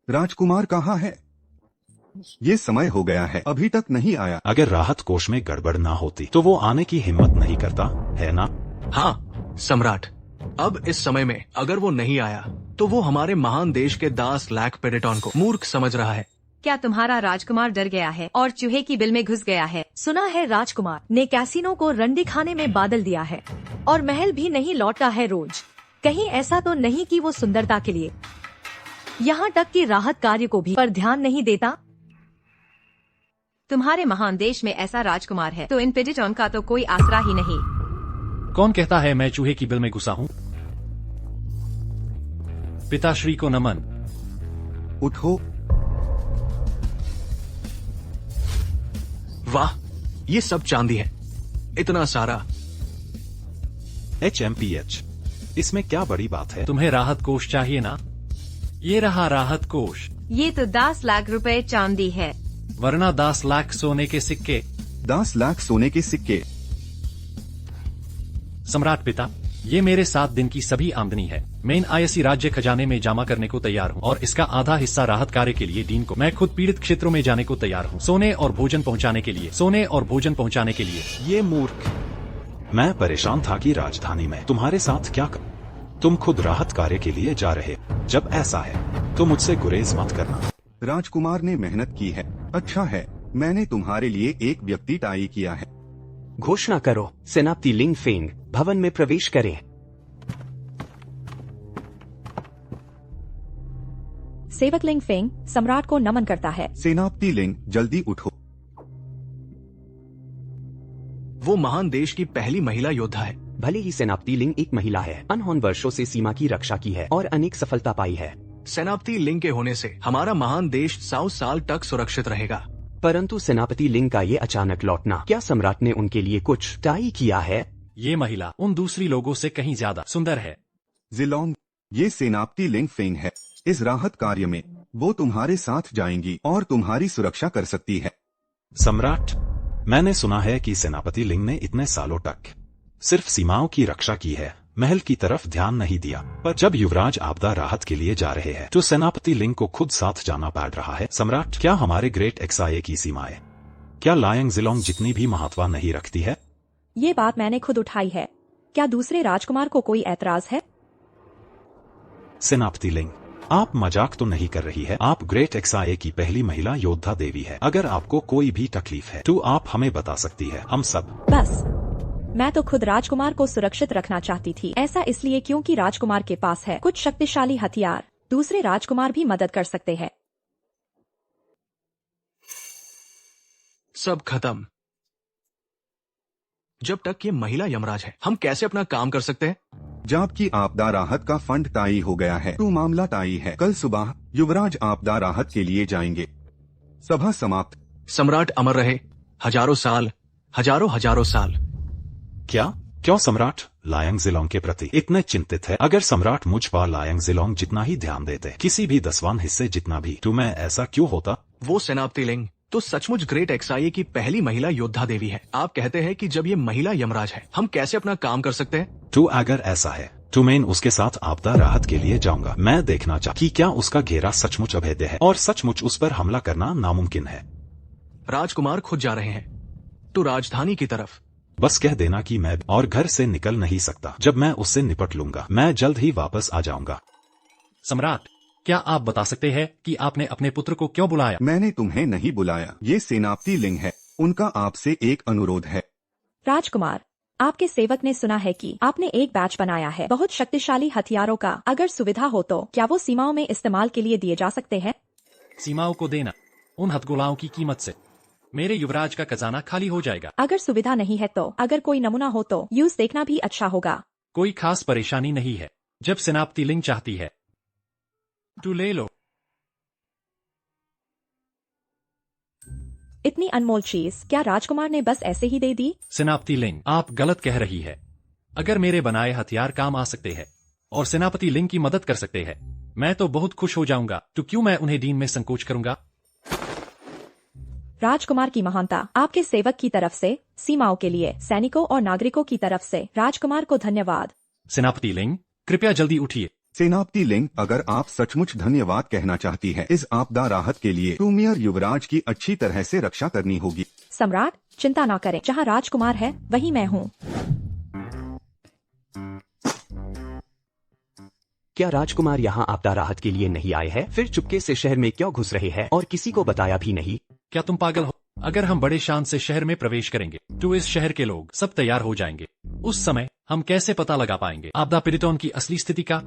राजकुमार कहाँ है? ये समय हो गया है, अभी तक नहीं आया।
अगर राहत कोष में गड़बड़ ना होती तो वो आने की हिम्मत नहीं करता, है ना?
हाँ सम्राट, अब इस समय में अगर वो नहीं आया तो वो हमारे महान देश के 10 लाख पेरिटॉन को मूर्ख समझ रहा है।
क्या तुम्हारा राजकुमार डर गया है और चूहे की बिल में घुस गया है?
सुना है राजकुमार ने कैसीनो को रंडी खाने में बादल दिया है और महल भी नहीं लौटा है रोज। कहीं ऐसा तो नहीं कि वो सुंदरता के लिए, यहाँ तक कि राहत कार्य को भी पर ध्यान नहीं देता?
तुम्हारे महान देश में ऐसा राजकुमार है तो इन पेरिटॉन का तो कोई आसरा ही नहीं।
कौन कहता है मैं चूहे की बिल में घुसा हूँ? पिताश्री को नमन।
उठो।
वाह, ये सब चांदी है, इतना सारा।
HMPH, इसमें क्या बड़ी बात है?
तुम्हें राहत कोष चाहिए ना? ये रहा राहत कोष।
ये तो 10 लाख रुपए चांदी है।
वरना 10 लाख सोने के सिक्के।
10 लाख सोने के सिक्के।
सम्राट पिता, ये मेरे 7 दिन की सभी आमदनी है। मैं इन IC राज्य खजाने में जमा करने को तैयार हूँ और इसका आधा हिस्सा राहत कार्य के लिए डीन को। मैं खुद पीड़ित क्षेत्रों में जाने को तैयार हूँ, सोने और भोजन पहुँचाने के लिए। सोने और भोजन पहुँचाने के लिए।
ये मूर्ख। मैं परेशान था कि राजधानी में तुम्हारे साथ क्या कर... तुम खुद राहत कार्य के लिए जा रहे। जब ऐसा है तो मुझसे गुरेज मत करना।
राजकुमार ने मेहनत की है। अच्छा है, मैंने तुम्हारे लिए एक व्यक्ति टाई किया है।
घोषणा करो, सेनापति लिंग फेंग भवन में प्रवेश करें।
सेवक लिंग फेंग सम्राट को नमन करता है।
सेनापति लिंग, जल्दी उठो।
वो महान देश की पहली महिला योद्धा है।
भले ही सेनापति लिंग एक महिला है, अनहोन वर्षों से सीमा की रक्षा की है और अनेक सफलता पाई है।
सेनापति लिंग के होने से हमारा महान देश 100 साल तक सुरक्षित रहेगा।
परंतु सेनापति लिंग का ये अचानक लौटना, क्या सम्राट ने उनके लिए कुछ टाई किया है?
ये महिला उन दूसरी लोगों से कहीं ज्यादा सुंदर है।
जिलोंग, ये सेनापति लिंग फेंग है। इस राहत कार्य में वो तुम्हारे साथ जाएंगी और तुम्हारी सुरक्षा कर सकती है।
सम्राट, मैंने सुना है कि सेनापति लिंग ने इतने सालों तक सिर्फ सीमाओं की रक्षा की है, महल की तरफ ध्यान नहीं दिया। पर जब युवराज आपदा राहत के लिए जा रहे हैं तो सेनापति लिंग को खुद साथ जाना पड़ रहा है। सम्राट, क्या हमारे ग्रेट एक्साए की सीमाएं क्या लायंग जिलोंग जितनी भी महत्व नहीं रखती है?
ये बात मैंने खुद उठाई है। क्या दूसरे राजकुमार को कोई ऐतराज है?
सेनापति लिंग, आप मजाक तो नहीं कर रही है? आप ग्रेट XIA की पहली महिला योद्धा देवी है। अगर आपको कोई भी तकलीफ है तो आप हमें बता सकती है, हम सब।
बस, मैं तो खुद राजकुमार को सुरक्षित रखना चाहती थी। ऐसा इसलिए क्योंकि राजकुमार के पास है कुछ शक्तिशाली हथियार। दूसरे राजकुमार भी मदद कर सकते हैं।
सब खत्म। जब तक ये महिला यमराज है, हम कैसे अपना काम कर सकते हैं?
जाप की आपदा राहत का फंड ताई हो गया है। तो मामला ताई है। कल सुबह युवराज आपदा राहत के लिए जाएंगे। सभा समाप्त।
सम्राट अमर रहे, हजारों साल, हजारों साल।
क्या? क्यों सम्राट लायंग जिलोंग के प्रति इतने चिंतित है? अगर सम्राट मुझ पर लायंग जिलोंग जितना ही ध्यान देते, किसी भी 10वां हिस्से जितना भी, तो मैं ऐसा क्यों होता?
वो सेनापति लिंग तो सचमुच ग्रेट XIA की पहली महिला योद्धा देवी है। आप कहते हैं कि जब ये महिला यमराज है, हम कैसे अपना काम कर सकते हैं?
तो अगर ऐसा है तो मैं उसके साथ आपदा राहत के लिए जाऊंगा। मैं देखना चाहता कि क्या उसका घेरा सचमुच अभेद्य है और सचमुच उस पर हमला करना नामुमकिन है।
राजकुमार खुद जा रहे हैं तो राजधानी की तरफ।
बस कह देना कि मैं और घर से निकल नहीं सकता। जब मैं उससे निपट लूंगा, मैं जल्द ही वापस आ जाऊंगा।
सम्राट, क्या आप बता सकते हैं कि आपने अपने पुत्र को क्यों बुलाया?
मैंने तुम्हें नहीं बुलाया, ये सेनापति लिंग है। उनका आपसे एक अनुरोध है।
राजकुमार, आपके सेवक ने सुना है कि आपने एक बैच बनाया है बहुत शक्तिशाली हथियारों का। अगर सुविधा हो तो क्या वो सीमाओं में इस्तेमाल के लिए दिए जा सकते हैं?
सीमाओं को देना उन हथगोलाओं की कीमत से मेरे युवराज का खजाना खाली हो जाएगा।
अगर सुविधा नहीं है तो अगर कोई नमूना हो तो यूज देखना भी अच्छा होगा।
कोई खास परेशानी नहीं है। जब सेनापति लिंग चाहती है तो ले लो।
इतनी अनमोल चीज क्या राजकुमार ने बस ऐसे ही दे दी?
सेनापति लिंग, आप गलत कह रही है। अगर मेरे बनाए हथियार काम आ सकते हैं और सेनापति लिंग की मदद कर सकते हैं, मैं तो बहुत खुश हो जाऊंगा। तो क्यों मैं उन्हें दीन में संकोच करूंगा?
राजकुमार की महानता, आपके सेवक की तरफ से सीमाओं के लिए सैनिकों और नागरिकों की तरफ से राजकुमार को धन्यवाद।
सेनापति लिंग, कृपया जल्दी उठिए।
सेनापति लिंग, अगर आप सचमुच धन्यवाद कहना चाहती है इस आपदा राहत के लिए, तो मेयर युवराज की अच्छी तरह से रक्षा करनी होगी।
सम्राट, चिंता न करें। जहाँ राजकुमार है वहीं मैं हूँ।
क्या राजकुमार यहाँ आपदा राहत के लिए नहीं आए हैं? फिर चुपके से शहर में क्यों घुस रहे हैं और किसी को बताया भी नहीं?
क्या तुम पागल हो? अगर हम बड़े शान से शहर में प्रवेश करेंगे तो इस शहर के लोग सब तैयार हो जाएंगे। उस समय हम कैसे पता लगा पाएंगे आपदा पीड़ितों की असली स्थिति का?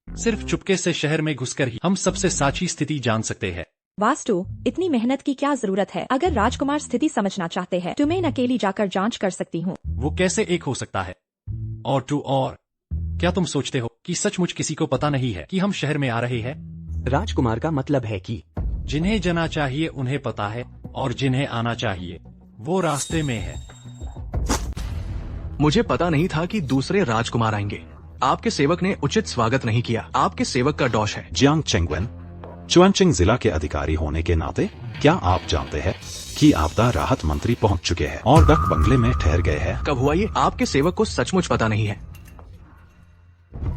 सिर्फ चुपके से शहर में घुसकर ही हम सबसे साची स्थिति जान सकते हैं।
वास्तु, इतनी मेहनत की क्या जरूरत है? अगर राजकुमार स्थिति समझना चाहते हैं तो मैं अकेली जाकर जांच कर सकती हूँ।
वो कैसे एक हो सकता है? और क्या तुम सोचते हो कि सचमुच किसी को पता नहीं है कि हम शहर में आ रहे हैं?
राजकुमार का मतलब है कि
जिन्हें जाना चाहिए उन्हें पता है और जिन्हें आना चाहिए वो रास्ते में है।
मुझे पता नहीं था कि दूसरे राजकुमार आएंगे। आपके सेवक ने उचित स्वागत नहीं किया। आपके सेवक का दोष है।
जियांग चेंगवेन, चुआनचिंग जिला के अधिकारी होने के नाते क्या आप जानते हैं कि आपदा राहत मंत्री पहुंच चुके हैं और डक बंगले में ठहर गए हैं?
कब हुआ ये? आपके सेवक को सचमुच पता नहीं है।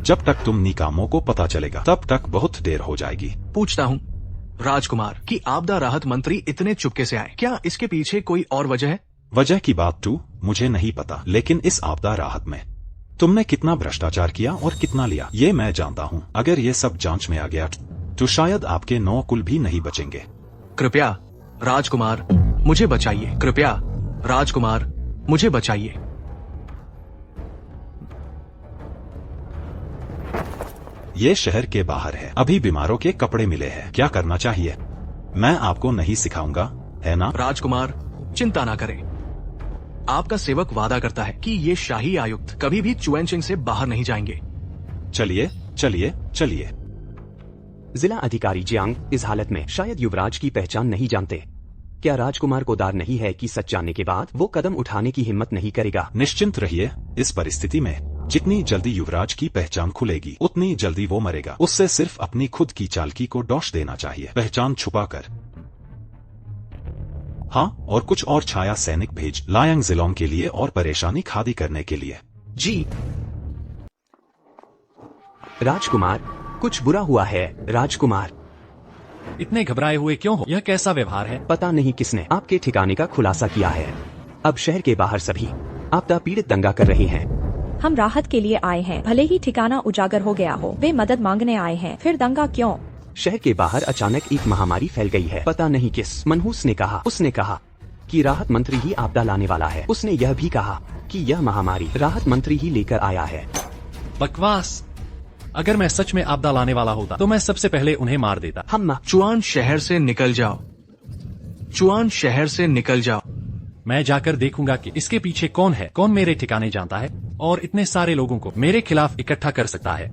जब तक तुम निकामों को पता चलेगा तब तक बहुत देर हो जाएगी।
पूछता हूँ राजकुमार कि आपदा राहत मंत्री इतने चुपके से आए, क्या इसके पीछे कोई और वजह है?
वजह की बात तो मुझे नहीं पता, लेकिन इस आपदा राहत में तुमने कितना भ्रष्टाचार किया और कितना लिया ये मैं जानता हूँ। अगर ये सब जांच में आ गया तो शायद आपके 9 कुल भी नहीं बचेंगे।
कृपया राजकुमार मुझे बचाइए। कृपया राजकुमार मुझे बचाइए।
ये शहर के बाहर है। अभी बीमारों के कपड़े मिले हैं। क्या करना चाहिए मैं आपको नहीं सिखाऊंगा, है ना?
राजकुमार चिंता ना करें। आपका सेवक वादा करता है कि ये शाही आयुक्त कभी भी चुएनचिंग से बाहर नहीं जाएंगे।
चलिए चलिए चलिए।
जिला अधिकारी जियांग इस हालत में शायद युवराज की पहचान नहीं जानते। क्या राजकुमार को दार नहीं है कि सच जानने के बाद वो कदम उठाने की हिम्मत नहीं करेगा?
निश्चिंत रहिए, इस परिस्थिति में जितनी जल्दी युवराज की पहचान खुलेगी उतनी जल्दी वो मरेगा। उससे सिर्फ अपनी खुद की चालकी को दोष देना चाहिए, पहचान छुपाकर। हाँ, और कुछ और छाया सैनिक भेज लायंग जिलोंग के लिए और परेशानी खादी करने के लिए।
जी
राजकुमार, कुछ बुरा हुआ है। राजकुमार,
इतने घबराए हुए क्यों हो? यह कैसा व्यवहार है?
पता नहीं किसने आपके ठिकाने का खुलासा किया है। अब शहर के बाहर सभी आपदा पीड़ित दंगा कर रहे हैं।
हम राहत के लिए आए हैं, भले ही ठिकाना उजागर हो गया हो। वे मदद मांगने आए हैं, फिर दंगा क्यों?
शहर के बाहर अचानक एक महामारी फैल गई है, पता नहीं किस। मनहूस ने कहा, उसने कहा कि राहत मंत्री ही आपदा लाने वाला है। उसने यह भी कहा कि यह महामारी राहत मंत्री ही लेकर आया है।
बकवास। अगर मैं सच में आपदा लाने वाला होता तो मैं सबसे पहले उन्हें मार देता।
हम
चुआन शहर से निकल जाओ। चुआन शहर से निकल जाओ।
मैं जाकर देखूंगा कि इसके पीछे कौन है, कौन मेरे ठिकाने जानता है और इतने सारे लोगों को मेरे खिलाफ इकट्ठा कर सकता है।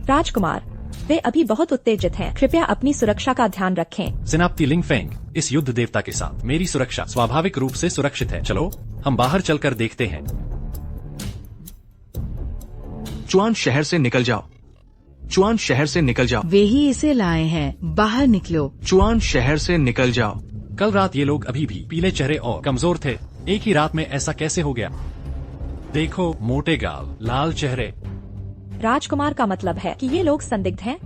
राजकुमार, वे अभी बहुत उत्तेजित हैं। कृपया अपनी सुरक्षा का ध्यान रखें।
सिनाप्ति लिंगफेंग, इस युद्ध देवता के साथ मेरी सुरक्षा स्वाभाविक रूप से सुरक्षित है। चलो हम बाहर चलकर देखते हैं।
चुआन शहर से निकल जाओ। चुआन शहर से निकल जाओ।
वे ही इसे लाए हैं, बाहर निकलो।
चुआन शहर से निकल जाओ।
कल रात ये लोग अभी भी पीले चेहरे और कमजोर थे। एक ही रात में ऐसा कैसे हो गया? देखो, मोटे गाल, लाल चेहरे।
राजकुमार का मतलब है कि ये लोग संदिग्ध हैं?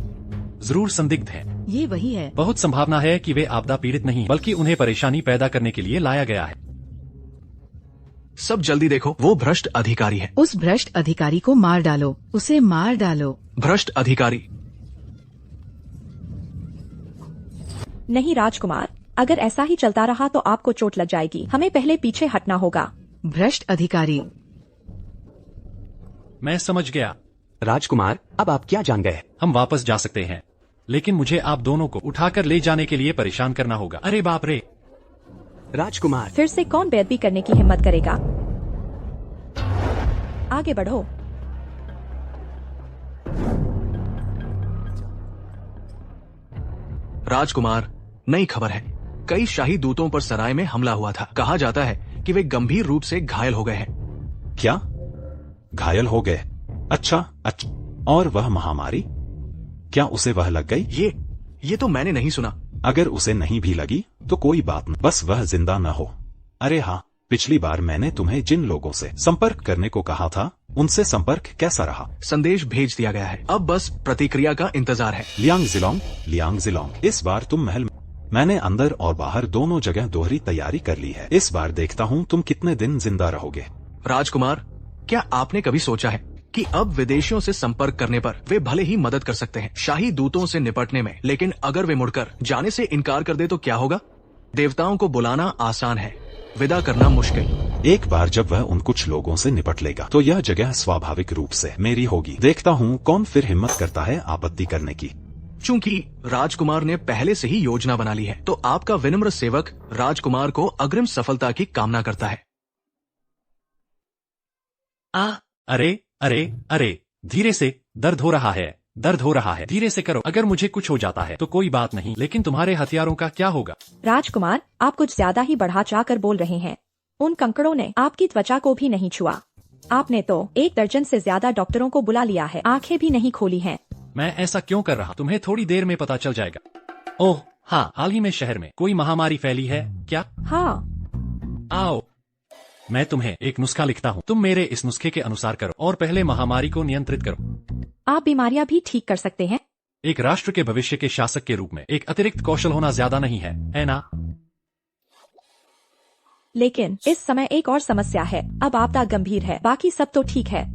जरूर संदिग्ध हैं।
ये वही है।
बहुत संभावना है कि वे आपदा पीड़ित नहीं बल्कि उन्हें परेशानी पैदा करने के लिए लाया गया है।
सब जल्दी देखो, वो भ्रष्ट अधिकारी है।
उस भ्रष्ट अधिकारी को मार डालो, उसे मार डालो।
भ्रष्ट अधिकारी।
नहीं राजकुमार, अगर ऐसा ही चलता रहा तो आपको चोट लग जाएगी। हमें पहले पीछे हटना होगा।
भ्रष्ट अधिकारी।
मैं समझ गया।
राजकुमार, अब आप क्या जान गए?
हम वापस जा सकते हैं, लेकिन मुझे आप दोनों को उठाकर ले जाने के लिए परेशान करना होगा। अरे बाप रे!
राजकुमार,
फिर से कौन बेअदबी करने की हिम्मत करेगा? आगे बढ़ो।
राजकुमार, नई खबर है। कई शाही दूतों पर सराय में हमला हुआ था। कहा जाता है कि वे गंभीर रूप से घायल हो गए हैं।
क्या? घायल हो गए? अच्छा। और वह महामारी, क्या उसे वह लग गई?
ये तो मैंने नहीं सुना।
अगर उसे नहीं भी लगी तो कोई बात नहीं, बस वह जिंदा न हो। अरे हाँ, पिछली बार मैंने तुम्हें जिन लोगों से संपर्क करने को कहा था, उनसे संपर्क कैसा रहा?
संदेश भेज दिया गया है, अब बस प्रतिक्रिया का इंतजार है।
लियांग जिलोंग, इस बार तुम महल में। मैंने अंदर और बाहर दोनों जगह दोहरी तैयारी कर ली है। इस बार देखता हूँ तुम कितने दिन जिंदा रहोगे।
राजकुमार, क्या आपने कभी सोचा है कि अब विदेशियों से संपर्क करने पर वे भले ही मदद कर सकते हैं शाही दूतों से निपटने में, लेकिन अगर वे मुड़कर जाने से इनकार कर दे तो क्या होगा? देवताओं को बुलाना आसान है, विदा करना मुश्किल।
एक बार जब वह उन कुछ लोगों से निपट लेगा तो यह जगह स्वाभाविक रूप से मेरी होगी। देखता हूँ कौन फिर हिम्मत करता है आपत्ति करने की।
चूंकि राजकुमार ने पहले से ही योजना बना ली है, तो आपका विनम्र सेवक राजकुमार को अग्रिम सफलता की कामना करता है।
अरे, धीरे से, दर्द हो रहा है, धीरे से करो। अगर मुझे कुछ हो जाता है तो कोई बात नहीं, लेकिन तुम्हारे हथियारों का क्या होगा?
राजकुमार, आप कुछ ज्यादा ही बढ़ा चाकर बोल रहे हैं। उन कंकड़ों ने आपकी त्वचा को भी नहीं छुआ। आपने तो 1 दर्जन से ज्यादा डॉक्टरों को बुला लिया है, आंखें भी नहीं खोली हैं।
मैं ऐसा क्यों कर रहा? तुम्हें थोड़ी देर में पता चल जाएगा। ओह हाँ, हाल ही में शहर में कोई महामारी फैली है क्या?
हाँ।
आओ, मैं तुम्हें एक नुस्खा लिखता हूँ, तुम मेरे इस नुस्खे के अनुसार करो और पहले महामारी को नियंत्रित करो।
आप बीमारियां भी ठीक कर सकते हैं।
एक राष्ट्र के भविष्य के शासक के रूप में एक अतिरिक्त कौशल होना ज्यादा नहीं है ना?
लेकिन इस समय एक और समस्या है। अब आपदा गंभीर है, बाकी सब तो ठीक है,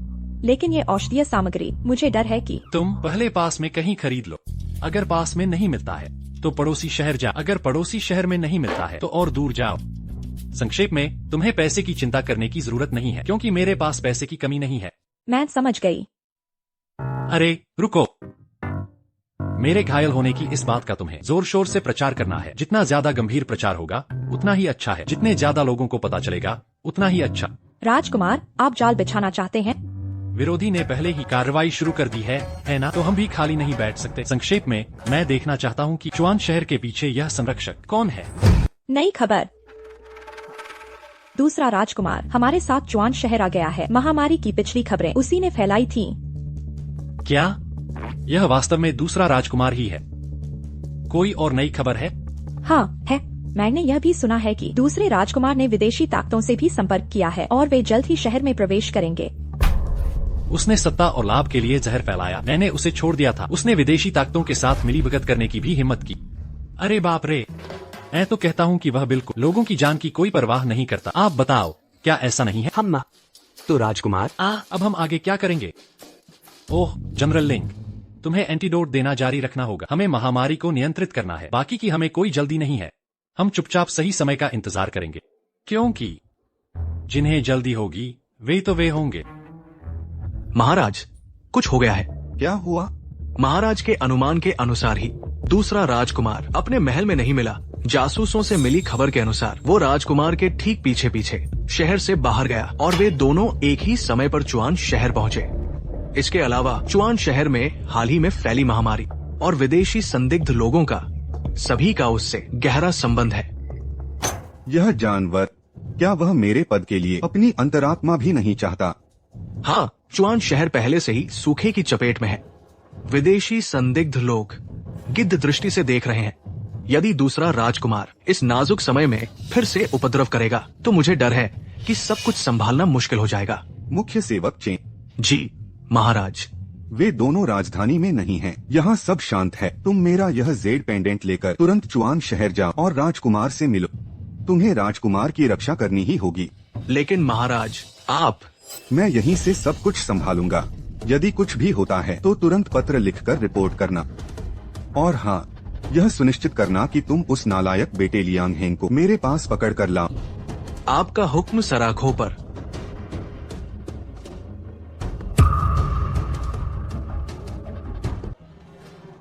लेकिन ये औषधीय सामग्री, मुझे डर है कि
तुम पहले पास में कहीं खरीद लो। अगर पास में नहीं मिलता है तो पड़ोसी शहर जा। अगर पड़ोसी शहर में नहीं मिलता है तो और दूर जाओ। संक्षेप में, तुम्हें पैसे की चिंता करने की जरूरत नहीं है, क्योंकि मेरे पास पैसे की कमी नहीं है।
मैं समझ गई।
अरे रुको, मेरे घायल होने की इस बात का तुम्हें जोर शोर से प्रचार करना है। जितना ज्यादा गंभीर प्रचार होगा उतना ही अच्छा है। जितने ज्यादा लोगों को पता चलेगा उतना ही अच्छा।
राजकुमार, आप जाल बिछाना चाहते हैं?
विरोधी ने पहले ही कार्रवाई शुरू कर दी है ना? तो हम भी खाली नहीं बैठ सकते। संक्षेप में, मैं देखना चाहता हूँ कि चुआन शहर के पीछे यह संरक्षक कौन है।
नई खबर। दूसरा राजकुमार हमारे साथ चुआन शहर आ गया है। महामारी की पिछली खबरें उसी ने फैलाई थी।
क्या यह वास्तव में दूसरा राजकुमार ही है? कोई और नई खबर है?
हाँ है। मैंने यह भी सुना है कि दूसरे राजकुमार ने विदेशी ताकतों से भी संपर्क किया है और वे जल्द ही शहर में प्रवेश करेंगे।
उसने सत्ता और लाभ के लिए जहर फैलाया। मैंने उसे छोड़ दिया था। उसने विदेशी ताकतों के साथ मिलीभगत करने की भी हिम्मत की। अरे बाप रे! मैं तो कहता हूँ कि वह बिल्कुल लोगों की जान की कोई परवाह नहीं करता। आप बताओ, क्या ऐसा नहीं है?
तो राजकुमार
अब हम आगे क्या करेंगे? ओह जनरल लिंग, तुम्हें एंटीडोट देना जारी रखना होगा। हमें महामारी को नियंत्रित करना है। बाकी की हमें कोई जल्दी नहीं है। हम चुपचाप सही समय का इंतजार करेंगे, क्योंकि जिन्हें जल्दी होगी वे तो वे होंगे।
महाराज, कुछ हो गया है।
क्या हुआ?
महाराज के अनुमान के अनुसार ही दूसरा राजकुमार अपने महल में नहीं मिला। जासूसों से मिली खबर के अनुसार वो राजकुमार के ठीक पीछे पीछे शहर से बाहर गया और वे दोनों एक ही समय पर चुआन शहर पहुंचे। इसके अलावा चुआन शहर में हाल ही में फैली महामारी और विदेशी संदिग्ध लोगों का सभी का उससे गहरा संबंध है।
यह जानवर, क्या वह मेरे पद के लिए अपनी अंतरात्मा भी नहीं चाहता?
हाँ, चुआन शहर पहले से ही सूखे की चपेट में है। विदेशी संदिग्ध लोग गिद्ध दृष्टि से देख रहे हैं। यदि दूसरा राजकुमार इस नाजुक समय में फिर से उपद्रव करेगा तो मुझे डर है कि सब कुछ संभालना मुश्किल हो जाएगा।
मुख्य सेवक चें।
जी महाराज।
वे दोनों राजधानी में नहीं हैं। यहाँ सब शांत है। तुम मेरा यह जेड पेंडेंट लेकर तुरंत चुआन शहर जाओ और राजकुमार से मिलो। तुम्हें राजकुमार की रक्षा करनी ही होगी।
लेकिन महाराज, आप।
मैं यहीं से सब कुछ संभालूंगा। यदि कुछ भी होता है तो तुरंत पत्र लिखकर रिपोर्ट करना। और हाँ, यह सुनिश्चित करना कि तुम उस नालायक बेटे लियांग हेंग को मेरे पास पकड़ कर लाओ।
आपका हुक्म सराखों पर।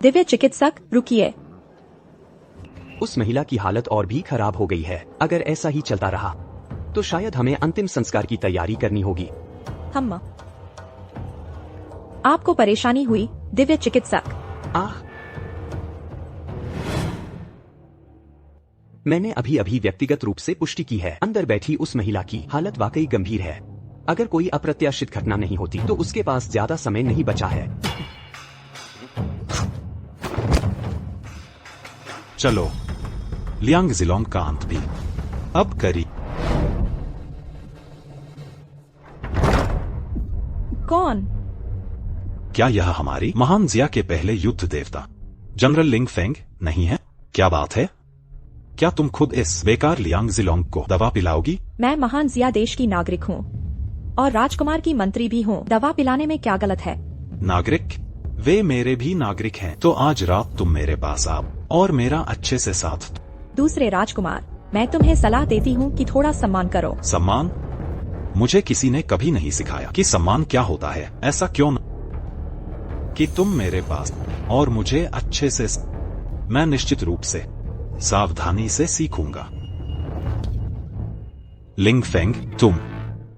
दिव्य चिकित्सक, रुकिए।
उस महिला की हालत और भी खराब हो गई है। अगर ऐसा ही चलता रहा तो शायद हमें अंतिम संस्कार की तैयारी करनी होगी।
हम आपको परेशानी हुई दिव्य चिकित्सक?
मैंने अभी अभी व्यक्तिगत रूप से पुष्टि की है। अंदर बैठी उस महिला की हालत वाकई गंभीर है। अगर कोई अप्रत्याशित घटना नहीं होती तो उसके पास ज्यादा समय नहीं बचा है।
चलो, लियांग जिलोंग का अंत भी अब करी।
कौन?
क्या यह हमारी महान जिया के पहले युद्ध देवता जनरल लिंग फेंग नहीं है? क्या बात है? क्या तुम खुद इस बेकार लियांग जिलोंग को दवा पिलाओगी?
मैं महान जिया देश की नागरिक हूँ और राजकुमार की मंत्री भी हूँ। दवा पिलाने में क्या गलत है?
नागरिक? वे मेरे भी नागरिक हैं। तो आज रात तुम मेरे पास आओ और मेरा अच्छे से साथ।
दूसरे राजकुमार, मैं तुम्हें सलाह देती हूँ कि थोड़ा सम्मान करो।
सम्मान? मुझे किसी ने कभी नहीं सिखाया कि सम्मान क्या होता है। ऐसा क्यों न कि तुम मेरे पास और मुझे अच्छे से। मैं निश्चित रूप से सावधानी से सीखूंगा। लिंग फेंग, तुम।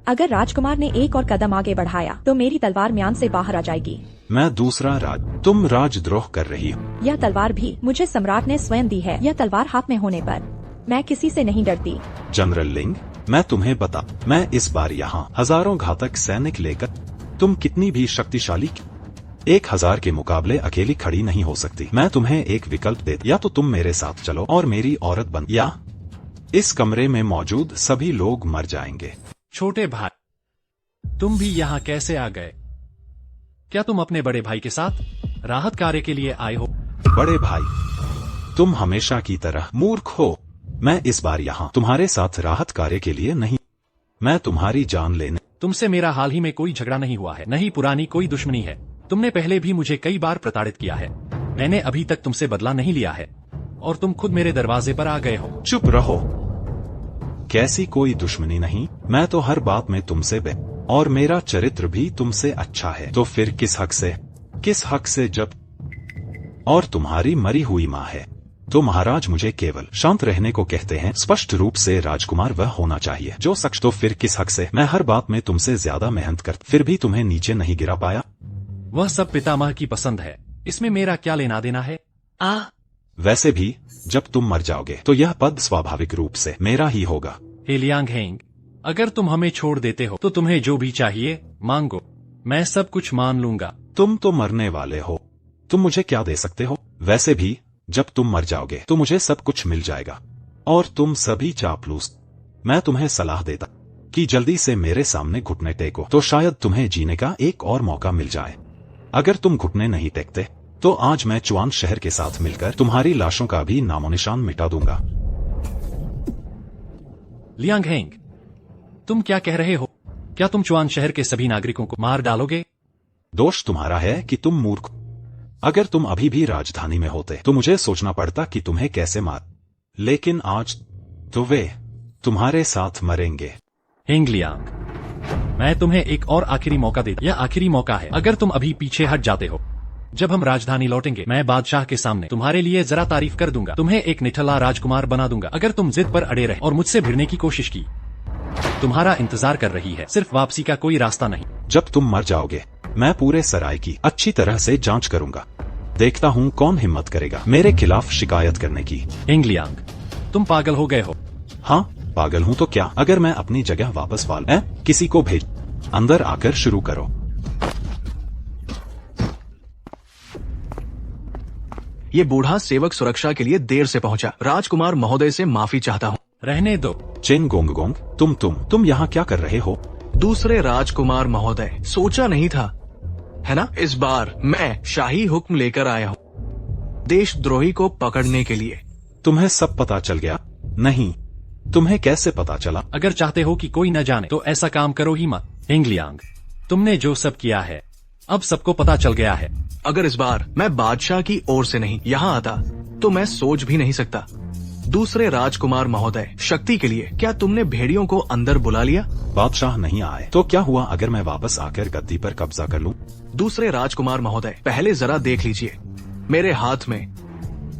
अगर राजकुमार ने एक और कदम आगे बढ़ाया तो मेरी तलवार म्यान से बाहर आ जाएगी।
मैं दूसरा तुम राजद्रोह कर रही हो।
यह तलवार भी मुझे सम्राट ने स्वयं दी है। यह तलवार हाथ में होने पर मैं किसी से नहीं डरती।
जनरल लिंग, मैं तुम्हें मैं इस बार यहाँ हजारों घातक सैनिक लेकर, तुम कितनी भी शक्तिशाली 1000 के मुकाबले अकेली खड़ी नहीं हो सकती। मैं तुम्हें एक विकल्प देता, या तो तुम मेरे साथ चलो और मेरी औरत बन, या इस कमरे में मौजूद सभी लोग मर जाएंगे।
छोटे भाई, तुम भी यहाँ कैसे आ गए? क्या तुम अपने बड़े भाई के साथ राहत कार्य के लिए आए हो?
बड़े भाई, तुम हमेशा की तरह मूर्ख हो। मैं इस बार यहाँ तुम्हारे साथ राहत कार्य के लिए नहीं, मैं तुम्हारी जान लेने।
तुमसे मेरा हाल ही में कोई झगड़ा नहीं हुआ है, नहीं पुरानी कोई दुश्मनी है। तुमने पहले भी मुझे कई बार प्रताड़ित किया है। मैंने अभी तक तुमसे बदला नहीं लिया है और तुम खुद मेरे दरवाजे पर आ गए हो।
चुप रहो। कैसी कोई दुश्मनी नहीं। मैं तो हर बात में तुमसे और मेरा चरित्र भी तुमसे अच्छा है। तो फिर किस हक से जब और तुम्हारी मरी हुई माँ है तो महाराज मुझे केवल शांत रहने को कहते हैं। स्पष्ट रूप से राजकुमार वह होना चाहिए जो सच। तो फिर किस हक से मैं हर बात में तुमसे ज्यादा मेहनत कर फिर भी तुम्हें नीचे नहीं गिरा पाया?
वह सब पितामह की पसंद है, इसमें मेरा क्या लेना देना है?
वैसे भी जब तुम मर जाओगे तो यह पद स्वाभाविक रूप से मेरा ही होगा।
हे लियांग हेंग, अगर तुम हमें छोड़ देते हो तो तुम्हें जो भी चाहिए मांगो, मैं सब कुछ मान लूंगा।
तुम तो मरने वाले हो, तुम मुझे क्या दे सकते हो? वैसे भी जब तुम मर जाओगे तो मुझे सब कुछ मिल जाएगा और तुम सभी चापलूस। मैं तुम्हें सलाह देता कि जल्दी से मेरे सामने घुटने टेको, तो शायद तुम्हें जीने का एक और मौका मिल जाए। अगर तुम घुटने नहीं टेकते तो आज मैं चुआन शहर के साथ मिलकर तुम्हारी लाशों का भी नामोनिशान मिटा दूंगा।
लियांग हेंग, तुम क्या कह रहे हो? क्या तुम चुआन शहर के सभी नागरिकों को मार डालोगे?
दोष तुम्हारा है कि तुम मूर्ख। अगर तुम अभी भी राजधानी में होते तो मुझे सोचना पड़ता कि तुम्हें कैसे मार, लेकिन आज तो वे तुम्हारे साथ मरेंगे।
हेंगलियांग, मैं तुम्हें एक और आखिरी मौका देता। यह आखिरी मौका है। अगर तुम अभी पीछे हट जाते हो, जब हम राजधानी लौटेंगे मैं बादशाह के सामने तुम्हारे लिए जरा तारीफ कर दूंगा, तुम्हें एक निठल्ला राजकुमार बना दूंगा। अगर तुम जिद पर अड़े रहे और मुझसे भिड़ने की कोशिश की, तुम्हारा इंतजार कर रही है सिर्फ वापसी का कोई रास्ता नहीं।
जब तुम मर जाओगे मैं पूरे सराय की अच्छी तरह से जांच करूंगा। देखता हूँ कौन हिम्मत करेगा मेरे खिलाफ शिकायत करने की।
हेंगलियांग, तुम पागल हो गए हो।
हाँ पागल हूँ तो क्या? अगर मैं अपनी जगह वापस पाल किसी को भेज, अंदर आकर शुरू करो।
ये बूढ़ा सेवक सुरक्षा के लिए देर से पहुंचा। राजकुमार महोदय से माफी चाहता हूँ।
रहने दो।
चेन गोंग गोंग, तुम यहाँ क्या कर रहे हो?
दूसरे राजकुमार महोदय, सोचा नहीं था, है ना? इस बार मैं शाही हुक्म लेकर आया हूँ देशद्रोही को पकड़ने के लिए।
तुम्हें सब पता चल गया? नहीं, तुम्हें कैसे पता चला?
अगर चाहते हो कि कोई न जाने तो ऐसा काम करो ही मत। हेंगलियांग, तुमने जो सब किया है अब सबको पता चल गया है।
अगर इस बार मैं बादशाह की ओर से नहीं यहाँ आता तो मैं सोच भी नहीं सकता। दूसरे राजकुमार महोदय, शक्ति के लिए क्या तुमने भेड़ियों को अंदर बुला लिया?
बादशाह नहीं आए तो क्या हुआ अगर मैं वापस आकर गद्दी पर कब्जा कर लूं?
दूसरे राजकुमार महोदय, पहले जरा देख लीजिए मेरे हाथ में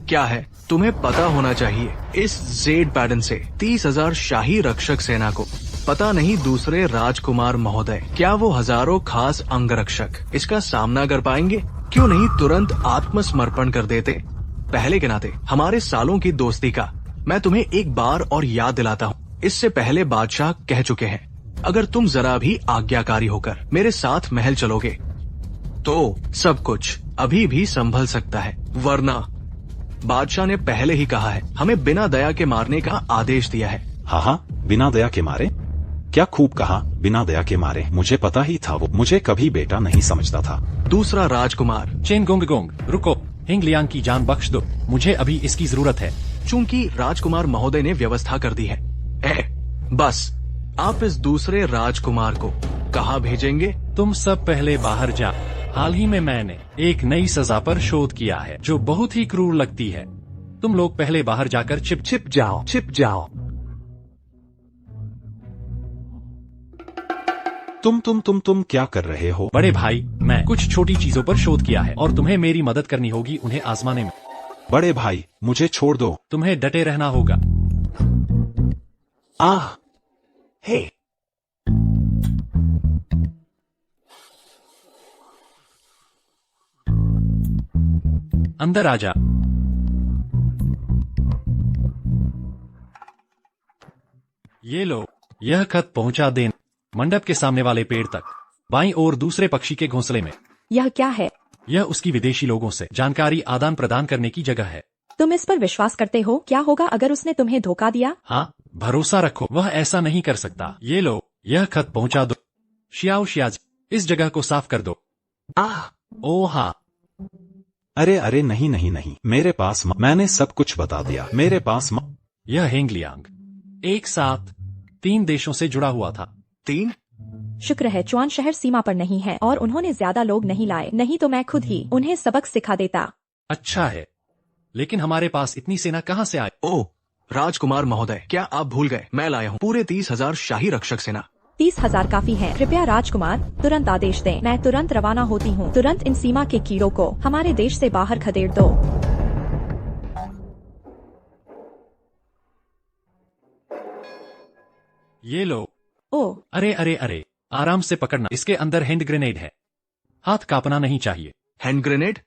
क्या है। तुम्हें पता होना चाहिए इस जेड पैडन से 30,000 शाही रक्षक सेना को पता नहीं दूसरे राजकुमार महोदय, क्या वो हजारों खास अंगरक्षक इसका सामना कर पाएंगे? क्यों नहीं तुरंत आत्मसमर्पण कर देते? पहले के नाते हमारे सालों की दोस्ती का मैं तुम्हें एक बार और याद दिलाता हूँ। इससे पहले बादशाह कह चुके हैं, अगर तुम जरा भी आज्ञाकारी होकर मेरे साथ महल चलोगे तो सब कुछ अभी भी संभल सकता है, वरना बादशाह ने पहले ही कहा है, हमें बिना दया के मारने का आदेश दिया है।
हाँ, बिना दया के मारे? क्या खूब कहा, बिना दया के मारे। मुझे पता ही था वो मुझे कभी बेटा नहीं समझता था।
दूसरा राजकुमार,
चेन गोंग गोंग, रुको। हेंगलियांग की जान बख्श दो, मुझे अभी इसकी जरूरत है।
चूंकि राजकुमार महोदय ने व्यवस्था कर दी है, बस आप इस दूसरे राजकुमार को कहाँ भेजेंगे?
तुम सब पहले बाहर जा। हाल ही में मैंने एक नई सजा पर शोध किया है जो बहुत ही क्रूर लगती है। तुम लोग पहले बाहर जाकर छिप जाओ।
तुम क्या कर रहे हो?
बड़े भाई, मैं कुछ छोटी चीजों पर शोध किया है और तुम्हें मेरी मदद करनी होगी उन्हें आजमाने में।
बड़े भाई, मुझे छोड़ दो।
तुम्हें डटे रहना होगा।
हे,
अंदर आजा। ये लो, यह खत पहुंचा देना मंडप के सामने वाले पेड़ तक, बाईं ओर दूसरे पक्षी के घोंसले में।
यह क्या है?
यह उसकी विदेशी लोगों से जानकारी आदान प्रदान करने की जगह है।
तुम इस पर विश्वास करते हो? क्या होगा अगर उसने तुम्हें धोखा दिया?
हाँ, भरोसा रखो, वह ऐसा नहीं कर सकता। ये लो, यह खत पहुंचा दो। शियाओ शियाज, इस जगह को साफ कर दो। ओ हाँ।
अरे नहीं, मेरे पास मैंने सब कुछ बता दिया। मेरे पास
यह हेंगलियांग एक साथ 3 देशों से जुड़ा हुआ था।
3?
शुक्र है चुआन शहर सीमा पर नहीं है और उन्होंने ज्यादा लोग नहीं लाए, नहीं तो मैं खुद ही उन्हें सबक सिखा देता।
अच्छा है, लेकिन हमारे पास इतनी सेना कहाँ से आई?
ओह राजकुमार महोदय, क्या आप भूल गए? मैं लाया हूँ पूरे 30,000 शाही रक्षक सेना।
30,000 काफी है। कृपया राजकुमार तुरंत आदेश दें। मैं तुरंत रवाना होती हूँ। तुरंत इन सीमा के कीड़ों को हमारे देश से बाहर खदेड़ दो।
ये लो।
ओह,
अरे, आराम से पकड़ना, इसके अंदर हैंड ग्रेनेड है, हाथ कांपना नहीं चाहिए।
Hand grenade?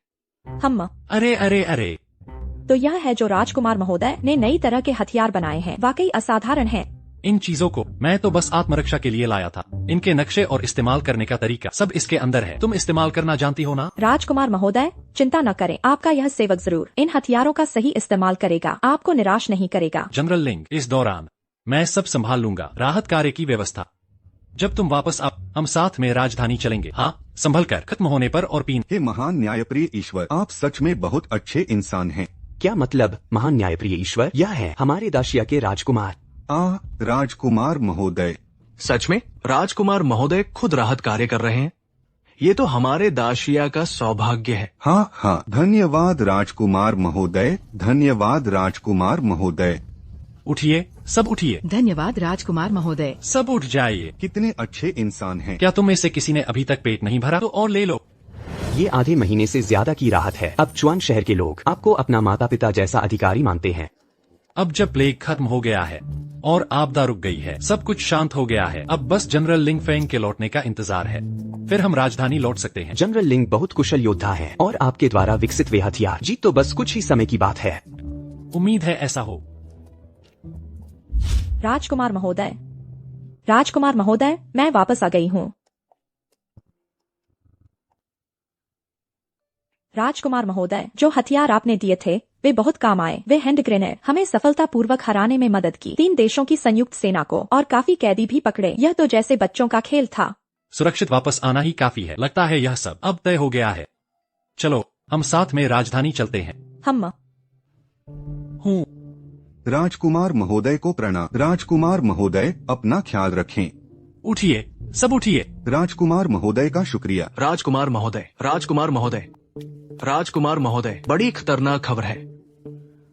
हम
अरे,
तो यह है जो राजकुमार महोदय ने नई तरह के हथियार बनाए हैं, वाकई असाधारण है।
इन चीजों को मैं तो बस आत्मरक्षा के लिए लाया था। इनके नक्शे और इस्तेमाल करने का तरीका सब इसके अंदर है। तुम इस्तेमाल करना जानती हो ना?
राजकुमार महोदय, चिंता न करें, आपका यह सेवक जरूर इन हथियारों का सही इस्तेमाल करेगा, आपको निराश नहीं करेगा।
जनरल लिंग, इस दौरान मैं सब संभाल लूंगा, राहत कार्य की व्यवस्था। जब तुम वापस आप, हम साथ में राजधानी चलेंगे। हाँ, संभल कर, खत्म होने पर और पीन।
हे महान न्यायप्रिय ईश्वर, आप सच में बहुत अच्छे इंसान हैं।
क्या मतलब महान न्यायप्रिय ईश्वर? यह है हमारे दाशिया के राजकुमार।
राजकुमार महोदय,
सच में राजकुमार महोदय खुद राहत कार्य कर रहे हैं। ये तो हमारे दाशिया का सौभाग्य है।
हाँ हाँ, धन्यवाद राजकुमार महोदय, धन्यवाद राजकुमार महोदय।
उठिए, सब उठिए।
धन्यवाद राजकुमार महोदय।
सब उठ जाइए।
कितने अच्छे इंसान हैं।
क्या तुम में से किसी ने अभी तक पेट नहीं भरा? तो और ले लो।
ये आधे महीने से ज्यादा की राहत है। अब च्वान शहर के लोग आपको अपना माता पिता जैसा अधिकारी मानते हैं।
अब जब प्लेग खत्म हो गया है और आपदा रुक गई है, सब कुछ शांत हो गया है, अब बस जनरल लिंग फेंग के लौटने का इंतजार है, फिर हम राजधानी लौट सकते हैं।
जनरल लिंग बहुत कुशल योद्धा हैं और आपके द्वारा विकसित वे हथियार, जीत तो बस कुछ ही समय की बात है।
उम्मीद है ऐसा हो।
राजकुमार महोदय, राजकुमार महोदय, मैं वापस आ गई हूँ। राजकुमार महोदय, जो हथियार आपने दिए थे वे बहुत काम आए। वे हैंड ग्रेनेड हमें सफलतापूर्वक हराने में मदद की, 3 देशों की संयुक्त सेना को, और काफी कैदी भी पकड़े। यह तो जैसे बच्चों का खेल था।
सुरक्षित वापस आना ही काफी है। लगता है यह सब अब तय हो गया है। चलो हम साथ में राजधानी चलते हैं।
हम
हूँ।
राजकुमार महोदय को प्रणाम। राजकुमार महोदय, अपना ख्याल रखें।
उठिए, सब उठिए।
राजकुमार महोदय का शुक्रिया।
राजकुमार महोदय, राजकुमार महोदय, राजकुमार महोदय, बड़ी खतरनाक खबर है।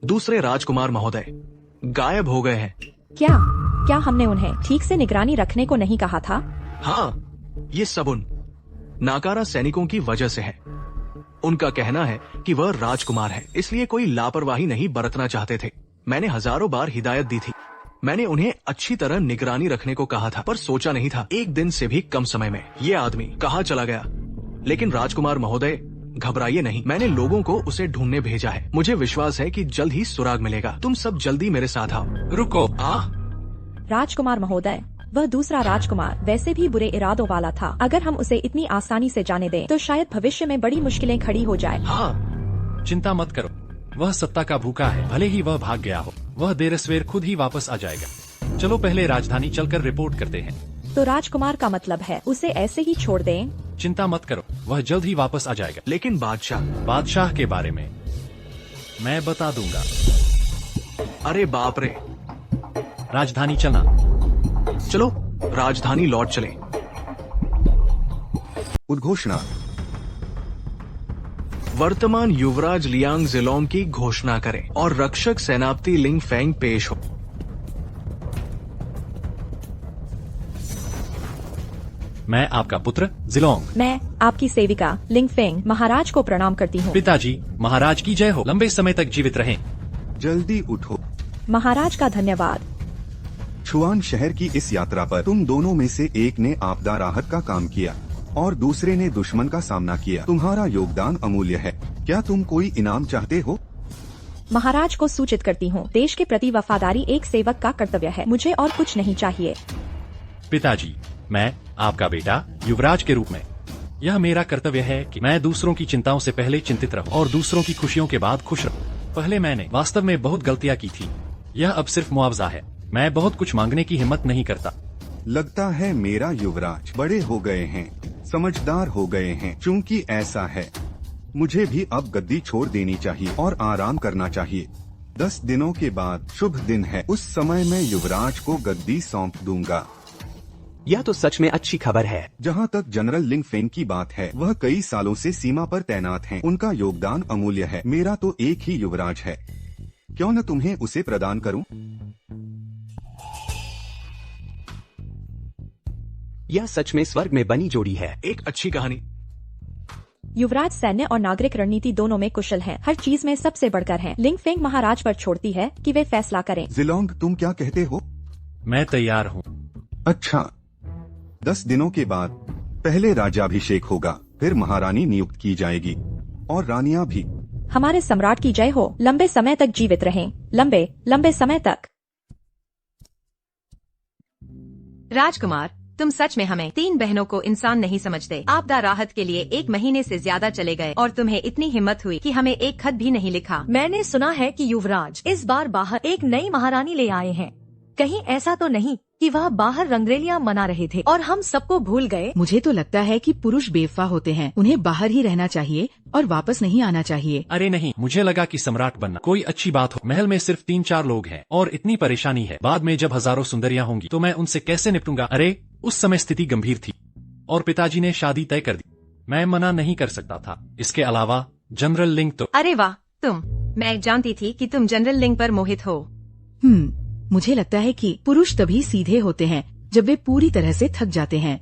दूसरे राजकुमार महोदय गायब हो गए हैं।
क्या हमने उन्हें ठीक से निगरानी रखने को नहीं कहा था?
हाँ, ये सब उन नाकारा सैनिकों की वजह से है। उनका कहना है कि वह राजकुमार है, इसलिए कोई लापरवाही नहीं बरतना चाहते थे। मैंने हजारों बार हिदायत दी थी। मैंने उन्हें अच्छी तरह निगरानी रखने को कहा था, पर सोचा नहीं था एक दिन से भी कम समय में ये आदमी कहाँ चला गया। लेकिन राजकुमार महोदय, घबराइए नहीं, मैंने लोगों को उसे ढूंढने भेजा है। मुझे विश्वास है कि जल्द ही सुराग मिलेगा। तुम सब जल्दी मेरे साथ आओ।
रुको।
राजकुमार महोदय, वह दूसरा राजकुमार वैसे भी बुरे इरादों वाला था। अगर हम उसे इतनी आसानी से जाने दें तो शायद भविष्य में बड़ी मुश्किलें खड़ी हो जाए।
हाँ,
चिंता मत करो, वह सत्ता का भूखा है। भले ही वह भाग गया हो, वह देर सवेर खुद ही वापस आ जाएगा। चलो पहले राजधानी चलकर रिपोर्ट करते हैं।
तो राजकुमार का मतलब है उसे ऐसे ही छोड़ दें?
चिंता मत करो, वह जल्द ही वापस आ जाएगा।
लेकिन बादशाह
के बारे में मैं बता दूंगा।
अरे बाप रे।
राजधानी चलना।
चलो राजधानी लौट चले।
उद्घोषणा।
वर्तमान युवराज लियांग जिलोंग की घोषणा करें और रक्षक सेनापति लिंग फेंग पेश हो।
मैं आपका पुत्र जिलोंग।
मैं आपकी सेविका लिंग फेंग महाराज को प्रणाम करती हूँ।
पिताजी, महाराज की जय हो। लंबे समय तक जीवित रहें।
जल्दी उठो।
महाराज का धन्यवाद।
छुआन शहर की इस यात्रा पर तुम दोनों में से एक ने आपदा राहत का काम किया और दूसरे ने दुश्मन का सामना किया। तुम्हारा योगदान अमूल्य है। क्या तुम कोई इनाम चाहते हो?
महाराज को सूचित करती हूँ, देश के प्रति वफादारी एक सेवक का कर्तव्य है। मुझे और कुछ नहीं चाहिए।
पिताजी, मैं आपका बेटा युवराज के रूप में यह मेरा कर्तव्य है कि मैं दूसरों की चिंताओं से पहले चिंतित रहूं और दूसरों की खुशियों के बाद खुश रहूं। पहले मैंने वास्तव में बहुत गलतियां की थी। यह अब सिर्फ मुआवजा है। मैं बहुत कुछ मांगने की हिम्मत नहीं करता।
लगता है मेरा युवराज बड़े हो गए हैं, समझदार हो गए हैं। चूंकि ऐसा है, मुझे भी अब गद्दी छोड़ देनी चाहिए और आराम करना चाहिए। 10 दिनों के बाद शुभ दिन है। उस समय मैं युवराज को गद्दी सौंप दूंगा।
यह तो सच में अच्छी खबर है।
जहाँ तक जनरल लिंग फेंग की बात है, वह कई सालों से सीमा पर तैनात हैं। उनका योगदान अमूल्य है। मेरा तो एक ही युवराज है, क्यों न तुम्हें उसे प्रदान करूं?
यह सच में स्वर्ग में बनी जोड़ी है।
एक अच्छी कहानी।
युवराज सैन्य और नागरिक रणनीति दोनों में कुशल हैं। हर चीज में सबसे बढ़कर हैं। लिंग फेंग महाराज पर छोड़ती है कि वे फैसला करें।
जिलोंग, तुम क्या कहते हो?
मैं तैयार हूँ।
अच्छा, 10 दिनों के बाद पहले राज्याभिषेक होगा, फिर महारानी नियुक्त की जाएगी और रानियां भी।
हमारे सम्राट की जय हो। लंबे समय तक जीवित रहें। लंबे लंबे समय तक।
राजकुमार, तुम सच में हमें 3 बहनों को इंसान नहीं समझते। आपदा राहत के लिए 1 महीने से ज्यादा चले गए और तुम्हें इतनी हिम्मत हुई कि हमें एक खत भी नहीं लिखा।
मैंने सुना है कि युवराज इस बार बाहर एक नई महारानी ले आए हैं। कहीं ऐसा तो नहीं कि वह बाहर रंगरेलियां मना रहे थे और हम सबको भूल गए।
मुझे तो लगता है कि पुरुष बेवफा होते हैं, उन्हें बाहर ही रहना चाहिए और वापस नहीं आना चाहिए।
अरे नहीं, मुझे लगा कि सम्राट बनना कोई अच्छी बात हो। महल में सिर्फ 3-4 लोग हैं और इतनी परेशानी है। बाद में जब हजारों सुंदरियां होंगी तो मैं उनसे कैसे निपटूंगा। अरे उस समय स्थिति गंभीर थी और पिताजी ने शादी तय कर दी। मैं मना नहीं कर सकता था। इसके अलावा जनरल लिंग तो।
अरे वाह, मैं जानती थी कि तुम जनरल लिंग पर मोहित हो।
मुझे लगता है कि पुरुष तभी सीधे होते हैं जब वे पूरी तरह से थक जाते हैं।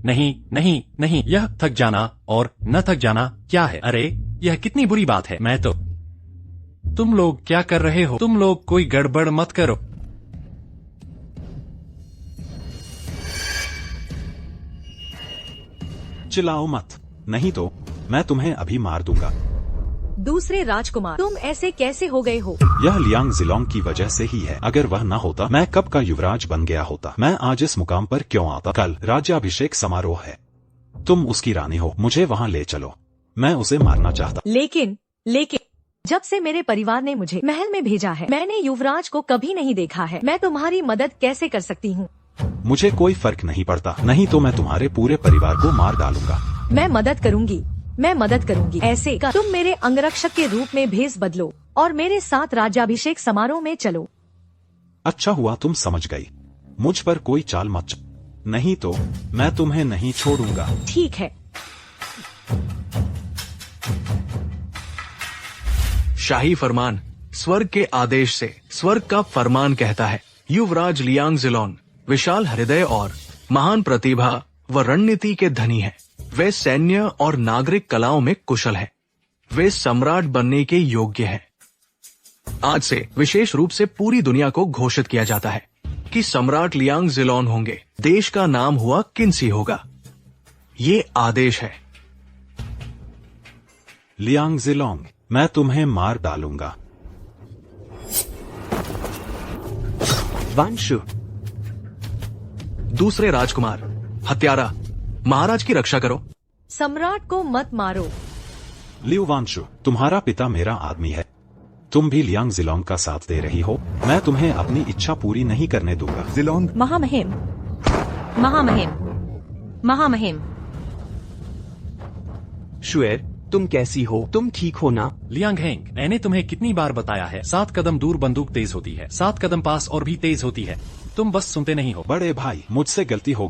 नहीं नहीं नहीं, यह थक जाना और न थक जाना क्या है। अरे यह कितनी बुरी बात है। मैं तो। तुम लोग क्या कर रहे हो? तुम लोग कोई गड़बड़ मत करो।
चिल्लाओ मत, नहीं तो मैं तुम्हें अभी मार दूंगा।
दूसरे राजकुमार, तुम ऐसे कैसे हो गए हो?
यह लियांग जिलोंग की वजह से ही है। अगर वह न होता मैं कब का युवराज बन गया होता। मैं आज इस मुकाम पर क्यों आता? कल राज्याभिषेक समारोह है, तुम उसकी रानी हो, मुझे वहाँ ले चलो। मैं उसे मारना चाहता।
लेकिन जब से मेरे परिवार ने मुझे महल में भेजा है, मैंने युवराज को कभी नहीं देखा है। मैं तुम्हारी मदद कैसे कर सकती हूँ?
मुझे कोई फर्क नहीं पड़ता, नहीं तो मैं तुम्हारे पूरे परिवार को मार डालूंगा।
मैं मदद करूंगी। ऐसे का तुम मेरे अंगरक्षक के रूप में भेष बदलो और मेरे साथ राज्याभिषेक समारोह में चलो।
अच्छा हुआ तुम समझ गई। मुझ पर कोई चाल मत चलो, नहीं तो मैं तुम्हें नहीं छोड़ूंगा।
ठीक है।
शाही फरमान स्वर्ग के आदेश से स्वर्ग का फरमान कहता है, युवराज लियांग जिलोन विशाल हृदय और महान प्रतिभा व रणनीति के धनी हैं। वे सैन्य और नागरिक कलाओं में कुशल हैं। वे सम्राट बनने के योग्य हैं। आज से विशेष रूप से पूरी दुनिया को घोषित किया जाता है कि सम्राट लियांग जिलोन होंगे। देश का नाम हुआ किन्सी होगा। ये आदेश है।
लियांग जिलोंग, मैं तुम्हें मार डालूंगा।
वांशु।
दूसरे राजकुमार, हत्यारा, महाराज की रक्षा करो।
सम्राट को मत मारो।
लियू वांशु, तुम्हारा पिता मेरा आदमी है। तुम भी लियांग जिलोंग का साथ दे रही हो। मैं तुम्हें अपनी इच्छा पूरी नहीं करने दूंगा।
जिलोंग,
महामहिम।
शुएर, तुम कैसी हो? तुम ठीक हो ना?
लियांग हेंग, मैंने तुम्हें कितनी बार बताया है, 7 कदम दूर बंदूक तेज होती है, 7 कदम पास और भी तेज होती है। तुम बस सुनते नहीं हो।
बड़े भाई, मुझसे गलती हो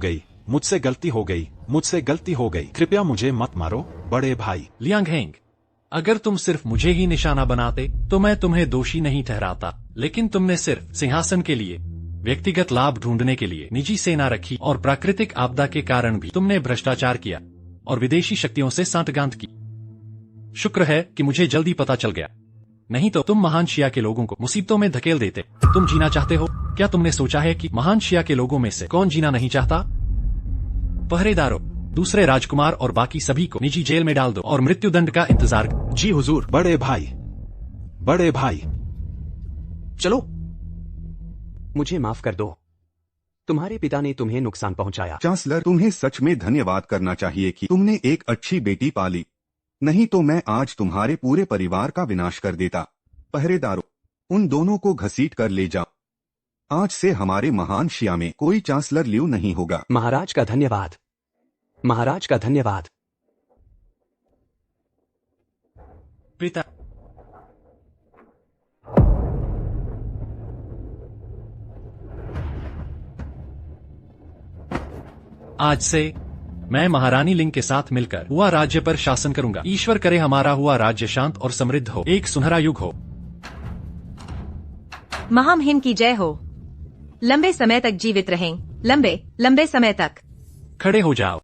गई। कृपया मुझे मत मारो बड़े भाई।
लियांग हेंग, अगर तुम सिर्फ मुझे ही निशाना बनाते तो मैं तुम्हें दोषी नहीं ठहराता, लेकिन तुमने सिर्फ सिंहासन के लिए, व्यक्तिगत लाभ ढूंढने के लिए निजी सेना रखी और प्राकृतिक आपदा के कारण भी तुमने भ्रष्टाचार किया और विदेशी शक्तियों से सांठगांठ की। शुक्र है कि मुझे जल्दी पता चल गया, नहीं तो तुम महान शिया के लोगों को मुसीबतों में धकेल देते। तुम जीना चाहते हो? क्या तुमने सोचा है कि महान शिया के लोगों में से कौन जीना नहीं चाहता? पहरेदारों, दूसरे राजकुमार और बाकी सभी को निजी जेल में डाल दो और मृत्युदंड का इंतजार।
जी हुजूर।
बड़े भाई।
चलो।
मुझे माफ कर दो। तुम्हारे पिता ने तुम्हें नुकसान पहुंचाया।
चांसलर, तुम्हें सच में धन्यवाद करना चाहिए कि तुमने एक अच्छी बेटी पाली, नहीं तो मैं आज तुम्हारे पूरे परिवार का विनाश कर देता। पहरेदारों, उन दोनों को घसीट कर ले जाओ। आज से हमारे महान शिया में कोई चांसलर लियू नहीं होगा।
महाराज का धन्यवाद।
पिता, आज से मैं महारानी लिंग के साथ मिलकर हुआ राज्य पर शासन करूंगा। ईश्वर करे हमारा हुआ राज्य शांत और समृद्ध हो, एक सुनहरा युग हो।
महामहिम की जय हो। लंबे समय तक जीवित रहें, लंबे समय तक।
खड़े हो जाओ।